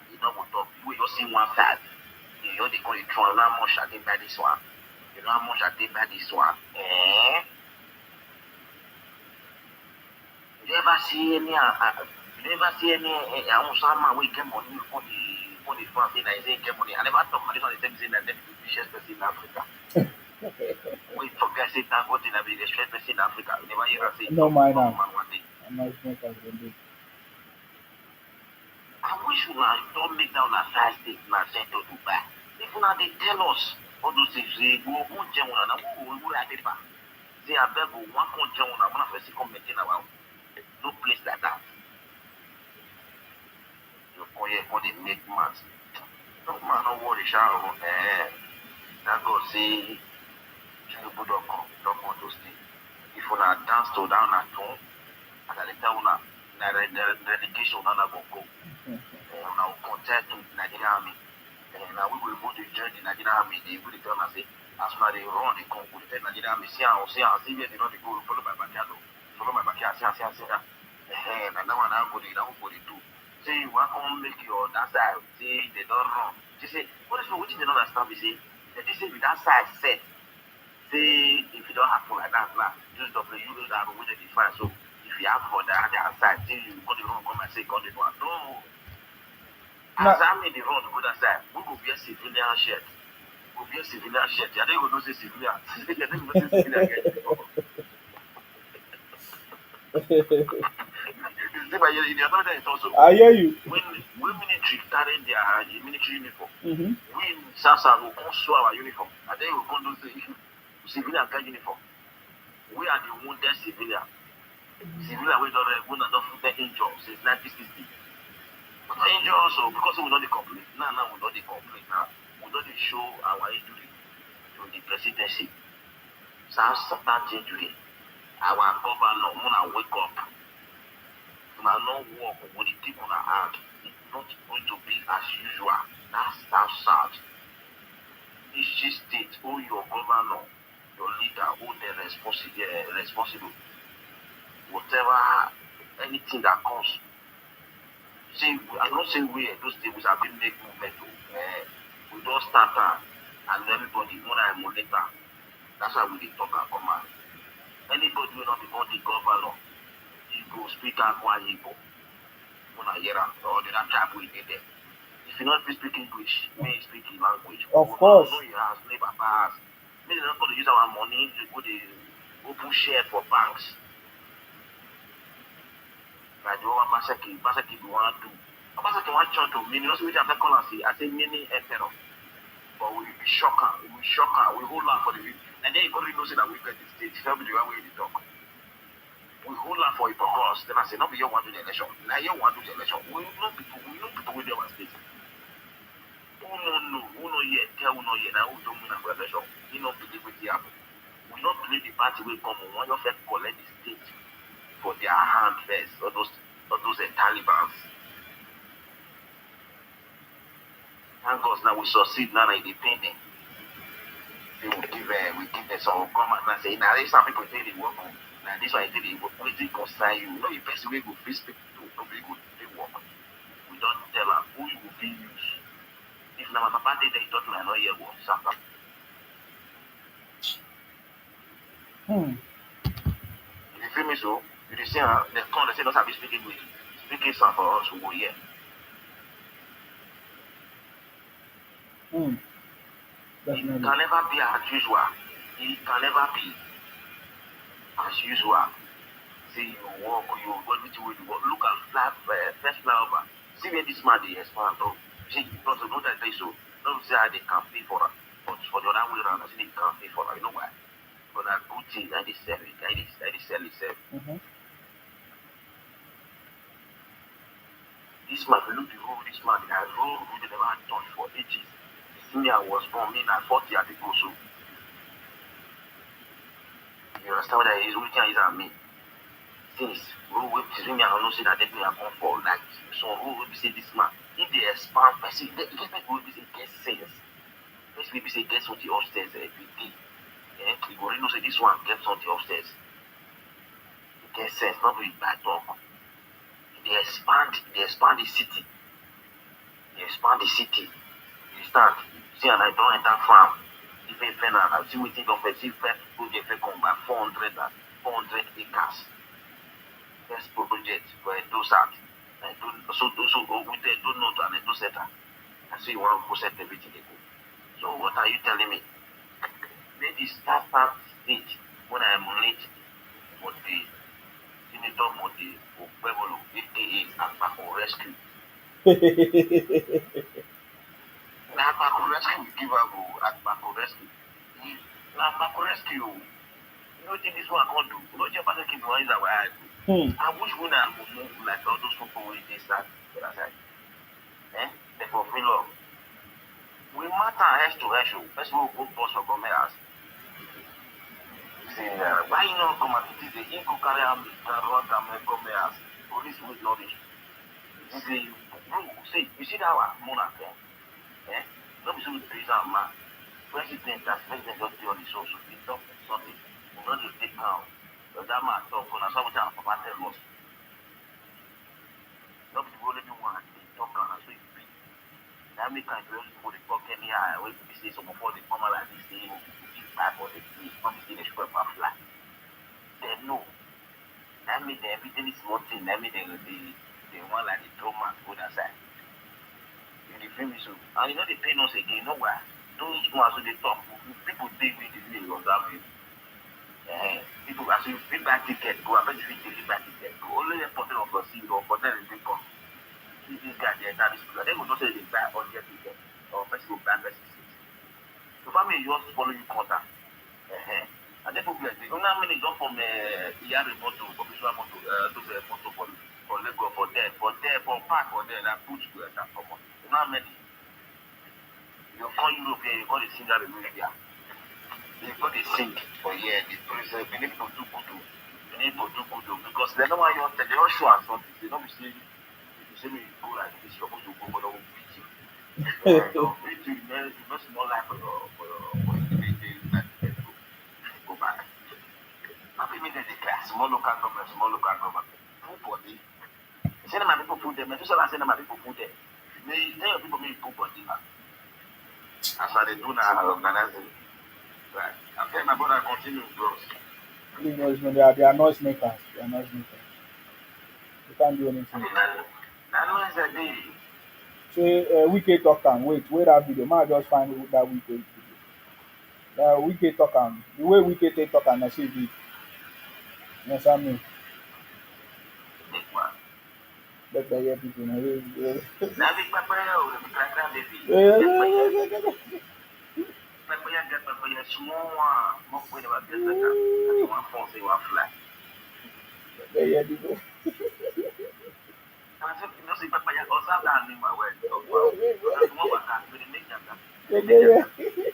You don't go talk. You just see one side. You know they call it tron, how much I take by this one. You know how much I take by this one. You ever see any you never see any man wey get money for the farm say that he get money. I never talk about this one. They say that the richest person in Africa. We forget say that God is the richest person in Africa. You never hear her say No, my man now. one day. I'm not smoke as they do. I wish una don't make that una side state na send to Dubai. If una dey tell us all those things, we go jẹun una na we like it back. Say abeg o wan come jẹun una una first come maintain our no place like that. You come here come dey make mad. No man no worry sha o. That God say Tinubu don come to stay. If una dance to down at home, as I dey tell una na dedication una go go. Una go contest to Nigerian army. Now we will go to join the Nigerian army. They will tell us say as una dey run dey come go tell Nigerian army see where they not dey go follow my backyard. Follow my backyard see that. Na that one na go dey do. Say you wan come make your that side say they don't run. She say what is wetin they don't understand be say they say with that side set. Say if it don't happen like that now, just double you know that we dey find. So if you have for that side, say you go the run come and say come the one. No. As army dey run go that side, we go wear civilian shirt. We wear civilian shirt. I don't even know say civilian. I don't even know say civilian get uniform. I hear you. When military carry their military uniform, Mm-hmm. we in Sasa will come sew our uniform. And then we come do the civilian get uniform. We are the wounded civilian. Civilian we don't get injured since 1960. We not injured also because we don't complain. Now we don't complain. Now we don't show our injury to the presidency. So certain injury. Our governor wanna wake up. Now no work with the people on hand. It's not going to be as usual. That's sad. Each state owe your governor your leader hold them responsible. Whatever, anything that comes. See, I'm not saying we those things have been make movement. We don't start and everybody one and later. That's why we dey talk and come out. Anybody will not become the governor, you go speak out one Igbo, one Ayera, or the other tribe we did there. If you not speak English, me speak in language. Of Oh, course. no, you have neighbor pass. Me they not going to use our money to go the open share for banks. Like the one Basaki we want to do. Basaki want to mean, you know, so we have to call and say, I say many emperor. But we be shocker, we hold on for the and then you go to know say that we get the state, tell me the one way they talk. We hold on for it for us. Then I say, no, be you want to do the election. Now you want to do the election. We know people with their state. Who no yet, tell who no yet, now who don't win a election. You know, believe with the apple. We not believe the party will come on. One of them collect the state for their hand first, all those Taliban. Thank God now we succeed now in the painting. They will give them some come and say, now there's some people say they work on. Now this one they work, we think concern you. You know the best way we go speak to nobody go they work. We don't tell them who you will be use. If now my papa did they talk like no year work, something. Hmm. You feel me so? You see the come they say don't have to speak English. Speaking some for us who go here. Hmm. It Definitely. can never be as usual. It can never be as usual. See you walk, you what which way you walk. Look at first flyover. See where this man they expand though. See, because of that they so don't say how they campaign for her. But for the other way around, I see they campaign for her. You know why? For that good thing that they sell it, that they sell itself. Mm-hmm. This man, look the road, this man, that road we never had touched for ages. Me, I was born, me, at 40 years ago, so you understand what that is? What is that mean? Since road wey be me, I don't see that they are come for like some road wey be say this man, if they expand, person, they get people wey be say get sense. Person wey be say get something upstairs every day. You go really know say this one get something upstairs. It get sense, not be bad talk. They expand the city. They expand the city. You start, see, and I don't enter farm. If I find out, I see what think of it, see, first project come by 400 acres. First project for Edo State. So with the Edo North and Edo Center. I see you want to set everything they go. So what are you telling me? Maybe start stage when I am late, but the Senator Modi Obebolo, aka Akpako Rescue. Akpako Rescue will give up Akpako Rescue. Akpako Rescue. You know what this one can't do? You know what your person keep doing is that way. Hmm. I wish we now would move like all those people with this that side. They fulfill love. We matter head to head show. First of all, go boss for government. Say, why you not come and it is the ego carry am run down my government police with knowledge. Say, bro, see, you see that one monarch eh? Not be so praise am man. President just do on the social, he talk something. We not just take now. But that man talk on something and papa tell us. Not be only one they talk on so it be. That make kind of people they talk anyhow. When we say some before they come out like this, they big bad for the place. Not be say they should fly. They know. That mean everything is nothing. That mean they want like the trauma to go that side. You dey feel me so? And you know they pay us again. No why? Those ones who they talk, people think we dey observe you. People as you pay back ticket go, I bet you dey back ticket go. Only the person of your seat or for them they come. This guy they enter this place. They go not say they buy or get ticket or person go buy person seat. So family you just follow you contact. And then people like they only how many just from Iyare motor, professional motor, those motor for Lagos for park for there that put you that come on. You know how many? You call Europe here, you call the singer in India. You got the sing for here, the praise, we need to do good. We need to do good because they know why you they don't show us something. They don't be saying, if you say me go like this, you're supposed to go, but they will beat you. They'll beat you, you must not like for your like go. get declare small local government, full body. Say my people put them, and just say my people put them. May tell your people make full body. As far as they do now, organizing. Right. Okay, my brother, continue, bros. They are noise makers. They are noise makers. They can't do anything. That noise a day. Say Wike talk am. Wait that video. Man just find that Wike video. Wike talk am. The way Wike take talk am na so e be. You understand me? Big one. Let the hear people na. Now big papaya or the crack baby. Papaya get papaya small one. More way about this like that. You want phone say you want fly. Let the hear people. I said you know see papaya or something in my way. Well, that's more what that we make that. Let the hear.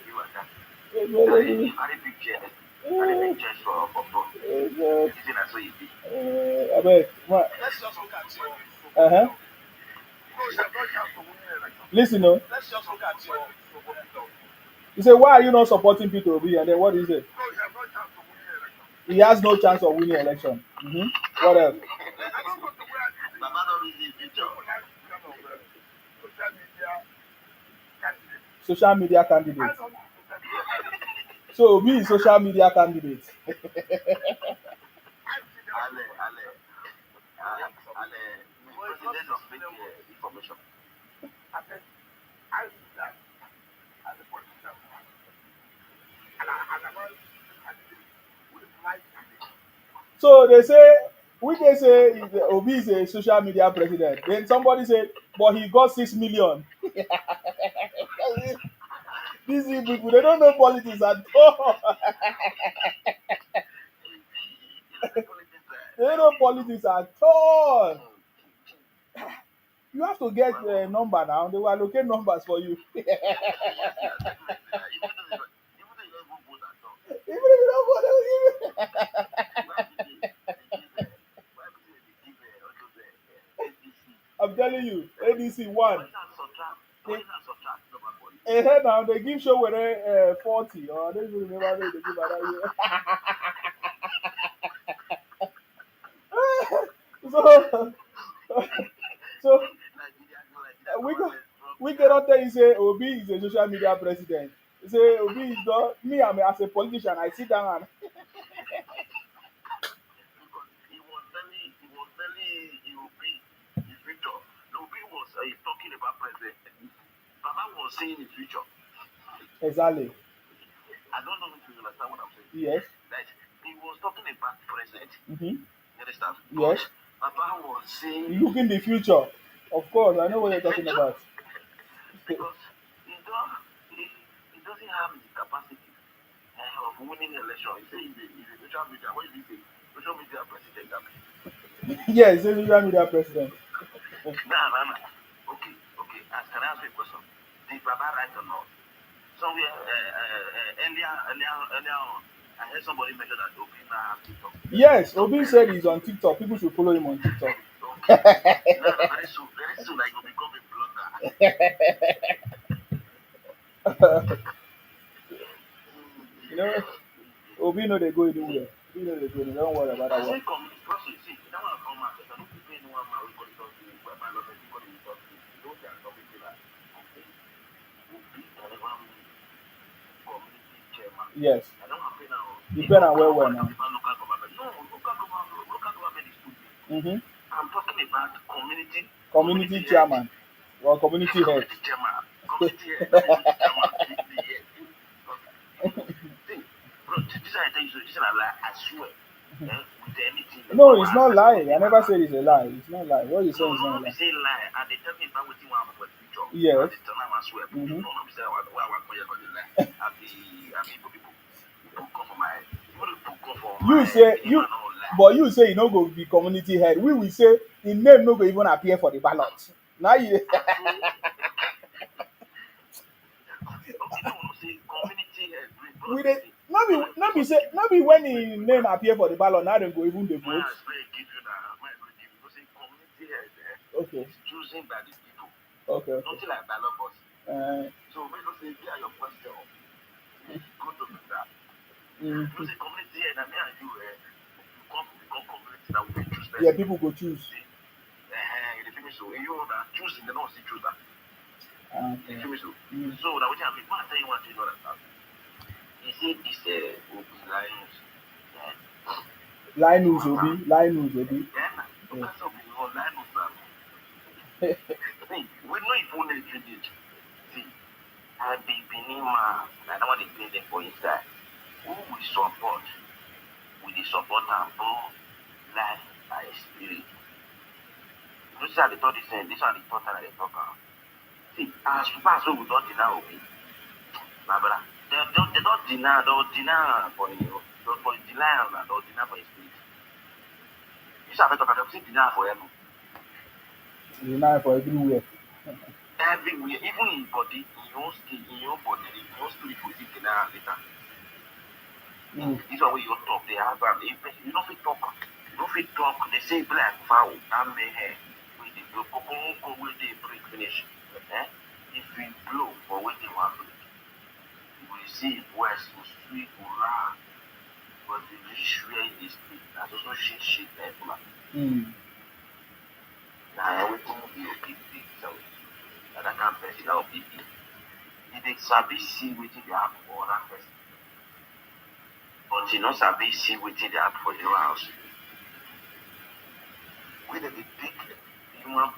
You are that. Very big chairs. Very big chairs for using as so you be. Abeg, what? Let's just look at your. Uh-huh. Listen, no. Let's just look at your. You say, why are you not supporting Peter Obi? And then what is it? He has no chance of winning election. What else? Baba don't read the picture. Social media candidate. So Obi is social media candidate. President of fake information. So they say, we can say Obi is a social media president. Then somebody said, but he got 6 million. These people, they don't know politics at all. They don't know politics at all. You have to get a number now. They will allocate numbers for you. Even if you don't vote, they will give you. I'm telling you, ADC one. Now they give show whether 40 or they will never know they give another year. So we cannot tell you say Obi is a social media president. You say Obi is not me. I'm as a politician. I sit down and He was telling Obi his future. Obi was talking about present. Baba was saying his future. exactly. I don't know if you understand what I'm saying. Yes. That he was talking about present. Mm-hmm. You understand? Yes. But Baba was saying Looking the future. Of course, I know what you're talking about. Because he doesn't have the capacity of winning election. He says he's a social media. What is he say? Social media president. Yes, he's a social media president. Nah. Okay. Can I ask you a question? Did Baba right or not? Somewhere earlier on, I heard somebody mention that Obi now has TikTok. Yes, Obi said he's on TikTok. People should follow him on TikTok. Very soon, I will become a blogger. You know, Obi know they go anywhere. Obi know they go anywhere. Don't worry about that one. See, that one come out. I don't pay anyone my record to where my love is going to talk to. Don't get something to that. Obi can never community chairman. Yes. I don't have to pay now. Depend on where we're now. No, local government is stupid. Mm-hmm. I'm talking about Community chairman or community head. Community head. Bro, this I tell you, this is a lie. I swear. With anything. No, it's not lying. I never said it's a lie. It's not lying. What you say is not a lie. Say lie, and they tell me about what you want for the future. Yes. I swear. Mm-hmm. No, I'm saying what I want for you to lie. People come for my. You say you, but you say you no go be community head. We will say the name no go even appear for the ballot. Now you. We dey not be when the name appear for the ballot now they go even the vote. Okay. Choosing by the people. Okay. Nothing like ballot box. So when you say your question, go to that. You say community head and me and you that we choose Yeah, person. people go choose. See, you feel me? So you know that choosing, they don't see choose that. You Okay. feel me? So Mm. so that we can be. I tell you one thing, you know that. He said this lines. Linus Obi, Linus Obi. Then Yeah. because of the online now. See, we know if only it. See, I be Benima. I don't want to play them for inside. Who we support? We dey support am both life and spirit. You see how they talk this one the thought and they talk am. See, as far as we don't deny Obi, my brother, they don't deny, for you, for deny am, they don't deny for his spirit. You see how they talk, they say deny for heaven. Deny for everywhere. Everywhere, even in body, in your skin, in your body, in your spirit, will be deny later. Mm. This one where you talk, they have you don't fit talk. You don't fit talk. They say black foul, and may hair. We the go where they break finish. Eh? If we blow for when they want to, you will see west, will sweet, will round. But the rich where they speak, that's also shit like that. Mm. Now everything will be okay. So that I can't press it out. If they sabi see waiting they have for that person. But you know sabi see waiting they have for your house. Whether they pick human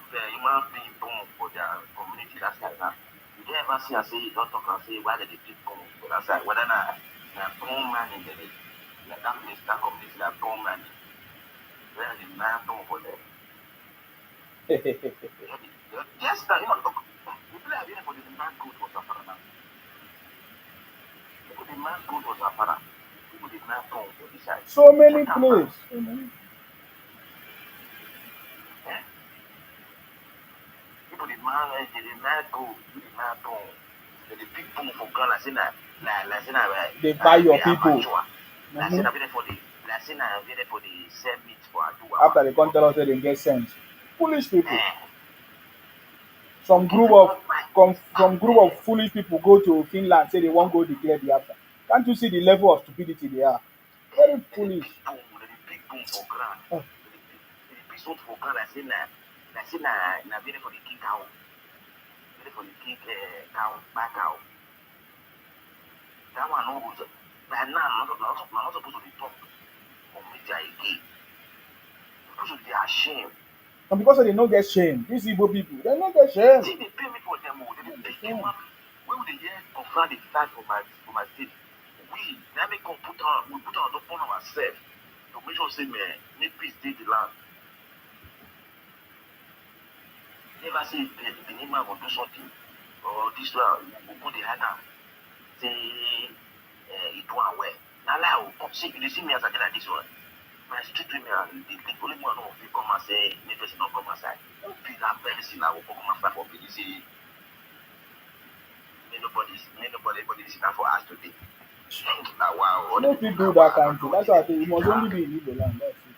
being born for their community that's like that. You don't ever see and say you don't talk and say why did they pick born for that side? Whether na born man in the like that place, that community that born man in where the man born for them. Yes, that you know look, people are here for the man good for Safara now. People the man good for Safara. People the man born for this side. So many Check out places. So many. eh? People the man go, you the man born. The big boom for Ghana, like say They buy your be people. amateur. Like say Mm-hmm. na be there for the like say na be there for the sell meat for Aduwawa. After they come tell us that they get sense. Foolish people. Eh, Some okay, group we of don't buy. some group of foolish people go to Finland, say they won't go declare the after. Can't you see the level of stupidity they are? Very foolish. The big boom for ground. Oh, The big salt for ground, like say na be there for the king cow. Be there for the king cow, back cow. That one no go. By now, not supposed to be talk for media again. Because they are ashamed. and because they don't get shame, these Igbo people, they don't get shame. See, they pay me for them. They They pay get them shame. up. When they hear confront the fact for my state, we now make we put our upon ourselves to make sure say man, make peace stay the land. Never say the name man will do something or this one we put the hand down. Say it do well. Now lie, see you see me as I did like this one. My street women, the only one who will come and say, make person not come outside. Don't be that person that will come and fight for me. Say, everybody sit down for us today. Now, wow, all the No people fit do now, that wow, kind don't of thing. know what That's they why I do. think it must only be in Igbo land. That's it.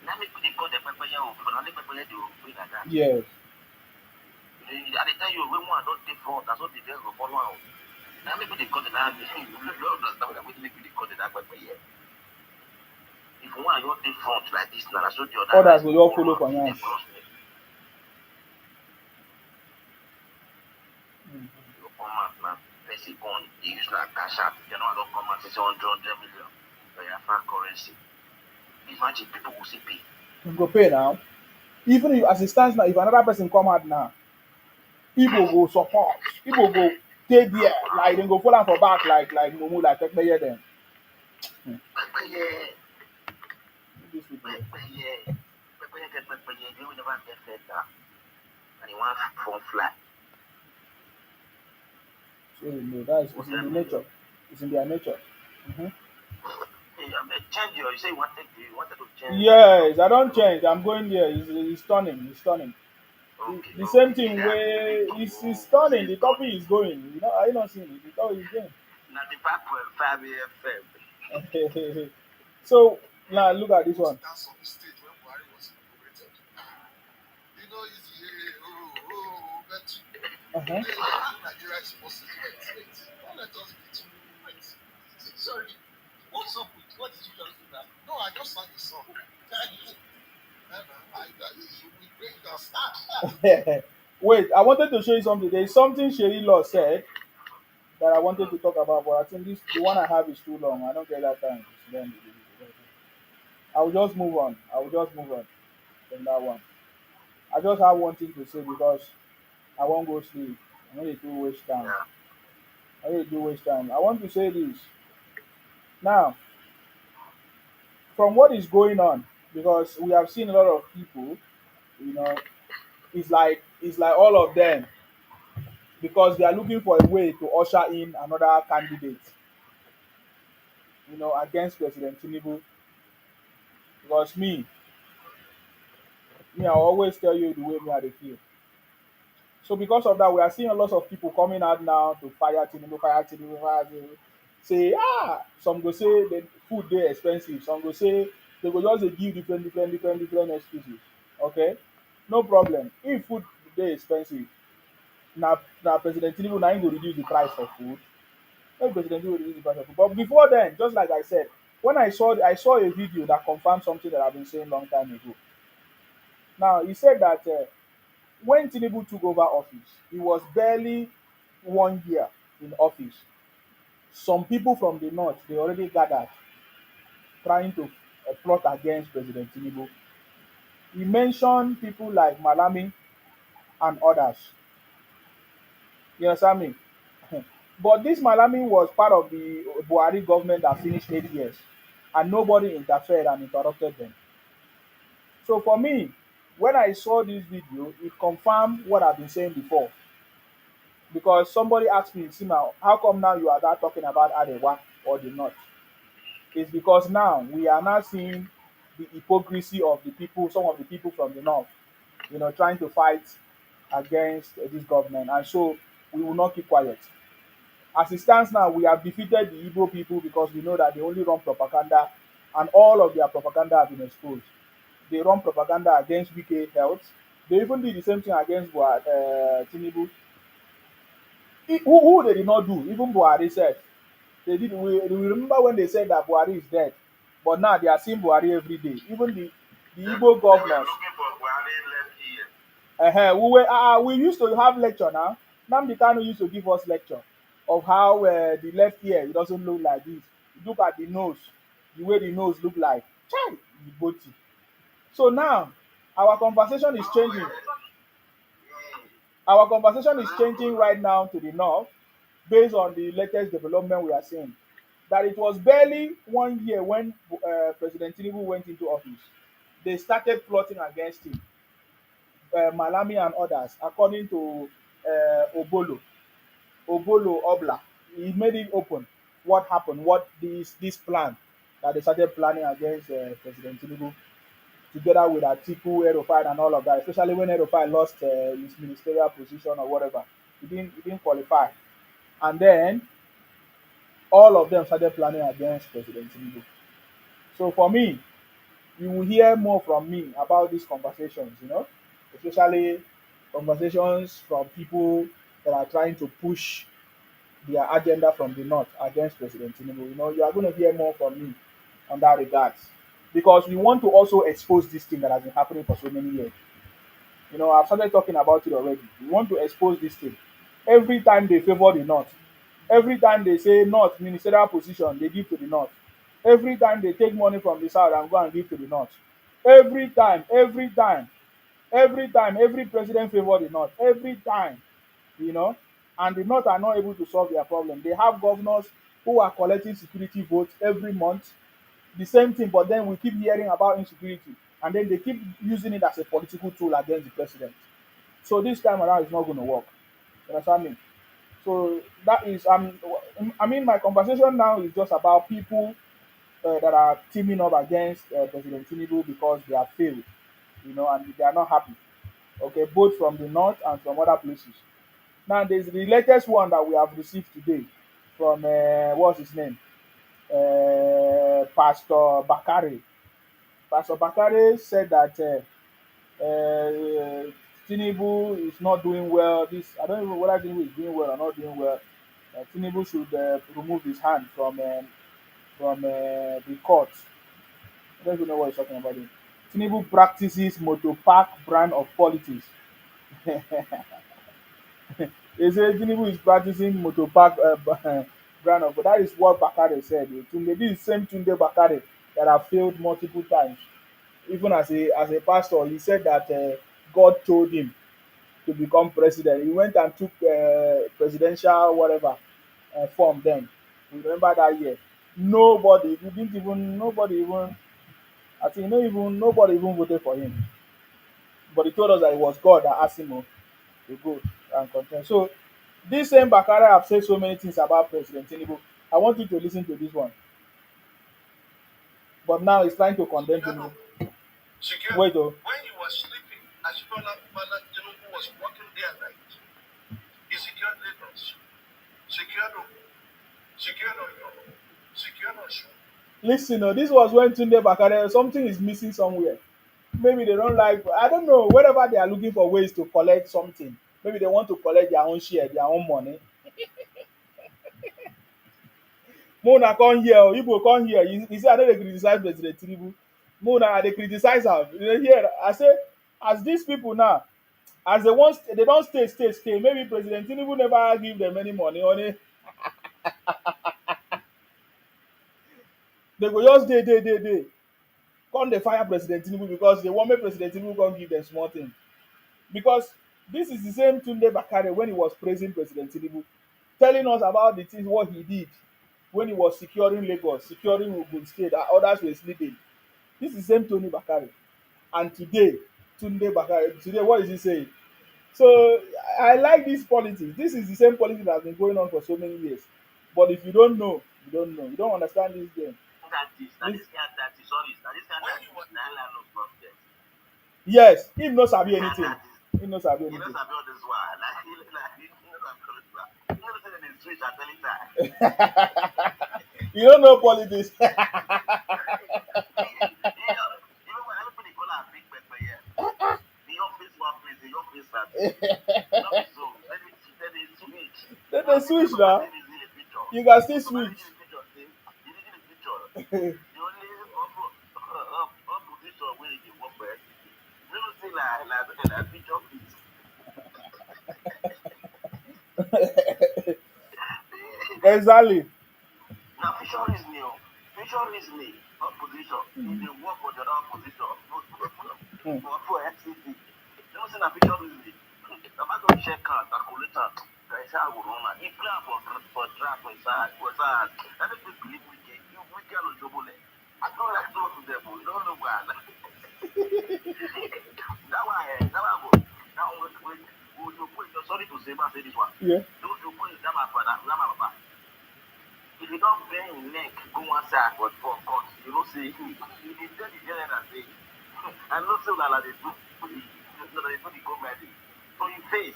Now, make they call the pepper here, but only pepper here, they will bring like that. Yes. I tell you, when one don't take front, that's what they just go follow out. Now, maybe they call the land, you don't understand what they make they call the land pepper here. If one don't take front like this, now, that's what the other Others guys will go all follow follow for out, they yansh. cross me. Mm. You come out now, person gone, they use like cash out, you know, I don't come out, say 100 million, but you have currency. Imagine people will see pay. You go pay now. Even if, as it stands now, if another person come out now, Igbo go support. Igbo go stay there. Like they go follow am for back like Mumu, like Pekpeye them. Pepeye, These people. pepeye, they will never get fed now. And he wants from fly. So no, that is it's in the nature. It's in their nature. Mhm. Hey, I mean, change your, you say you wanted to change. Yes, I don't change. I'm going there. It's stunning. It's stunning. Okay, The same okay. thing Yeah, where people it's will stunning. say The God. topic is going. You know, are you not seeing it? The topic is going. Now the 5.5 AFM. So now look at this one. That's on the stage when Buhari was inaugurated. You know, it's but Uh-huh. Nigeria is possible. Wait. Don't let us be too. Wait. Sorry. What's up with what did you just do now? No, I just sang the song. We break your start. Wait, I wanted to show you something. There is something Sherry Law said that I wanted to talk about, but I think this the one I have is too long. I don't get that time. I will just move on. I will just move on from that one. I just have one thing to say because I won't go sleep. I know they do waste time. Yeah. I know they do waste time. I want to say this now from what is going on because we have seen a lot of people. You know, it's like all of them because they are looking for a way to usher in another candidate. Against President Tinubu. Because me, I always tell you the way me I dey feel. So because of that, we are seeing a lot of people coming out now to fire Tinubu, fire Tinubu, fire Tinubu. Say some go say the food dey expensive. Some go say they go just dey give different excuses. Okay, no problem. If food dey expensive, na President Tinubu na him go reduce the price of food. No President Tinubu reduce the price of food. But before then, just like I said, when I saw a video that confirmed something that I've been saying long time ago. Now he said that when Tinubu took over office, he was barely 1 year in office. Some people from the north they already gathered trying to plot against President Tinubu. He mentioned people like Malami and others. You understand me? But this Malami was part of the Buhari government that finished 8 years, and nobody interfered and interrupted them. So for me, when I saw this video, it confirmed what I've been saying before. Because somebody asked me, Sima, how come now you are not talking about Arewa or the North? It's because now we are now seeing the hypocrisy of the people, some of the people from the North, trying to fight against this government. And so we will not keep quiet. As it stands now, we have defeated the Igbo people because we know that they only run propaganda and all of their propaganda have been exposed. They run propaganda against BK Health. They even did the same thing against Tinubu. Who they did not do, even Buhari said. They did. We remember when they said that Buhari is dead, but now they are seeing Buhari every day. Even the Igbo We are governors. looking for Buhari left ear. We used to have lecture now. Nnamdi Kanu used to give us lecture of how the left ear it doesn't look like this. Look at the nose, the way the nose look like. Chai, Iboti. So now our conversation is changing. Our conversation is changing right now to the north based on the latest development we are seeing. That it was barely 1 year when President Tinubu went into office. They started plotting against him. Malami and others, according to Obolo Obla. He made it open what happened, what this plan that they started planning against President Tinubu, together with Atiku, Erufai, and all of that. Especially when Erufai lost his ministerial position or whatever, he didn't qualify, and then all of them started planning against President Tinubu. So for me, you will hear more from me about these conversations, especially conversations from people that are trying to push their agenda from the north against President Tinubu. You are going to hear more from me on that regards because we want to also expose this thing that has been happening for so many years. I've started talking about it already. We want to expose this thing. Every time they favor the north, every time they say north ministerial position, they give to the north. Every time they take money from the south and go and give to the north. Every time, every president favor the north. Every time, you know, and the north are not able to solve their problem. They have governors who are collecting security votes every month. The same thing, but then we keep hearing about insecurity, and then they keep using it as a political tool against the president. So this time around, it's not going to work. You understand me? So that is, my conversation now is just about people that are teaming up against President Tinubu because they have failed, and they are not happy. Okay, both from the north and from other places. Now, there's the latest one that we have received today from what's his name, Pastor Bakare. Pastor Bakare said that Tinubu is not doing well. This I don't even know whether Tinubu is doing well or not doing well. Tinubu should remove his hand from the court. I don't even know what he's talking about. It. Tinubu practices motopark brand of politics. They say Tinubu is practicing motopark brand of, but that is what Bakare said. Tunde, this is same Tunde Bakare that have failed multiple times. Even as a pastor, he said that God told him to become president. He went and took presidential whatever form then. You remember that year? Nobody, we didn't even, nobody even, I think no even nobody even voted for him. But he told us that it was God that asked him to go and contest. So this same Bakare have said so many things about President Tinubu. I want you to listen to this one. But now he's trying to condemn Tinubu. Secure. Wait, oh. When you were sleeping, Ashibola Bala Tinubu was working day and night. He secured Lagos, secured Ogun, secured Oyo, secured Osun. Listen, oh, this was when Tunde Bakare, something is missing somewhere. Maybe they don't like, I don't know, wherever they are looking for ways to collect something. Maybe they want to collect their own share, their own money. Mona come here, oh, Igbo come here. You see, I know they criticize President Tinubu. Mona, they criticize am. You know, here, I say, as these people now, as they don't stay. Maybe President Tinubu never give them any money, only they go just dey. Come dey fire President Tinubu because they want make President Tinubu come give them small thing. Because this is the same Tunde Bakare when he was praising President Tinubu, telling us about the things what he did when he was securing Lagos, securing Ogun State, and others were sleeping. This is the same Tony Bakare. And today, Tunde Bakare, today, what is he saying? So I like this politics. This is the same politics that has been going on for so many years. But if you don't know, you don't know. You don't understand this game. That is kind that is sorry. That is kind that is nine of Presdient. Yes, him no sabi anything. Him no sabi You know anything. about this one. Like you know about this one. You know say dem dey switch at any time. You don't know politics. You know what everybody call am big pepper here. The office one place, the office that. No be so. Let me switch. Let No, them this switch is now. somebody is in the picture. You can still So somebody switch. in the picture say, you need in the picture. The only opposition wey you dey work for STP. You know say na picture fit. Exactly. Now, picture reasoning, picture reasoning, opposition, if they work for the other opposition, Hmm. for FCC, you know, say na picture reasoning. The man don't check out, calculator, there is how we run. He plan for draft for his hand, Let me believe we can on trouble. I don't like to talk to them, but you don't know why. That one go. Now, sorry to say this one. Yeah. Those who put that my father, that my papa. If you don't bend your neck, go one side, but for court, you know, say, you did tell the general, say, I know so that they do the comedy. So you face,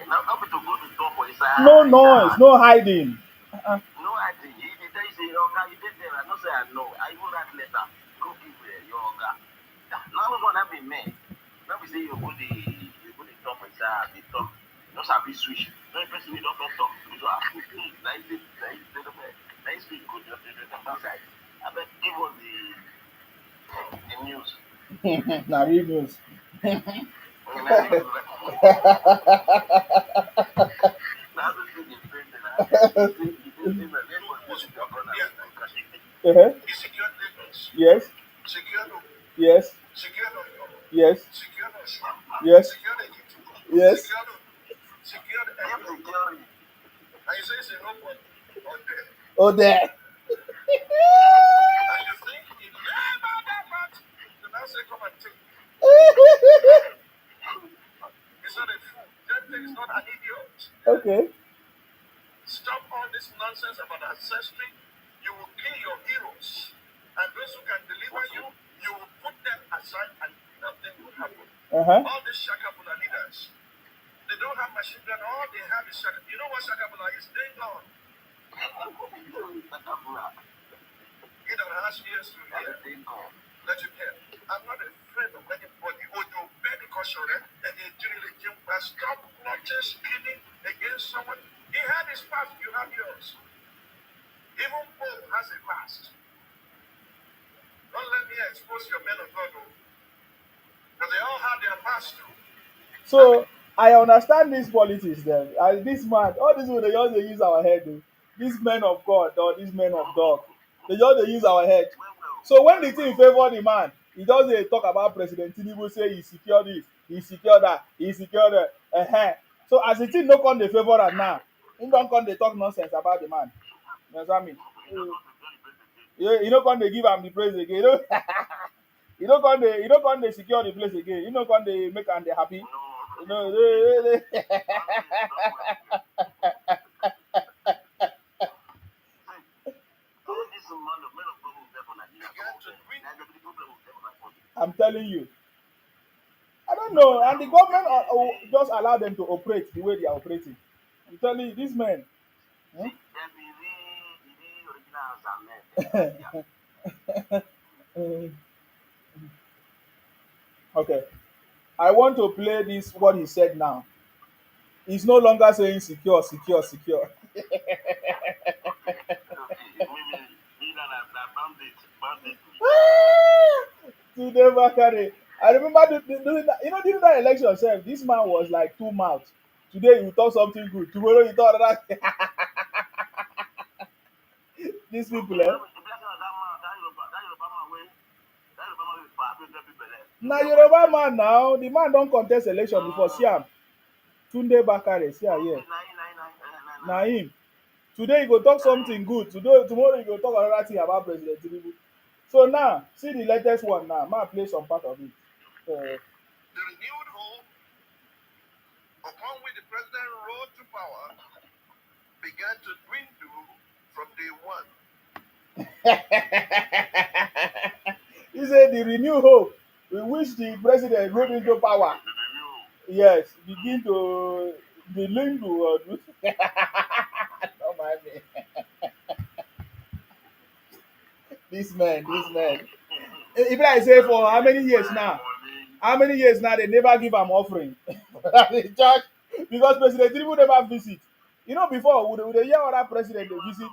now up to go to talk for his side. No noise, no hiding. No, I think he did tell you, say, okay, you did there, I know, say, I know. I even write letter, go give your organ. Now, one have been men. Now we say, you go the talk for his side, the talk. Just have this switch. No person will not talk. So I speak. Like speak good. Outside. I bet give us the news. Now real news. Now the thing is crazy. Uh-huh. He secured Lagos, Yes. secured Ogun, Yes. secured Oyo, Yes. secured Osun, Yes. secured Ekiti, Yes. secured Ogun, secured Edo. And you say it's a nobody on there. Oh, there. And you think he never that much. The now say come and take. He's not a fool. That thing is not an idiot. Okay. Stop all this nonsense about ancestry. You will kill your heroes. And those who can deliver you, you will put them aside and nothing will happen. Uh-huh. All these Shakabula leaders, they don't have machine gun. All they have is Shakabula. You know what Shakabula is? They gone. He don't has ears to hear. Let him hear. I'm not afraid of anybody. Ojo, baby caution, and they really came back. Stop plotting, scheming against someone. He had his past, you have yours. Even Pope has a past. Don't let me expose your men of God. has to. So I understand this politics then. And this man, all these people they just dey use our head though. These men of God or these men of dog, they just dey use our head. So when the thing favour the man, he just dey talk about President Tinubu say he secure this, he secure that, he secure that. So as the thing no come dey favour am now, him don come dey talk nonsense about the man. You understand me? You no come dey give am the praise again. You know, you no come dey secure the place again. You no come dey make am dey happy. You know, I'm telling you. I don't know. And the government just allow them to operate the way they are operating. I'm telling you, these men. Hmm? Okay. I want to play this what he said now. He's no longer saying secure, secure, secure. Today, Bakare. I remember during that, during that election, sef, this man was like two mouths. Today you talk something good, tomorrow you talk another. These people, eh? Na Yoruba man now. The man don contest election before. See am. Tunde Bakare. See am here. Na him. Today you go talk something good. Today, tomorrow you go talk another thing about President Tinubu. So now, see the latest one now. Ma play some part of it. The renewed hope upon which the president rose to power began to dwindle from day one. He said the renewed hope with which the president rode into power. Yes, begin to the link to don't mind me. This man. If I say for how many years now? How many years now they never give am offering? The church because President Tinubu never visit. Before we dey hear other president dey visit.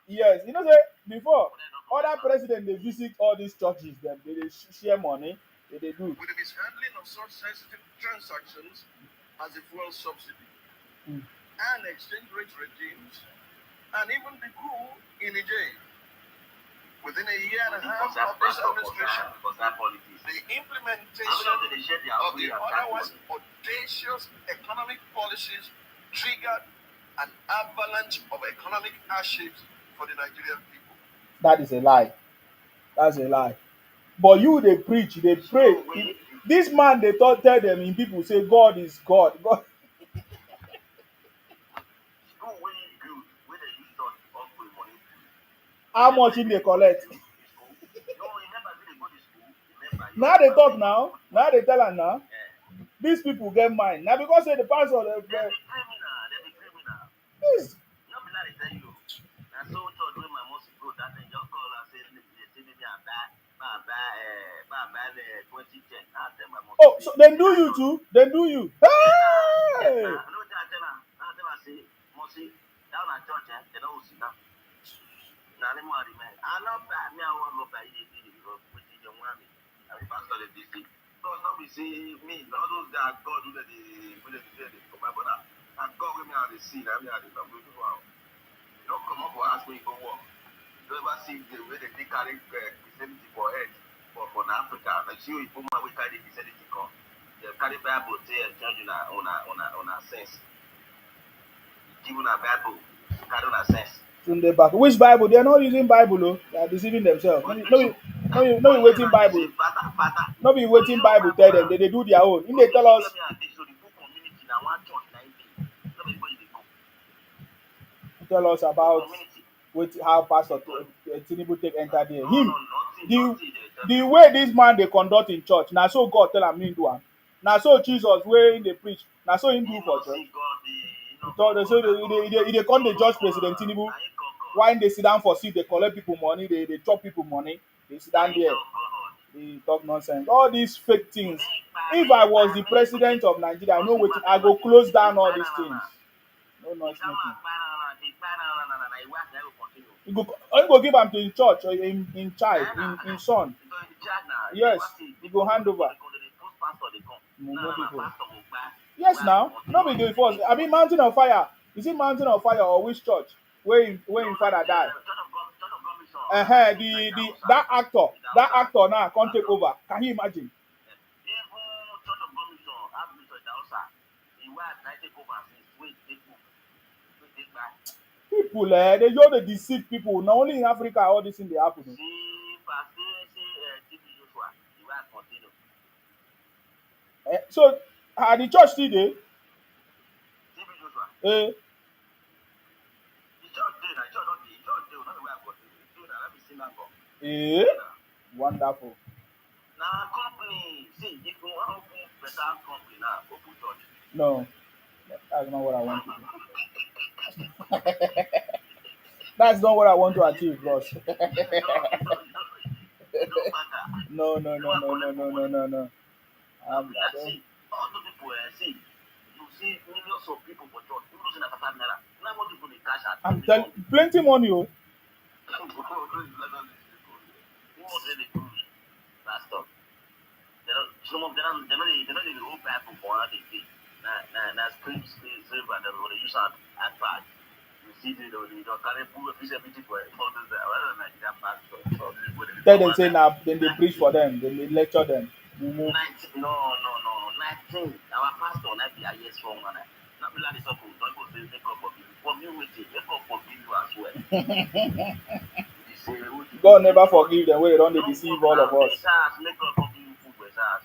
Yes, say before other president dey visit all these churches dem dey share money, they do. With the mishandling of such sensitive transactions as the fuel subsidy and exchange rate regimes, and even the coup in Niger. Within a year and a half of this administration, the implementation of the otherwise audacious economic policies triggered an avalanche of economic hardships for the Nigerian people. That is a lie. That's a lie. But you they preach, they pray. This man they tell them in people say God is God. God. How much in they collect? Now they talk now. Now they tell her now. These people get mind. Now because say the pastor this. Oh, so then do you too? Then do you? Hey! Carry Bible there, judge on a sense. Give a Bible, carry on a sense. Tunde back. Which Bible? They are not using Bible, oh. They are deceiving themselves. No be waiting Bible. No be waiting Bible tell them. They do their own. If they tell us. Tell us about how Pastor Tinubu take enter there. Him, the way this man they conduct in church. Now so God tell him do am. Now so Jesus way in the preach. Now so him do for church. So they come they judge President Tinubu. When they sit down for seat, they collect people money. They chop people money. They sit down there. They talk nonsense. All these fake things. If I was the president of Nigeria, I know what I go close down all these things. No noise making. You go give am to in church or in child, in son. Yes, you go hand over. Mumu people. pastor will buy. Yes, now. No be the first. I mean, Mountain of Fire. Is it Mountain of Fire or which church? Where his father died? The that actor now can't take over. Can you imagine? People, they just dey deceive people. Not only in Africa, all this thing dey happen. So, the church still dey? Eh, eh, wonderful. Now, company, see, if you want to open better company now, open church. No, that's not what I want to do. That's not what I want to achieve, bros. No, no, no, no, no, no, no, no, no. I don't. See, all the people, see, you see millions of people for church, people losing at 5 naira. Now, what people they cash out? I'm telling plenty money, oh. Last up. Some of them, they know the whole Bible for how they did. Now, scream, silver, they will use at bad. You see, they carry poor piece of it for all this. Then they say now, then they preach for them, then they lecture them. 19. No. 19. Our pastor, not be a yes from one. Not be like don't go say make up for you. For me, make up for you as well. God never forgive them when they don't deceive all of us. Make up for you food with us.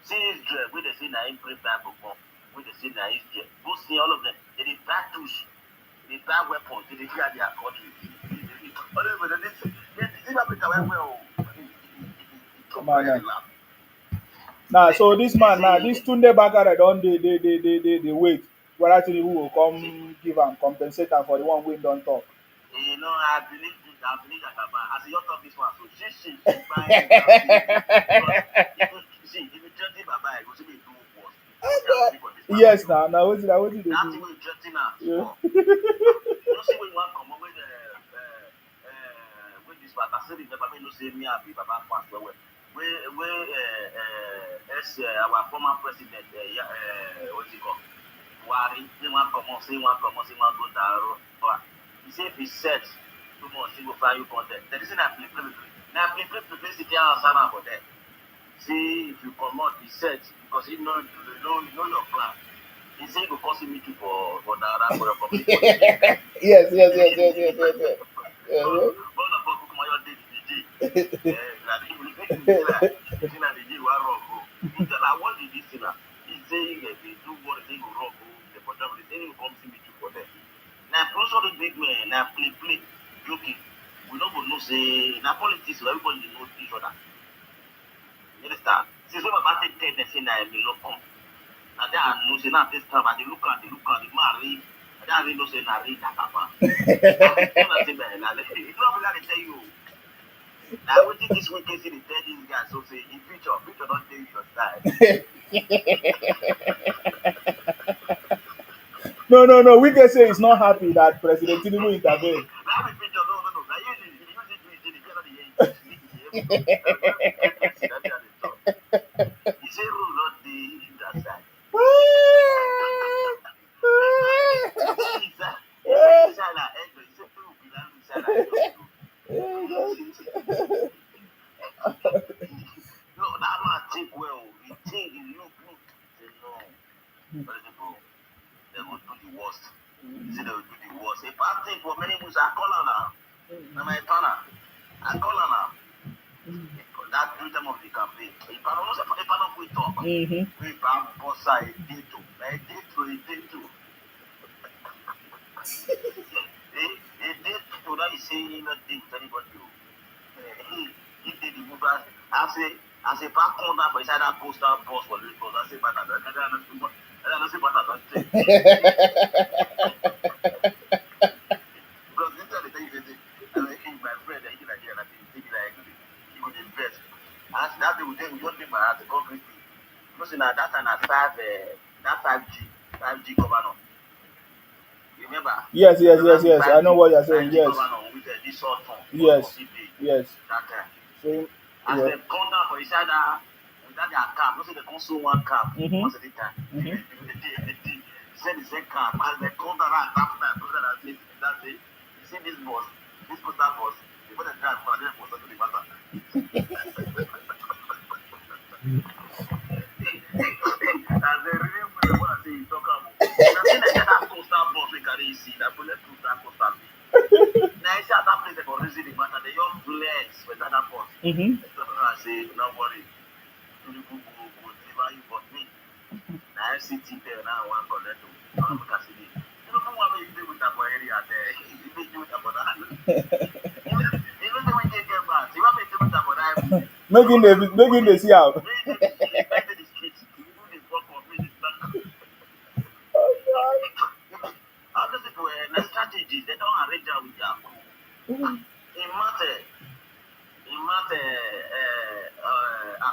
See this dread, where they say na him pray Bible come, where they say na his dread. Go see all of them. They buy tools, they buy weapons, they fear their country. Come on now. Now, so this man now, this Tunde Bakare don't they wait. Whether Tinubu will come give and compensate am for the one we don't talk. You know, I believe Jagaban. As you talk this one, so she buying. See, if you threaten Baba, it will be do worse. Yes, now what did they do? That's the way you threaten her. You see when you want come with this Baba, say the Baba no say me and be Baba fast well. Where our former president, what's it called? Wari, they want come on, say want go down. He said if he said too much, he will fire you content. There isn't a play. Now play publicity outside for that. See if you come out, he said because he know your plan. He said he will cost me to for the for your community. Yes. What did he say? He's saying they do what they will rob. The portable, they say he will come see me to for them. Now, also the big man, now play, joking. We don't know say, now politics, everybody knows each other. You understand? Since we about to take the thing that I will come. Now, they are no say, now this time, and they look at the marry, and they are no say, now read that papa. You know, I'm going to tell you. Now, what did this weekend see the tell these guys? So say, in future don't tell you your style. No. We can say he's not happy that President Tinubu intervened. They will do the worst. Say they will do the worst. If I think for many months, I call her now. Now my partner, I call her now. That during time of the campaign, if I don't we talk, we can boss a day to. A day to. That is saying nothing to anybody. If they do that, I say back on that, but inside that coastal boss for Lagos, I say back at that. I don't say what I don't say. Because this time they tell you, my friend, I like it, and I think he could invest. As that they would just be my heart, concrete. Because now that and at 5G governor. You remember? Yes. I know what you're saying. Yes. With this short form. Yes. That time. So, as they come down for each other, without their cap, no say they console one cap Mm-hmm. once at a time. Mm-hmm. They send the same cap as they come down and tap that, so that that's it. You see this boss, this postal boss, before the drive for them for the matter. And they really want to say you talk about. Nothing like that postal boss we carry see that bulletproof that postal. Now I say at that place they for reason the matter, they just flex with that boss. Mm-hmm. I say, don't worry, Tinubu will deliver you but me. Now FCT there now one collect to Cassidy. You know what we do with that boy area there? You do with that for that. Even though we get back, you want me to do with that for that. Making the see out. We respect the streets. We do the work of me. Other people, the strategies, they don't arrange out with their crew. In matter,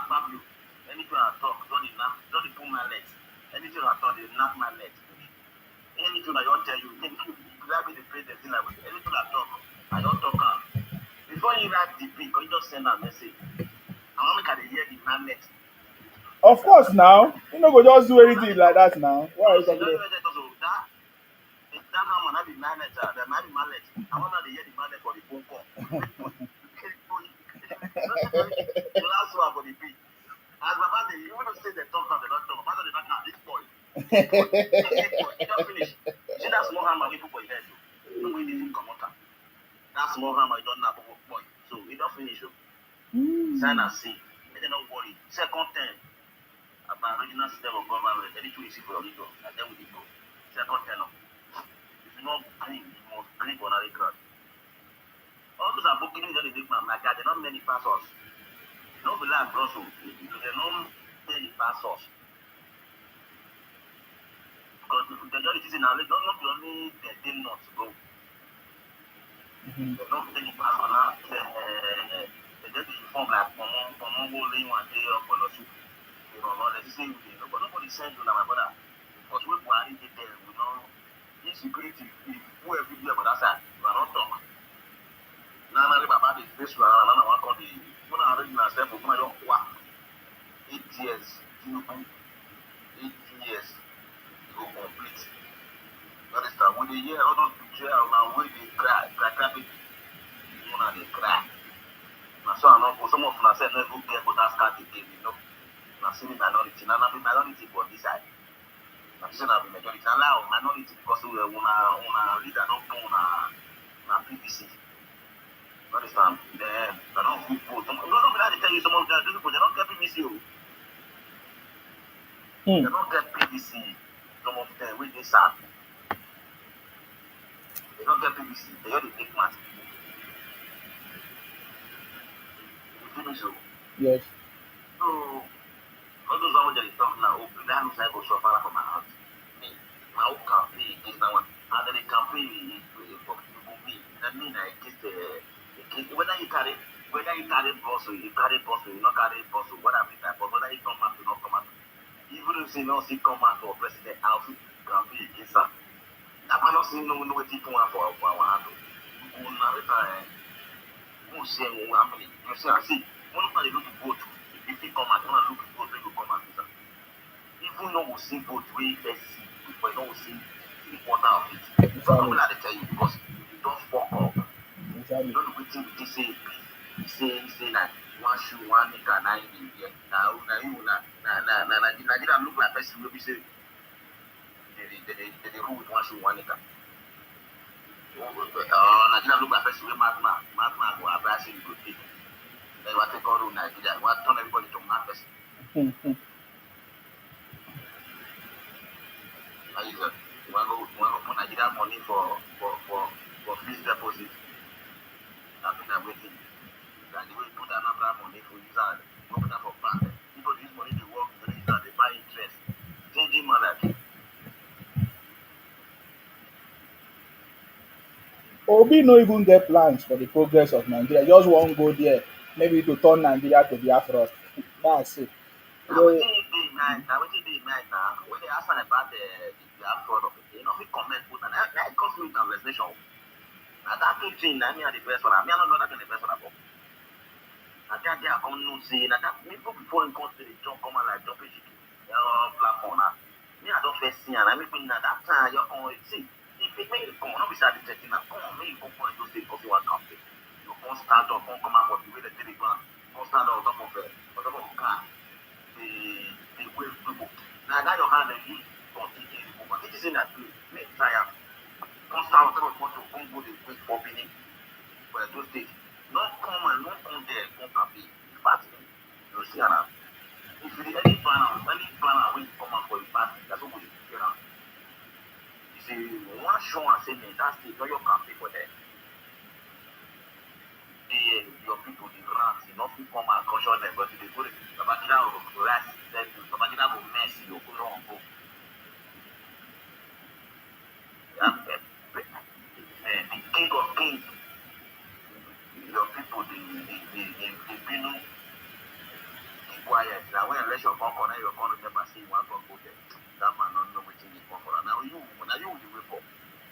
Pablo, anything I talk, don't pull my legs. Anything I talk, they knock my legs. Anything I don't tell you, grab me the president, anything I talk, I don't talk. Before you write the pic, you just send a message. I want to hear the man next. Of course now. You know go just do anything like that now. Why are you talking about? That man not be manager, the man manager. I want to hear the manager for the phone call. The last one for the beat. As Baba say, you want to say the talk now, they don't talk. Baba they don't have this boy. It don't finish. See that small hammer we put for your head. No way they come out. That small hammer you don't have boy. So it don't finish. Sign and see. And then don't worry. Second term about original system of government, anything you see for your leader, and then we go. Second term. If you not clean, you must clean on the ground. All those are booking that they make my God, they're not many pastors. Don't be like Brussels, they're not many pastors. Because the majority in our league, not only they did not go. They're not many pastors now. They just inform like, Pomo, Lane, one day, or Polosu. You know, let's say, but nobody sends you now, my brother. Because we were already there, we know. Insecurity, who every day, but that's that. We are not talking. Now, Baba, the face, we are not one called the. When I read myself, we are 8 years, 8 years to complete. That is that when they hear all those betrayal, now when they cry, they cry. So I know some of us said never get but that's can't again, you know. Now see the minority, now be minority for this side. Now see now be majority. Now minority because we una leader don't know na PVC. Understand? Then they don't vote. Some don't be like to tell you some of these people they don't get PVC. They don't get PVC. Some of them with they sad. They don't get PVC. They only take money. So, Yes. so all those ones that they talk now, oh, that means I go so far from my house. Me, my own campaign against that one. And then the campaign for me. That means I against whether you carry boss or you carry boss or you not carry boss or whatever type, but whether you come out or not come out. Even if you not see come out for president, I'll see campaign against that. That man not see no what you want for our hand. Who not retire? Who say how many? You see. One of them look to vote. If they come out, one look to vote, they go come out. Even though we see vote, we first see, but don't see the quarter of it. So I'm not going to tell you because you don't fuck up. Exactly. You don't wait till they say that one shoe, one nigga, nine in here. Now, Nigeria look like person will be say they rule with one shoe, one nigga. Nigeria look like person will madman go abasing you go take. They want to call Nigeria. Want turn everybody to mad person. You want to put Nigeria money for fixed deposit. I'm waiting. And the way you put another money for use and open up for bank. People use money to work, they use and they buy interest. Changing money. Obi no even get plans for the progress of Nigeria. Just wan go there, maybe to turn Nigeria to Biafra. That's it. Now, what you did now, when they ask about the fraud of it, you know, we comment with an that cost me conversation. Now, that thing, I mean, the best one, I mean, I'm not going to the best one. I can't get a common say that people before him come to the jump, come out like jumping chicken. Platform now. Me, I don't first see, and I make me that time. You come see. If it make you come, not be sad. Settima, come on, make you come for Edo State because you want campaign. You come stand up, come out for the way they take the ground. Come stand up on top of the car. The way people. Now that your hand and use for teaching the woman. It is in that place. Make try out. Come stand on top of the come go the quick for Benin for Edo State. Not come and not come there, come campaign. But you see now. If you any banner when you come out for the party, that's what we get out. You see, one show and say, man, that's the your campaign for them. Your people, the rats, you know, people come and caution them, but they go to the Babakina will rest, then the Babakina will mess you, go wrong, go. The king of kings, your people, the Binu, keep quiet. Now, when election come on, you're going to never see one go there. That man don't know what you need for. Now, you will wake up.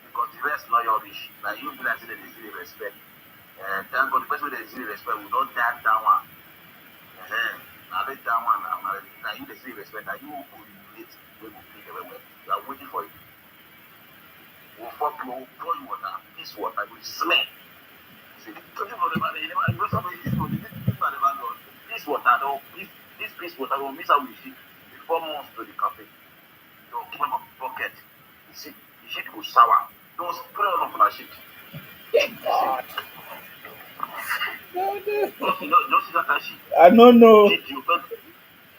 Because the rest not your rich. Now, you be like, they see the respect. Thank God, the person they see the respect, we don't tag that one. Now, let that one now you they see the respect, now you will relate, we will play everywhere. We are waiting for you. We'll fuck you, we'll pour you water. This water will smell. See, this water, this water will miss out with shit before months to the cafe. Don't keep them up pocket. You see, the shit will sour. Don't spray on that shit. God. Don't see that shit. I don't know. Shit you first.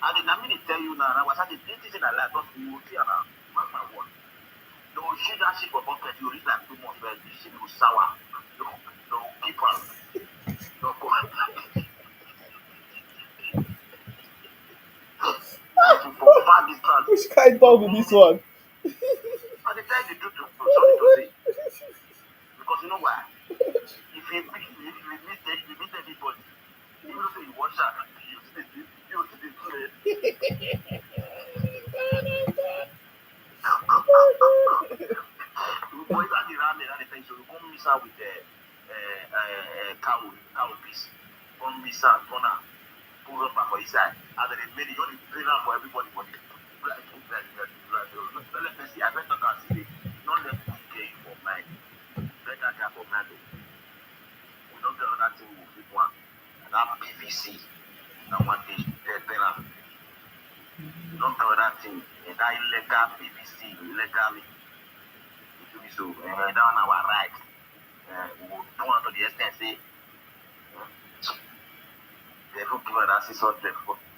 And then I mean tell you now, I was at the thing I like, don't you will see now. Mark my word. Don't shit that shit for bucket, you reach like 2 months where the shit will sour. Don't keep on. Don't go. Which kind of dog with this one? And they tell you the truth, sorry to say. Because you know why? If you meet anybody, even though you watch out, you boys are around there and they think so you come miss out with the cow piece. Come miss out, gonna pull up for his side. And then they made it only train out for everybody for the let me see, I better not see it. Not let me get you for mine. Let that guy for mine. We don't get another thing with it one. And that PVC. And one day, better. Don't get that thing. And that illegal PVC, illegally. It will be so. Down our right. We will do it to the extent, say, they will give us that 600.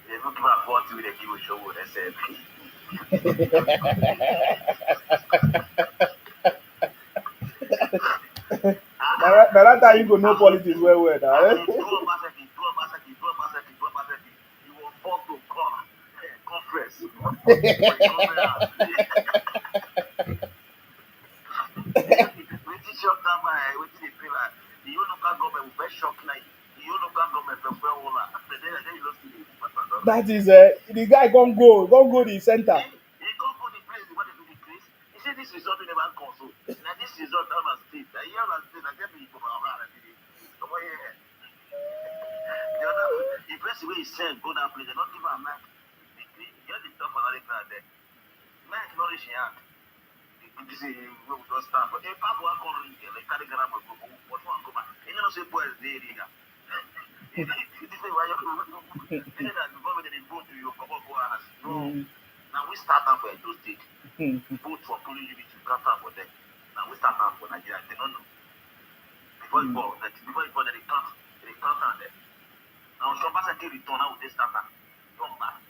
They will give us 40, they give us show with SLP. By that time you go know politics well now. You will fall to conference. That is the guy gon go the center. He come for the place, what is the place? He said this result never come so. Now this result out of state. Now here on state, I get me from around the other the place where he sent go that place, they don't give a mic. They get the stuff on the crowd there. Mic not reaching out. This is where we don't stand. But if I want to ring, like carry gram of go, what one go back? You know say boys there. This is why you that the government they vote to you come up for us. No. Now we start out for Edo State. Vote for polling unit to count out for them. Now we start out for Nigeria. They don't know. Before you go, they count out there. Now some person can return out they start out. Come back.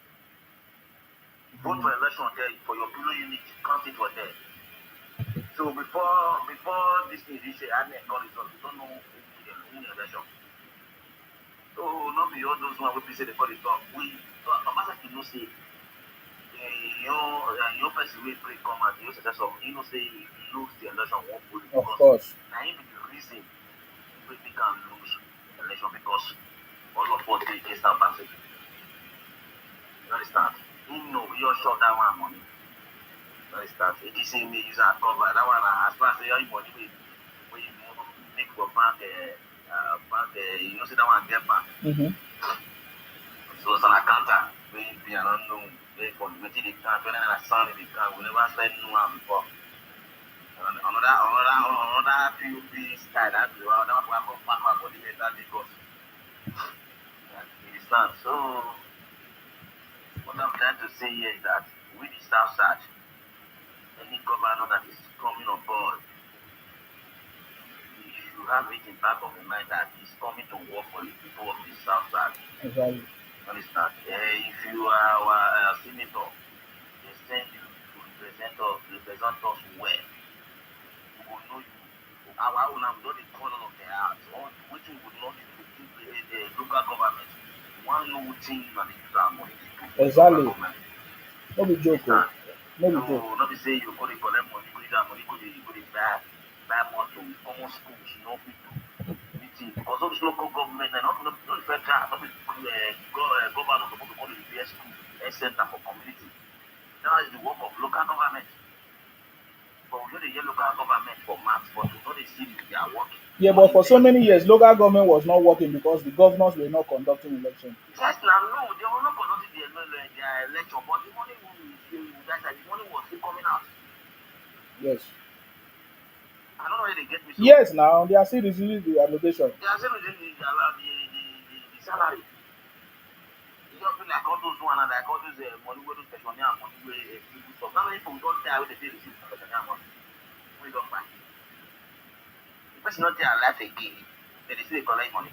Vote for election there for your polling unit. Count it for there. So before this thing, they say I didn't call it. We don't know in the election. So not be all those one we say they call it talk. We so Obaseki no say your person will pray come out, you success of you know say he lose the election one vote Of because course. now him be the reason we can lose the election because all of us dey against Obaseki. You understand? He know he just shut that one money. You understand? It is him use and cover that one as far as your money we make for bank you know say that one get back. So as an accountant, we are not known. They for waiting the can, when I sound the can, we never said no one before. Another PUP style that we are now going to back up for the better because it is not. So what I'm trying to say here is that with the South Side, any governor that is coming on board, you should have it in back of the mind that he's coming to work for the people of the South Side. Exactly. Understand? If you are our senator, they send you to represent us well. We will know you. Our own have done the corner of their heart. Or which we would not do the local government. One new thing that they use our money to do for Exactly. local government. No be joke. Oh. Understand? No be So joke. not be say you go to collect money, go to that money, go to buy motor, common schools, no people. Because those local government are not federal, not government supposed to go to the best school, a center for community. That is the work of local government. But we know the local government for maths, but we know the city they are working. Yeah, but for so many years, local government was not working because the governors were not conducting election. Yes, now no, they were not conducting their election, but the money was still coming out. Yes. I don't know where they get me. So Yes, now they are still receiving the allocation. they are still receiving the salary. You just feel like all those one and like all those money where those pensioner and money where people stop. How many people don't tell where they receive pensioner money? We don't buy. The person not there alive again, then they still collect money.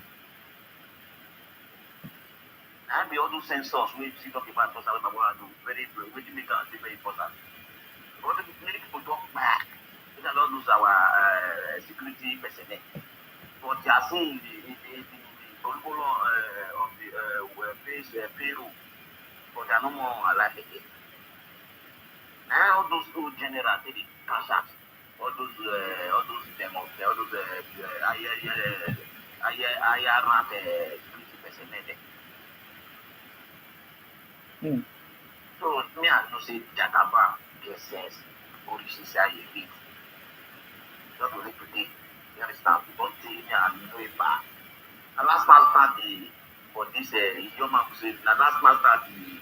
And be all those census we see talk about us about what I do very which make us very important. But many people talk back. We cannot lose our security personnel. But they are saying the curriculum of the payroll, but they are no more alive again. Now all those old generals they cash out all those demos, all those higher rank security personnel. So me I know say Jagaban get sense or she say I hate. Just only today, you understand? But me I know it bad. And last master the for this Ijoma say na last master the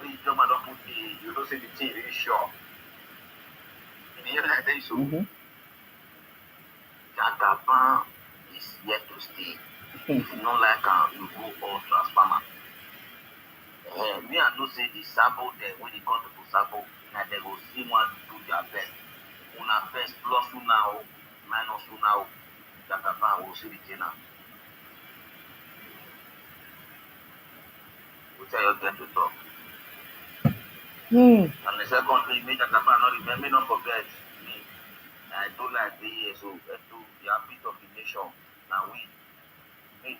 when Ijoma don't put the you know say the thing really sure. In the end I tell you so. Jagaban is yet to stay. If you don't like you go all transformer. Me I know say the Sabo there when they come to Sabo, and they go see one do their best. Una best plus una minus una Jagaban will see the thing now. We tell you get to talk. And the secondly, me Jagaban not remember, not forget me. I do like the year so do the habit of the nation. Now we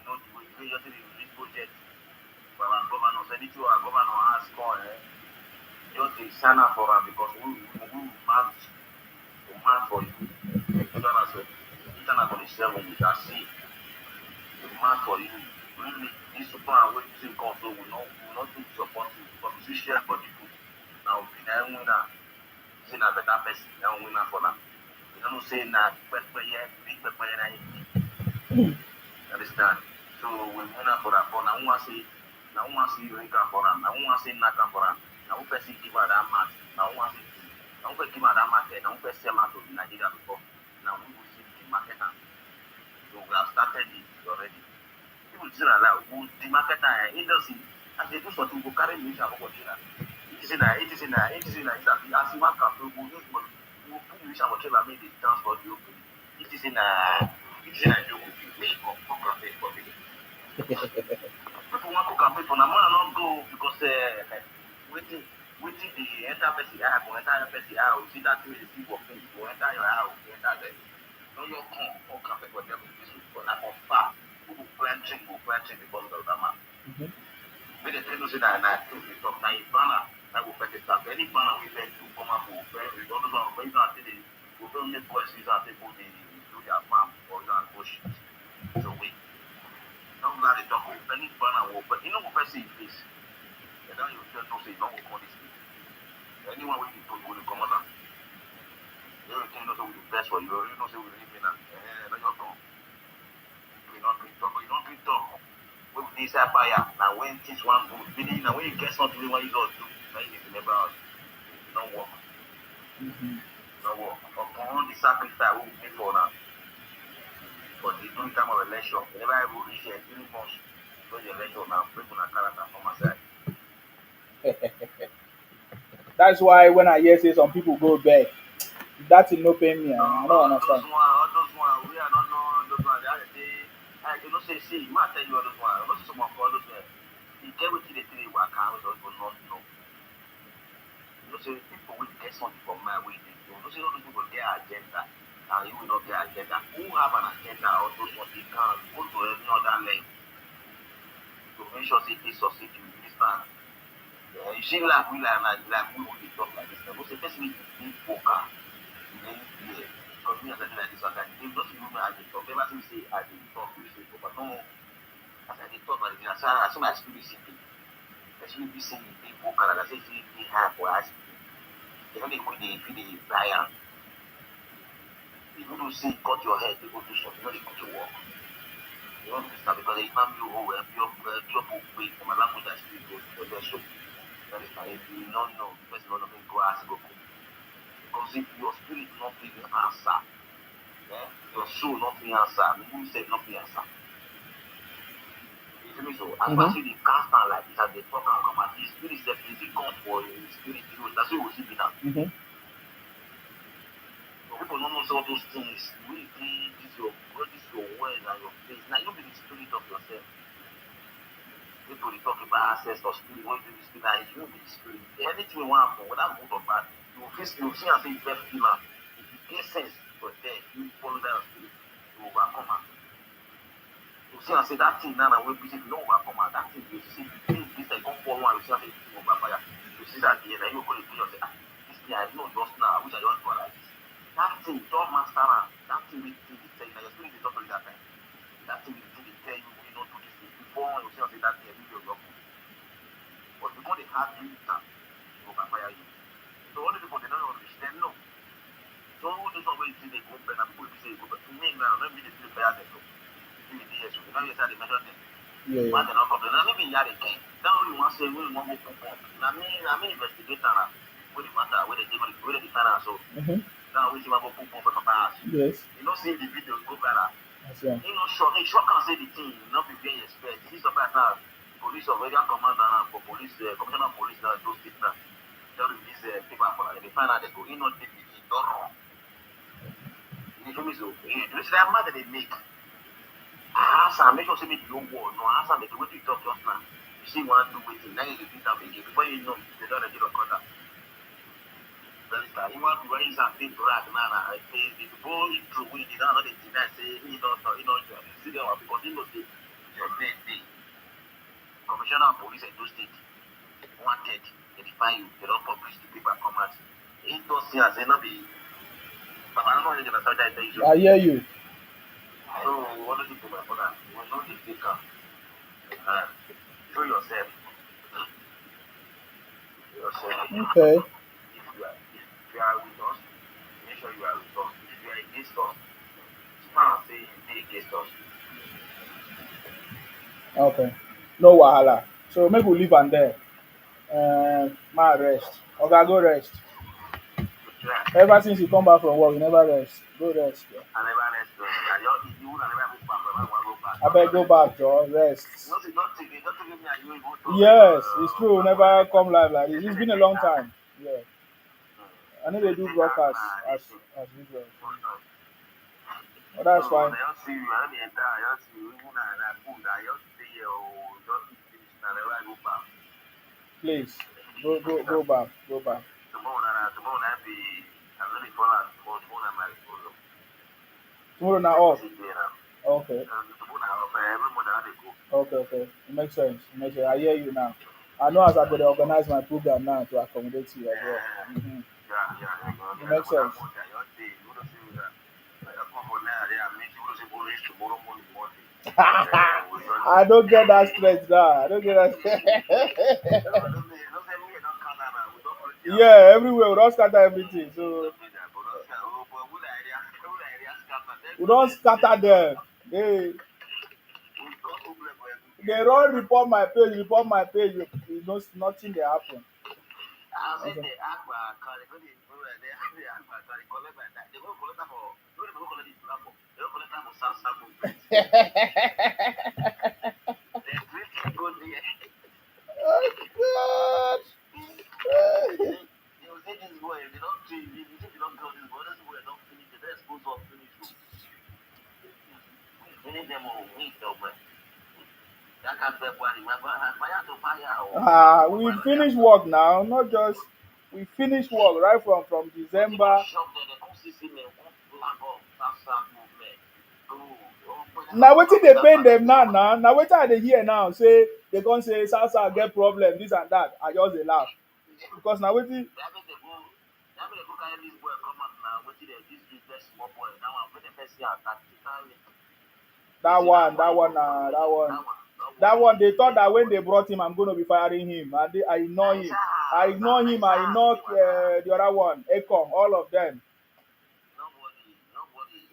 know the way we just release project. For our governor, anything our governor has for just a sign up for him because we match for you. You don't know, internal for the 7 we shall see. We match for you. Really, this super and way to come so we not do support you because we share for the food. Now we now winner, say a better person, now winner for them. You don't say na big pepper understand? So we winner for that for now we say. Now one see ring for him. Now one see knock for him. Now one person give her that match. Now one see. Now one give her that market. Now one person sell out to Nigeria before. Now we will see the market. So we have started it already. People say that the market industry as they do something go carry me to go China. It is in as you want to go use but we put me to go make the transport you. It is in joke. Me come campaign for me. People want to campaign for now, not go because waiting the entire person go enter person will see that way see what things go enter your house, enter there. No, you come campaign for them this week, but I confirm people planting because of that man. When they tell you say that to the top, now you banner that will first start. Any banner we bet to come up with, we don't know when you say they will don't make questions and people they do their farm or their bush. So wait. Don't let it talk with any banner will, but you know what I see this. And then you just don't say don't call this thing. Anyone will be told will come out. Everything knows will be best for you. You know say we live in that. Then you're gone. We don't talk. You don't talk. With this fire, now when things one good, meaning now when you get something what you don't do, now you remember us. Don't work. Mhm. Don't work. Upon the sacrifice we will pay for now. But the during time of election, whenever I will reach here, 3 months, so the election now, people na character from my side. That's why when I hear say some people go back, that thing no pain me. No, I don't understand. all those one, we are not know those one. They are say, I you know say, see, you might tell you all those one. What is someone for those one? You get with the three work out, so it will not know. You know, say people will get something from my way. You know, say all those people get agenda, and you will not get agenda. Who have an agenda or those ones they can go to any other length to make sure say they succeed you. You understand? You see, like we will talk like this. But say, first we need vocal. Then yeah, because me as I do like this one, like if those people as they talk, ever since say I did talk with people, but no, as I did talk like this, as soon as people see me, especially be saying they vocal, and I say they have for us, they only go they feel they buy am. People don't say cut your head, they go do something, you know they go to work. You don't understand because they can't be who pure way from a language that speak go to their show. You understand? If you don't know, the person don't know, go ask, go cook. Because if your spirit not giving answer, yeah, your soul not be answer, you said not be answer. You see me so? As far as Mhm. you cast down like this, as they talk and come out, the spirit definitely come for the spirit, you know, that's what we see be now. Mhm. So people don't know all those things. We think this your words and your face. Now you be the spirit of yourself. People they talk about access or spirit, what you do the spirit, and you be the spirit. Anything you want for, whether good or bad, you will face, you will see and say it's best feeler. If you get sense for there, you follow that spirit, you overcome it. You see and say that thing now and we if you don't overcome it, that thing you see this like come forward and you see and say you overfire. You see that the end and you go to put yourself, this thing I know just now, I wish I just go like this. That thing, don't master am. That thing will tell you, now your spirit is not doing that time. That thing will tell you, you know, do this thing. Before you see and say that thing, every day will but because they have doing that, it will backfire you. So all the people they don't understand, no. So all those are ways they go back and people will say go back. To me now, let me just prepare them. Give me this, you know, you said they mentioned them. Yeah, Why yeah. they not complain? Now maybe you are again. Now you want to say we want to go pump. Now me investigator now. What the matter? Where they find out? So Mhm. now we see want to go pump for comparison. Yes. You know, see the videos go viral. I see. He not sure. He sure can say the thing. Not be very expert. He's about now. Police of area commander for police, commissioner of police now, those state now. They release paper for that. They find out they go. He not take the thing. Don't wrong. You feel me? So, you see that matter they make. Answer. Make sure say make you don't war. No answer. Make the way you talk just now. You see one do waiting. Then you repeat them again. Before you know, they don't get a contact. You want to raise and big drag now. I say the boy through we did not deny say he don't you see them because he knows say your birthday. Commissioner of Police Edo State wanted they find you, they don't publish the paper come out. He does see as no be but I don't know anything about that issue. I hear you. So what do you do for that? You will not take show yourself. Okay. If you are with us, make sure you are with us. If you are against us, stand say you be against us. Okay. No wahala. So maybe we leave am there. My rest. Okay, go rest. Yeah. Ever since you come back from work, you never rest. Go rest. Yeah. I never rest. You would never go back. I want to go back. I beg go back, Joe. Rest. Don't take me and you go to Yes, it's true. Never come live like this. It's been a long time. Yeah. I know they do broadcast as usual. But So that's fine. I just see you, I don't enter, I just see you, even at food, I just stay here or just finish and I never go back. Please. Go back. Go back. Tomorrow night be, I'm going to follow tomorrow night my follow. Tomorrow now off. Okay. Tomorrow night off, every morning I go. Okay. It makes sense. It makes sense. I hear you now. I know as I go to organize my program now to accommodate you as well. Mm-hmm. Yeah. It makes sense. Tomorrow morning. I don't get that stress now. I don't get that stress. Yeah, everywhere. We don't scatter everything. So we don't scatter them. Hey. They run report my page. You know, nothing they happen. I said Also, the aqua collect when they aqua collect like that. They go collect that for no they go collect it for they go collect that for South movement. They really go there. oh God. They will say this boy, they don't change, you think they don't go this boy, this boy don't finish, they don't expose up finish. We need them all, we need them, man. That can't be one, fire to fire, or We finish work now, not just we finish work right from when they don't December. shop there, they come see me, one flag of South movement. Oh, but they Now don't wetin come dey with that pain dem now particular. now na wetin I dey hear now say they come say South get problem this and that. I just dey laugh because na wetin That means they go carry this boy come out now, what they this business small boy, now I'm going to first year, that time, you that see that one boy, that go one follow that him, one that one, don't that worry. one they thought that when they brought him I'm gonna be firing him and I ignore him. I ignore the other one Ekong all of them. Nobody.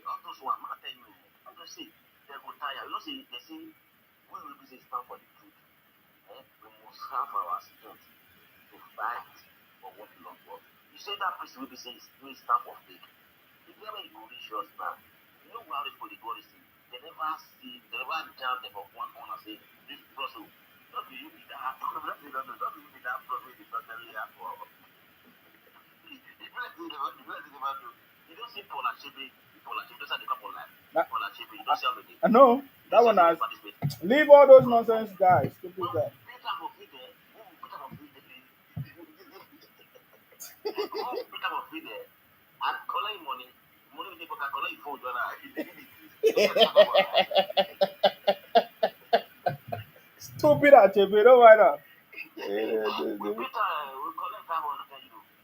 All those one, I tell you, I just say they go tire. You know, say they say we will be say stand for the truth. We must have our strength to fight for what we love for. You say that person will be saying we stand for fake. If you ever go reach us now, you know how this for the God is. They never jam them for one corner say this person. Not be you be that. Not be that person. It's not really that for. You don't see Paul Achebe. Paul Achebe doesn't come online. Na- Paul Achebe, you don't see how many. I know You that don't see one how many has participate. leave all those nonsense guys, stupid Well, guys. Peter of Peter, Peter of Peter, Peter of Peter, and collect money. Money with the book, collect phone, you don't get that online. Stupid Achebe, don't mind that. With Peter, we collect 500,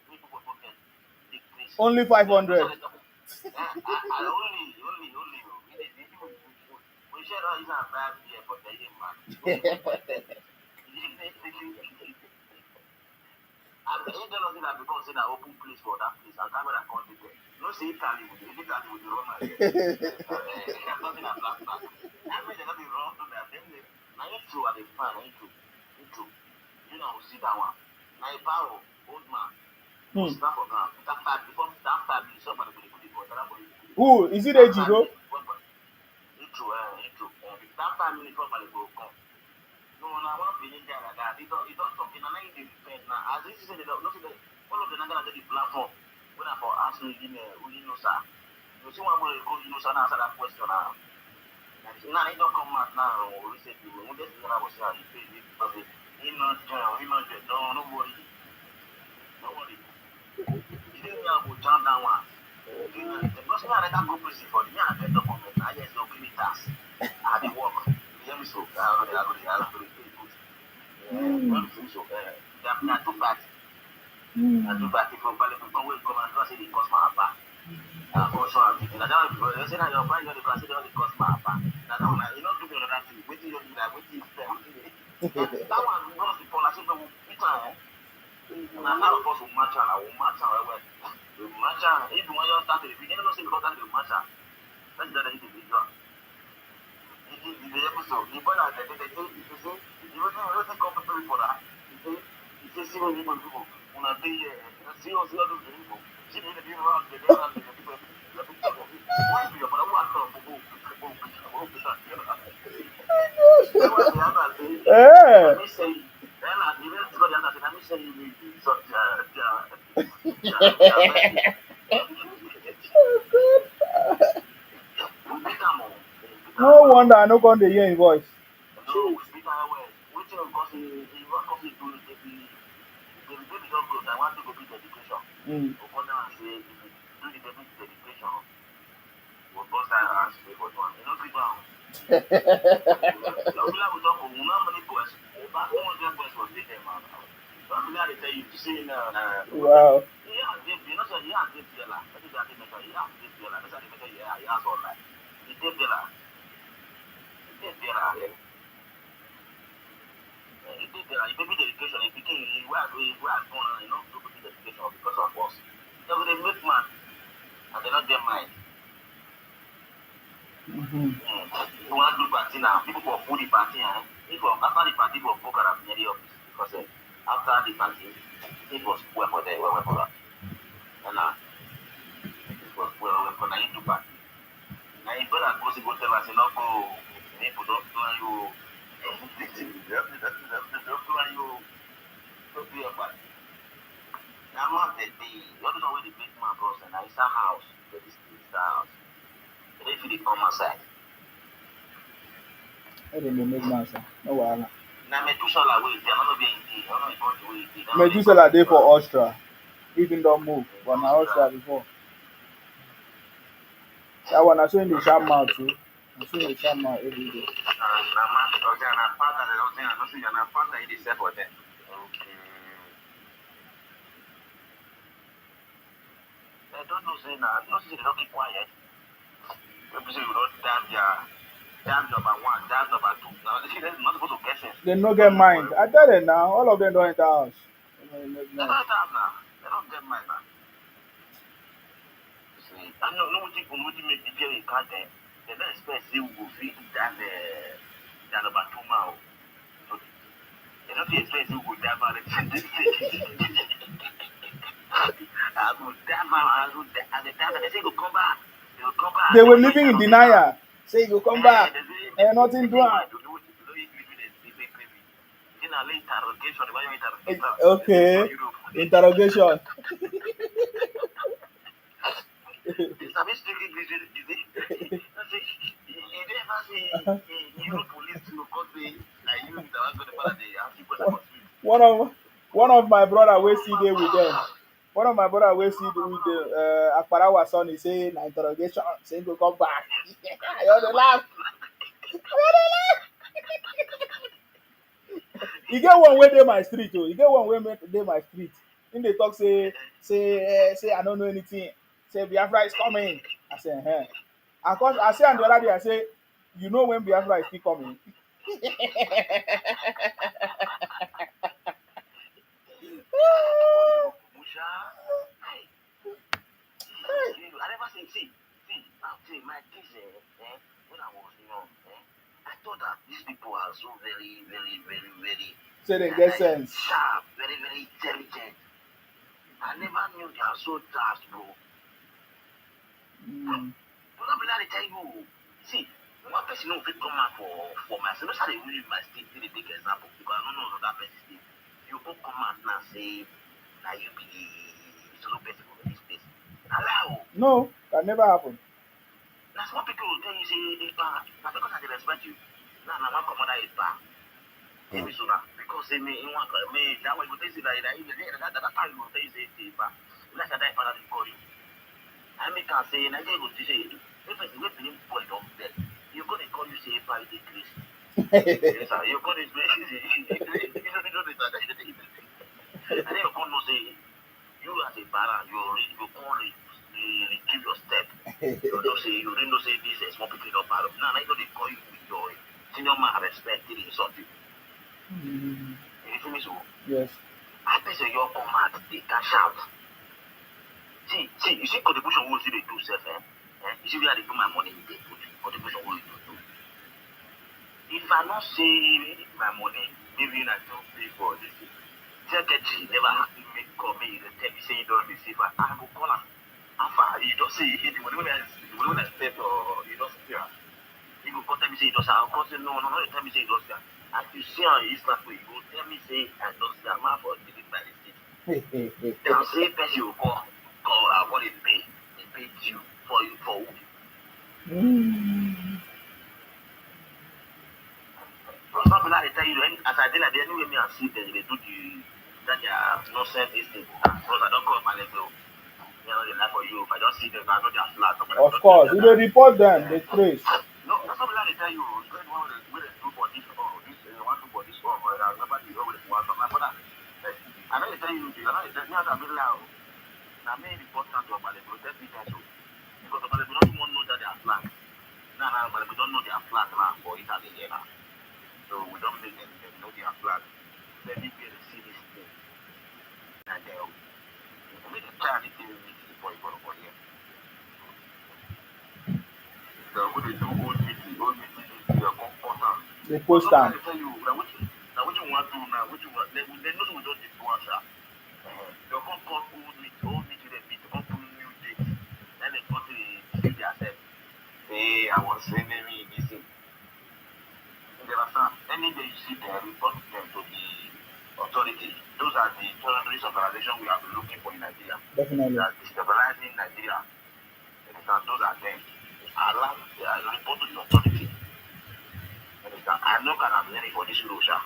we put pocket. Only Then those 500. are the I only, we share all these are bad beer for the man. And the angel of that because in an open place for that place, and camera can't be there. No say Italy with the Roman there. Nothing at black black. That means they're not the wrong to that. Then now intro at the fan, intro. You know, see that one. Now a power, old man, Hmm. sit down for ground. That time, before that time, somebody will put it for that boy. Who is it? That time, Ejiro? intro. That time, somebody will come. No, now one feeling there like that. It don't talk in a nine defend now. As this is the look at the all of the Nagana the platform. When I for asking who you know, sir. You see one more go, you know, sir, answer that question now. Now it don't come out now. We said we just was saying he paid it because he not no nobody. He didn't have to jump down one. The person that can go prison for me and get document. I just don't give me tax. I dey work. You hear me so? I go pay good. When finish so they are too bad. They are too bad. If you come wait come and do say they cost my appa. Also I'm thinking that you say that your friend you dey say they cost my appa. Now that one you not do me another thing. Wetin you do like wetin you spend. That one was the policy we beat am. Na how of us will match am. I will match am well. We match am. If you want to start the beginning, no say because that will match am. That's the individual. The episode, the point that they say, you don't come to for that. You say, see what people, when I say, see what those people, see the people around the people, the picture of it. Why do you, but I want to go, Eh. let me say, then I didn't go the other, let me say, you such No wonder I no come dey hear him voice. no, we speak our way. Which because he was to do the baby don't go, I want to go be dedication. Mm. Upon them and say, if you do the baby dedication, we'll bust that ass for one. You know, people are. We talk for how many boys, about 100 boys was with them. Don't be to tell you to say, Wow. yeah, you know, so yeah, this year, that is the matter. Yeah, this year, that's the matter. Yeah, yeah, all right. It did there. It did there. Baby dedication, it became we are going on, to baby dedication because of us. So they make man, and they not get mind. Mm-hmm. You want to do party now? People go food the party, It was after the party was booked at the office because after the party, it was well for the well for that. And it was well for the into party. Now, if brother goes to go tell us, no, go, people don't plan you. Don't plan you. Don't be a party. Now, not the day. You don't know where the big man goes, and it's a house. It's a house. If you come outside. I don't know, make master. No wahala. Now, Methuselah wait. I'm not being I'm not going to wait. Methuselah dey for Austria. Even don't move. But na Austria before. That one I saw in the sham mouth too. I saw in the sham mouth every day. I don't know, say now. Not say they don't keep quiet. People say you don't damn number one, damn number two. Now, this is not supposed to get sense. They no get mind. I tell them now, all of them don't enter house. They don't have now. They don't get mind now. See, I know no people who make the fear in content. They don't expect they will fit than number two now. They don't expect they will damn out. They were living in denial. Say you go come back. And nothing do. Okay. Interrogation. One of my brother we see there with them. One of my brother we see with the Akparawa son, he say na interrogation, say go come back. I want to laugh. You get one way dey my street, oh. You get one way dey my street. In they talk say I don't know anything. Say Biafra is coming. I say, hey. I say on the other day, I say, you know when Biafra is still coming. I thought that these people are so very, very, very, very Say they get sense. sharp, very, very intelligent. I never knew they are so daft, bro. But I'm going to tell you, see, one person who will come out for myself, that's how they use my state, really big example, because I don't know that person state. You go come out now say, now you be so person for this place. Allow. No, that never happened. That's what people will tell you, say, now because I respect you, now I want to come out of it. Because they may want that way, but they say that that time will say, let's say that father will call you. I make her say, and I go to say, if it's with him, point of death, you're going to call you say, by the grace. You're going to say, and then you're going to say, you as a parent, you only keep your step. You don't say, you didn't say this is small people don't part of. Now, I know they call you with your senior man respect, they insult you. You feel me so? Yes. I bet your command, they cash out. See, you see contribution what they do, self, you see where they put my money in, they put contribution what you do. If I not say my money, maybe I don't pay for this. Secretary never make call me, they tell me say you don't receive, I go call her. After you don't say it, when I step or you don't see her. You go tell me say you don't say, I'll call say no, you tell me say you don't see her. As you see her, it's not way, you go tell me say I don't see her, man for giving by the state. They'll say person you call what it pay. They paid you for who? Something like they tell you, as I did like anyway me and see them, they do that they are not self this thing. Because I don't call my level. You know, they like for you. If I don't see them, I know they are flat. Of course, if they report them, they trace. No, that's something like they tell you, you want to do for this or this, you want to do for this or nobody always wants to. But I know they tell you, I know they tell you, I'm very loud. Now, maybe important to about the protest because about the don't even know that they are flat. Now, but we don't know they are flat now for Italy here now. So we don't make them know they are flat. Let me be able to see this thing. And they'll make a try anything before you go over here. So when they do old meeting, they are important. They post them. I tell you, those are the terrorist organizations we have been looking for in Nigeria. Definitely. That destabilizing Nigeria. Understand? Those are them. Allah, they are report to the authority. Understand? I know can have learning for this Russia.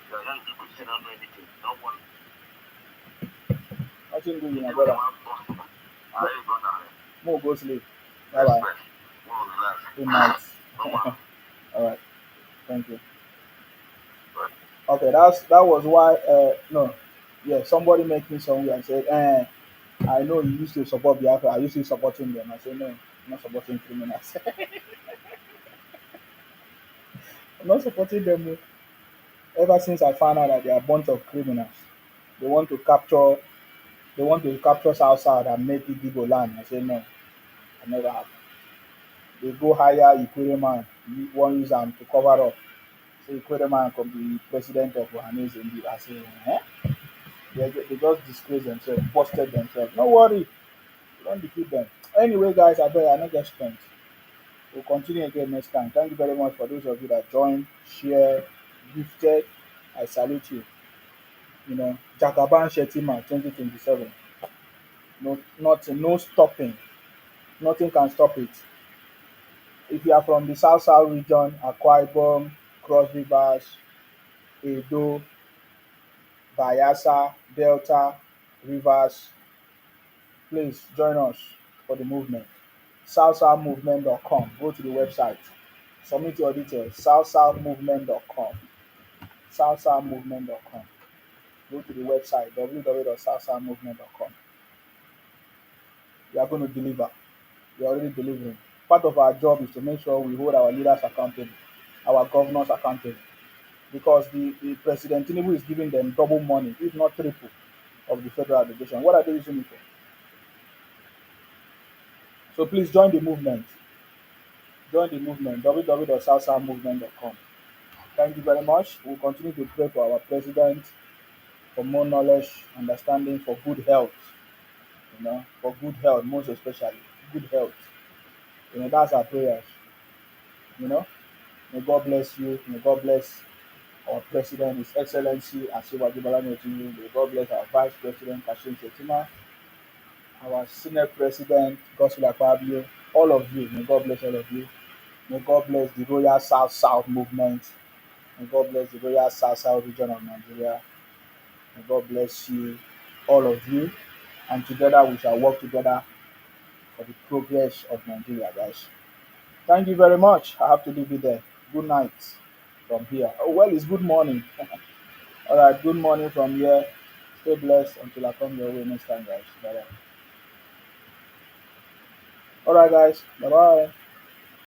The young people still don't know anything. Don't worry. Nothing good, my brother. All right, brother. More go sleep. Bye bye. Good night. All right. Thank you. Okay, that was why. No, yeah. Somebody make me somewhere and said, I know you used to support Biafra. Are you still supporting them? I said, no, I'm not supporting criminals. I'm not supporting them. Ever since I found out that they are a bunch of criminals, they want to capture. They want to capture South South and make it Igbo land. I said, no, I never have. They go hire Ikwereman, one use them to cover up. So Ikwereman can be president of Ohanese indeed. I say, eh? They just disgrace themselves, busted themselves. No worry, don't defeat them. Anyway, guys, I bet I not get strength. We'll continue again next time. Thank you very much for those of you that joined, share, gifted. I salute you. You know, Jagaban Settima 2027. No, nothing, no stopping. Nothing can stop it. If you are from the South South region, Akwa Ibom, Cross Rivers, Edo, Bayelsa, Delta, Rivers, please join us for the movement. southsouthmovement.com. Go to the website. Submit your details. southsouthmovement.com. southsouthmovement.com. Go to the website www.southsouthmovement.com. We are going to deliver. We are already delivering. Part of our job is to make sure we hold our leaders accountable, our governors accountable, because the President Tinubu is giving them double money, if not triple, of the federal allocation. What are they using it for? So please join the movement. Join the movement, www.southsouthmovement.com. Thank you very much. We'll continue to pray for our president, for more knowledge, understanding, for good health. For good health, most especially good health. That's our prayers. You know, may God bless you. May God bless our president, His Excellency Asiwaju Bola Tinubu. May God bless our Vice President Kashim Settima, our Senate President Godswill Akpabio, all of you. May God bless all of you. May God bless the Royal South South movement. May God bless the Royal South South region of Nigeria. May God bless you, all of you. And together we shall work together for the progress of Nigeria, guys. Thank you very much. I have to leave you there. Good night from here. Oh, well, it's good morning. All right, good morning from here. Stay blessed until I come your way next time, guys. Bye-bye. All right, guys. Bye-bye.